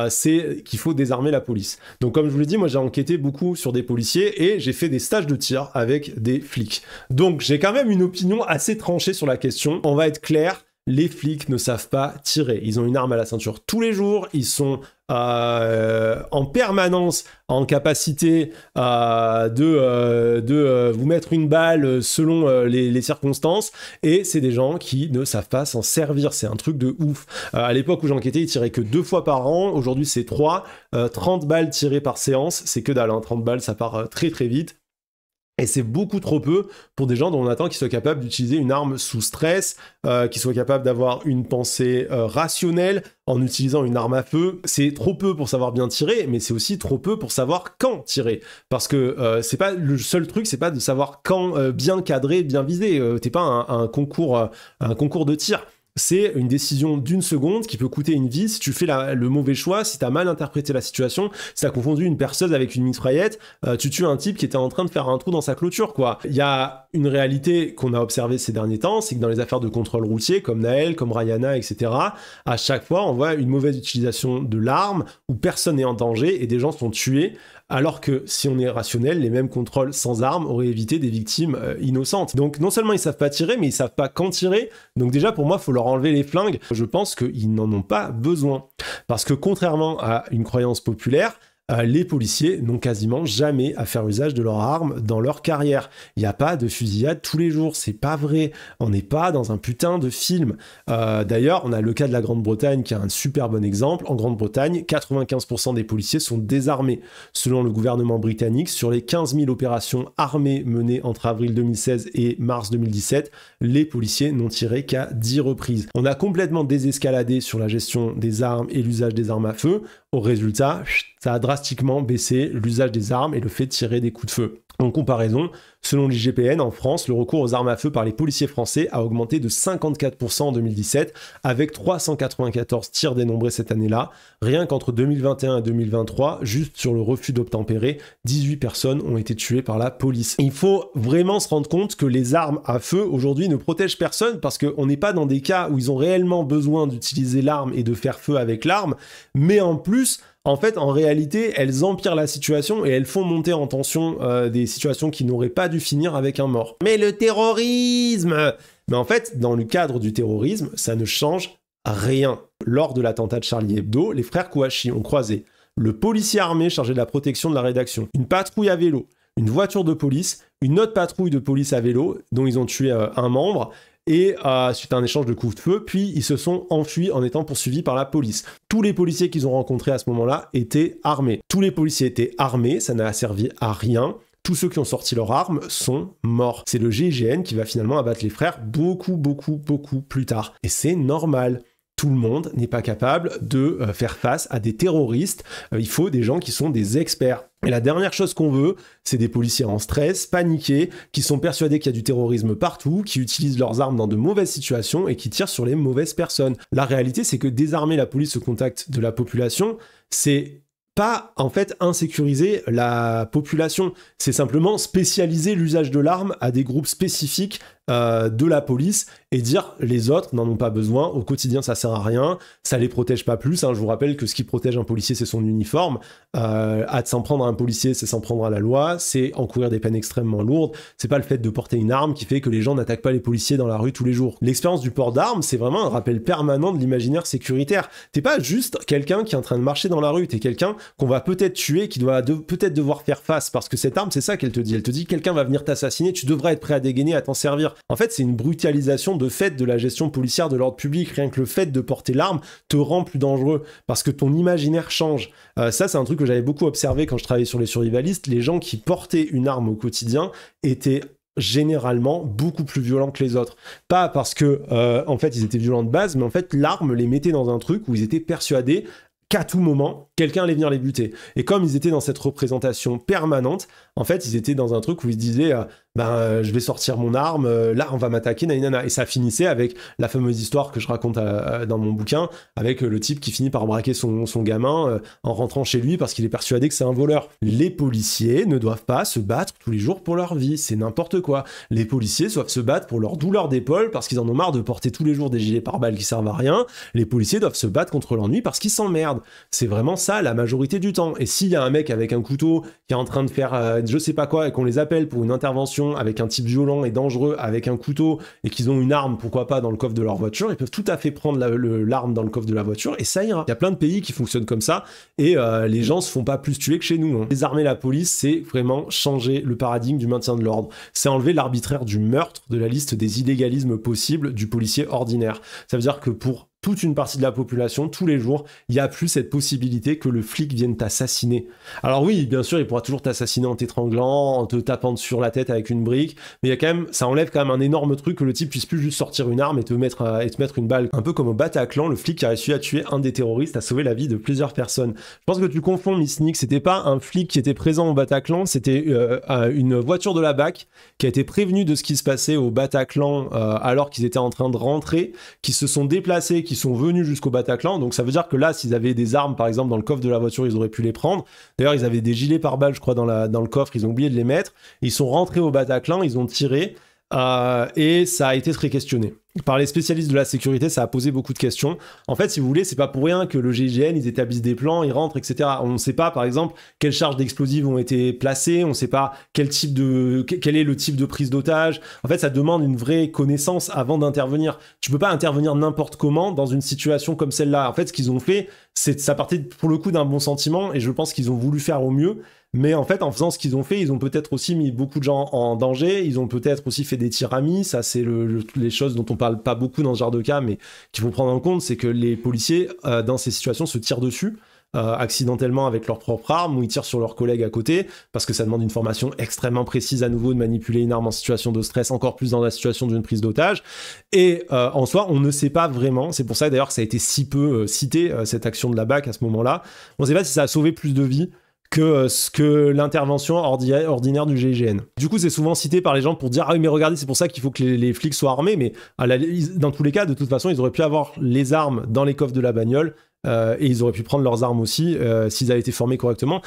Speaker 1: c'est qu'il faut désarmer la police. Donc comme je vous l'ai dit, moi j'ai enquêté beaucoup sur des policiers et j'ai fait des stages de tir avec des flics. Donc j'ai quand même une opinion assez tranchée sur la question. On va être clair, les flics ne savent pas tirer. Ils ont une arme à la ceinture tous les jours, ils sont en permanence en capacité de vous mettre une balle selon les circonstances, et c'est des gens qui ne savent pas s'en servir. C'est un truc de ouf. À l'époque où j'enquêtais, ils tiraient que 2 fois par an, aujourd'hui c'est 3, 30 balles tirées par séance, c'est que dalle, hein. 30 balles ça part très très vite. Et c'est beaucoup trop peu pour des gens dont on attend qu'ils soient capables d'utiliser une arme sous stress, qu'ils soient capables d'avoir une pensée rationnelle en utilisant une arme à feu. C'est trop peu pour savoir bien tirer, mais c'est aussi trop peu pour savoir quand tirer. Parce que c'est pas le seul truc, c'est pas de savoir quand bien cadrer, bien viser. T'es pas un concours de tir. c'est une décision d'une seconde qui peut coûter une vie si tu fais le mauvais choix, si t'as mal interprété la situation, si t'as confondu une perceuse avec une mitraillette, tu tues un type qui était en train de faire un trou dans sa clôture, quoi. Il y a une réalité qu'on a observée ces derniers temps, c'est que dans les affaires de contrôle routier, comme Naël, comme Rihanna, etc., à chaque fois, on voit une mauvaise utilisation de l'arme, où personne n'est en danger et des gens sont tués, alors que si on est rationnel, les mêmes contrôles sans armes auraient évité des victimes innocentes. Donc non seulement ils savent pas tirer, mais ils savent pas quand tirer, donc déjà pour moi, il faut leur enlever les flingues. Je pense qu'ils n'en ont pas besoin. Parce que contrairement à une croyance populaire, les policiers n'ont quasiment jamais à faire usage de leurs armes dans leur carrière. Il n'y a pas de fusillade tous les jours, c'est pas vrai. On n'est pas dans un putain de film. D'ailleurs, on a le cas de la Grande-Bretagne qui est un super bon exemple. En Grande-Bretagne, 95% des policiers sont désarmés. Selon le gouvernement britannique, sur les 15 000 opérations armées menées entre avril 2016 et mars 2017, les policiers n'ont tiré qu'à 10 reprises. On a complètement désescaladé sur la gestion des armes et l'usage des armes à feu. Au résultat, ça a drastiquement baissé l'usage des armes et le fait de tirer des coups de feu. En comparaison, selon l'IGPN, en France, le recours aux armes à feu par les policiers français a augmenté de 54% en 2017, avec 394 tirs dénombrés cette année-là. Rien qu'entre 2021 et 2023, juste sur le refus d'obtempérer, 18 personnes ont été tuées par la police. Il faut vraiment se rendre compte que les armes à feu, aujourd'hui, ne protègent personne, parce qu'on n'est pas dans des cas où ils ont réellement besoin d'utiliser l'arme et de faire feu avec l'arme, mais en plus, en fait, en réalité, elles empirent la situation et elles font monter en tension des situations qui n'auraient pas dû finir avec un mort. Mais le terrorisme! Mais en fait, dans le cadre du terrorisme, ça ne change rien. Lors de l'attentat de Charlie Hebdo, les frères Kouachi ont croisé le policier armé chargé de la protection de la rédaction, une patrouille à vélo, une voiture de police, une autre patrouille de police à vélo, dont ils ont tué un membre, et suite à un échange de coups de feu, puis ils se sont enfuis en étant poursuivis par la police. Tous les policiers qu'ils ont rencontrés à ce moment-là étaient armés. Tous les policiers étaient armés, ça n'a servi à rien. Tous ceux qui ont sorti leurs armes sont morts. C'est le GIGN qui va finalement abattre les frères beaucoup plus tard. Et c'est normal. Tout le monde n'est pas capable de faire face à des terroristes. Il faut des gens qui sont des experts. Et la dernière chose qu'on veut, c'est des policiers en stress, paniqués, qui sont persuadés qu'il y a du terrorisme partout, qui utilisent leurs armes dans de mauvaises situations et qui tirent sur les mauvaises personnes. La réalité, c'est que désarmer la police au contact de la population, c'est pas en fait insécuriser la population, c'est simplement spécialiser l'usage de l'arme à des groupes spécifiques de la police et dire les autres n'en ont pas besoin, au quotidien ça sert à rien, ça les protège pas plus, hein. Je vous rappelle que ce qui protège un policier c'est son uniforme, à s'en prendre à un policier c'est s'en prendre à la loi, c'est encourir des peines extrêmement lourdes, c'est pas le fait de porter une arme qui fait que les gens n'attaquent pas les policiers dans la rue tous les jours. L'expérience du port d'armes c'est vraiment un rappel permanent de l'imaginaire sécuritaire. T'es pas juste quelqu'un qui est en train de marcher dans la rue, t'es quelqu'un qu'on va peut-être tuer, qui doit peut-être devoir faire face, parce que cette arme c'est ça qu'elle te dit, elle te dit quelqu'un va venir t'assassiner, tu devrais être prêt à dégainer, à t'en servir. En fait, c'est une brutalisation de fait de la gestion policière de l'ordre public. Rien que le fait de porter l'arme te rend plus dangereux parce que ton imaginaire change. Ça, c'est un truc que j'avais beaucoup observé quand je travaillais sur les survivalistes. Les gens qui portaient une arme au quotidien étaient généralement beaucoup plus violents que les autres. Pas parce que, en fait, ils étaient violents de base, mais en fait, l'arme les mettait dans un truc où ils étaient persuadés qu'à tout moment, quelqu'un allait venir les buter. Et comme ils étaient dans cette représentation permanente, en fait, ils étaient dans un truc où ils se disaient je vais sortir mon arme, là, on va m'attaquer, nanana. Et ça finissait avec la fameuse histoire que je raconte dans mon bouquin, avec le type qui finit par braquer son gamin en rentrant chez lui parce qu'il est persuadé que c'est un voleur. Les policiers ne doivent pas se battre tous les jours pour leur vie, c'est n'importe quoi. Les policiers doivent se battre pour leur douleur d'épaule parce qu'ils en ont marre de porter tous les jours des gilets pare-balles qui servent à rien. Les policiers doivent se battre contre l'ennui parce qu'ils s'emmerdent. C'est vraiment ça la majorité du temps. Et s'il y a un mec avec un couteau qui est en train de faire je sais pas quoi et qu'on les appelle pour une intervention avec un type violent et dangereux avec un couteau et qu'ils ont une arme, pourquoi pas, dans le coffre de leur voiture, ils peuvent tout à fait prendre l'arme dans le coffre de la voiture et ça ira. Il y a plein de pays qui fonctionnent comme ça et les gens se font pas plus tuer que chez nous. Hein. Désarmer la police, c'est vraiment changer le paradigme du maintien de l'ordre. C'est enlever l'arbitraire du meurtre de la liste des illégalismes possibles du policier ordinaire. Ça veut dire que pour toute une partie de la population, tous les jours, il n'y a plus cette possibilité que le flic vienne t'assassiner. Alors oui, bien sûr, il pourra toujours t'assassiner en t'étranglant, en te tapant sur la tête avec une brique, mais il y a quand même, ça enlève quand même un énorme truc que le type puisse plus juste sortir une arme et te mettre une balle. Un peu comme au Bataclan, le flic qui a réussi à tuer un des terroristes, a sauvé la vie de plusieurs personnes. Je pense que tu confonds, Miss Nick, c'était pas un flic qui était présent au Bataclan, c'était une voiture de la BAC qui a été prévenue de ce qui se passait au Bataclan alors qu'ils étaient en train de rentrer, qui se sont déplacés, qui sont venus jusqu'au Bataclan. Donc ça veut dire que là, s'ils avaient des armes, par exemple, dans le coffre de la voiture, ils auraient pu les prendre. D'ailleurs, ils avaient des gilets pare-balles, je crois, dans le coffre, ils ont oublié de les mettre. Ils sont rentrés au Bataclan, ils ont tiré, et ça a été très questionné. Par les spécialistes de la sécurité, ça a posé beaucoup de questions. En fait, si vous voulez, c'est pas pour rien que le GIGN, ils établissent des plans, ils rentrent, etc. On ne sait pas, par exemple, quelles charges d'explosifs ont été placées, on ne sait pas quel est le type de prise d'otage. En fait, ça demande une vraie connaissance avant d'intervenir. Tu peux pas intervenir n'importe comment dans une situation comme celle-là. En fait, ce qu'ils ont fait, ça partait pour le coup d'un bon sentiment, et je pense qu'ils ont voulu faire au mieux. Mais en fait, en faisant ce qu'ils ont fait, ils ont peut-être aussi mis beaucoup de gens en danger, ils ont peut-être aussi fait des tiramis, ça c'est les choses dont on parle pas beaucoup dans ce genre de cas, mais qu'il faut prendre en compte, c'est que les policiers, dans ces situations, se tirent dessus, accidentellement avec leur propre arme, ou ils tirent sur leurs collègues à côté, parce que ça demande une formation extrêmement précise à nouveau de manipuler une arme en situation de stress, encore plus dans la situation d'une prise d'otage. Et en soi, on ne sait pas vraiment, c'est pour ça d'ailleurs que ça a été si peu cité, cette action de la BAC à ce moment-là, on ne sait pas si ça a sauvé plus de vies que l'intervention ordinaire du GIGN. Du coup, c'est souvent cité par les gens pour dire « Ah oui, mais regardez, c'est pour ça qu'il faut que les flics soient armés », mais dans tous les cas, de toute façon, ils auraient pu avoir les armes dans les coffres de la bagnole, et ils auraient pu prendre leurs armes aussi s'ils avaient été formés correctement.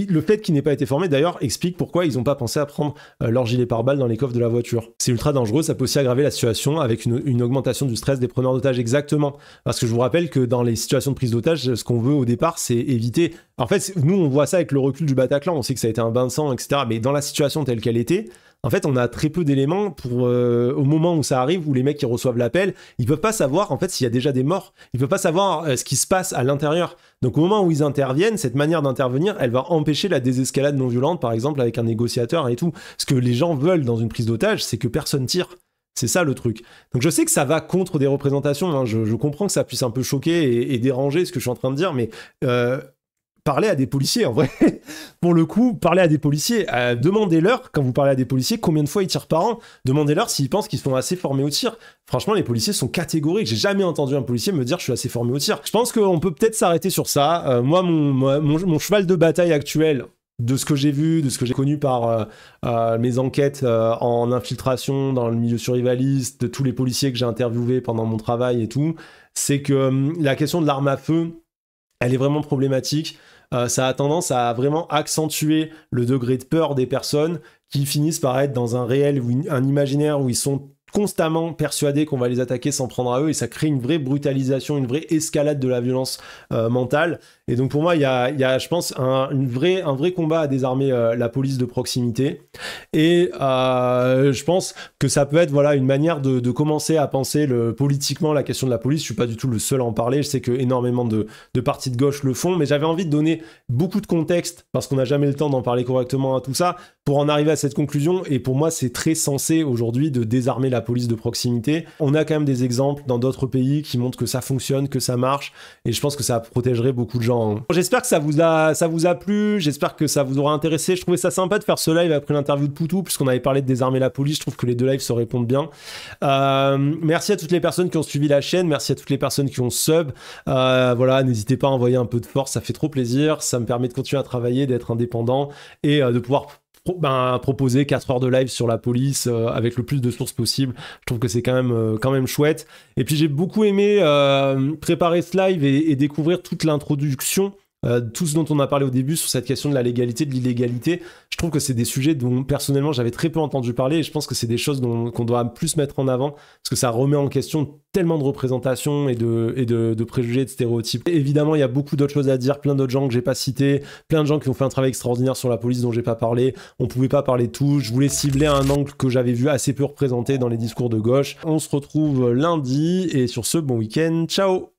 Speaker 1: Le fait qu'ils n'aient pas été formés, d'ailleurs, explique pourquoi ils n'ont pas pensé à prendre leur gilet pare-balles dans les coffres de la voiture. C'est ultra dangereux, ça peut aussi aggraver la situation avec une augmentation du stress des preneurs d'otages, exactement. Parce que je vous rappelle que dans les situations de prise d'otage, ce qu'on veut au départ, c'est éviter... En fait, nous, on voit ça avec le recul du Bataclan, on sait que ça a été un bain de sang, etc. Mais dans la situation telle qu'elle était, en fait, on a très peu d'éléments pour au moment où ça arrive, où les mecs qui reçoivent l'appel, ils peuvent pas savoir en fait s'il y a déjà des morts. Ils peuvent pas savoir ce qui se passe à l'intérieur. Donc au moment où ils interviennent, cette manière d'intervenir, elle va empêcher la désescalade non violente, par exemple avec un négociateur et tout. Ce que les gens veulent dans une prise d'otage, c'est que personne tire. C'est ça le truc. Donc je sais que ça va contre des représentations. Hein. Je comprends que ça puisse un peu choquer et déranger ce que je suis en train de dire, mais parlez à des policiers, en vrai. Pour le coup, parlez à des policiers. Demandez-leur, quand vous parlez à des policiers, combien de fois ils tirent par an. Demandez-leur s'ils pensent qu'ils sont assez formés au tir. Franchement, les policiers sont catégoriques. J'ai jamais entendu un policier me dire « je suis assez formé au tir ». Je pense qu'on peut peut-être s'arrêter sur ça. Moi, mon cheval de bataille actuel, de ce que j'ai vu, de ce que j'ai connu par mes enquêtes en infiltration dans le milieu survivaliste, de tous les policiers que j'ai interviewés pendant mon travail et tout, c'est que la question de l'arme à feu, elle est vraiment problématique. Ça a tendance à vraiment accentuer le degré de peur des personnes qui finissent par être dans un réel ou un imaginaire où ils sont constamment persuadés qu'on va les attaquer sans prendre à eux, et ça crée une vraie brutalisation, une vraie escalade de la violence mentale. Et donc pour moi, il y a je pense, un vrai combat à désarmer la police de proximité. Et je pense que ça peut être voilà, une manière de commencer à penser politiquement la question de la police. Je suis pas du tout le seul à en parler, je sais que énormément de partis de gauche le font, mais j'avais envie de donner beaucoup de contexte, parce qu'on n'a jamais le temps d'en parler correctement à tout ça, pour en arriver à cette conclusion. Et pour moi, c'est très sensé aujourd'hui de désarmer la police de proximité. On a quand même des exemples dans d'autres pays qui montrent que ça fonctionne, que ça marche, et je pense que ça protégerait beaucoup de gens. J'espère que ça vous a plu, j'espère que ça vous aura intéressé. Je trouvais ça sympa de faire ce live après l'interview de Poutou, puisqu'on avait parlé de désarmer la police. Je trouve que les deux lives se répondent bien. Merci à toutes les personnes qui ont suivi la chaîne, merci à toutes les personnes qui ont sub. Voilà, n'hésitez pas à envoyer un peu de force, ça fait trop plaisir, ça me permet de continuer à travailler, d'être indépendant, et de pouvoir proposer 4 heures de live sur la police avec le plus de sources possible. Je trouve que c'est quand même chouette. Et puis j'ai beaucoup aimé préparer ce live et découvrir toute l'introduction, tout ce dont on a parlé au début sur cette question de la légalité, de l'illégalité. Je trouve que c'est des sujets dont personnellement j'avais très peu entendu parler, et je pense que c'est des choses qu'on doit plus mettre en avant, parce que ça remet en question tellement de représentations et de préjugés, de stéréotypes. Et évidemment, il y a beaucoup d'autres choses à dire, plein d'autres gens que j'ai pas cités, plein de gens qui ont fait un travail extraordinaire sur la police dont j'ai pas parlé. On pouvait pas parler de tout. Je voulais cibler un angle que j'avais vu assez peu représenté dans les discours de gauche. On se retrouve lundi, et sur ce, bon week-end. Ciao!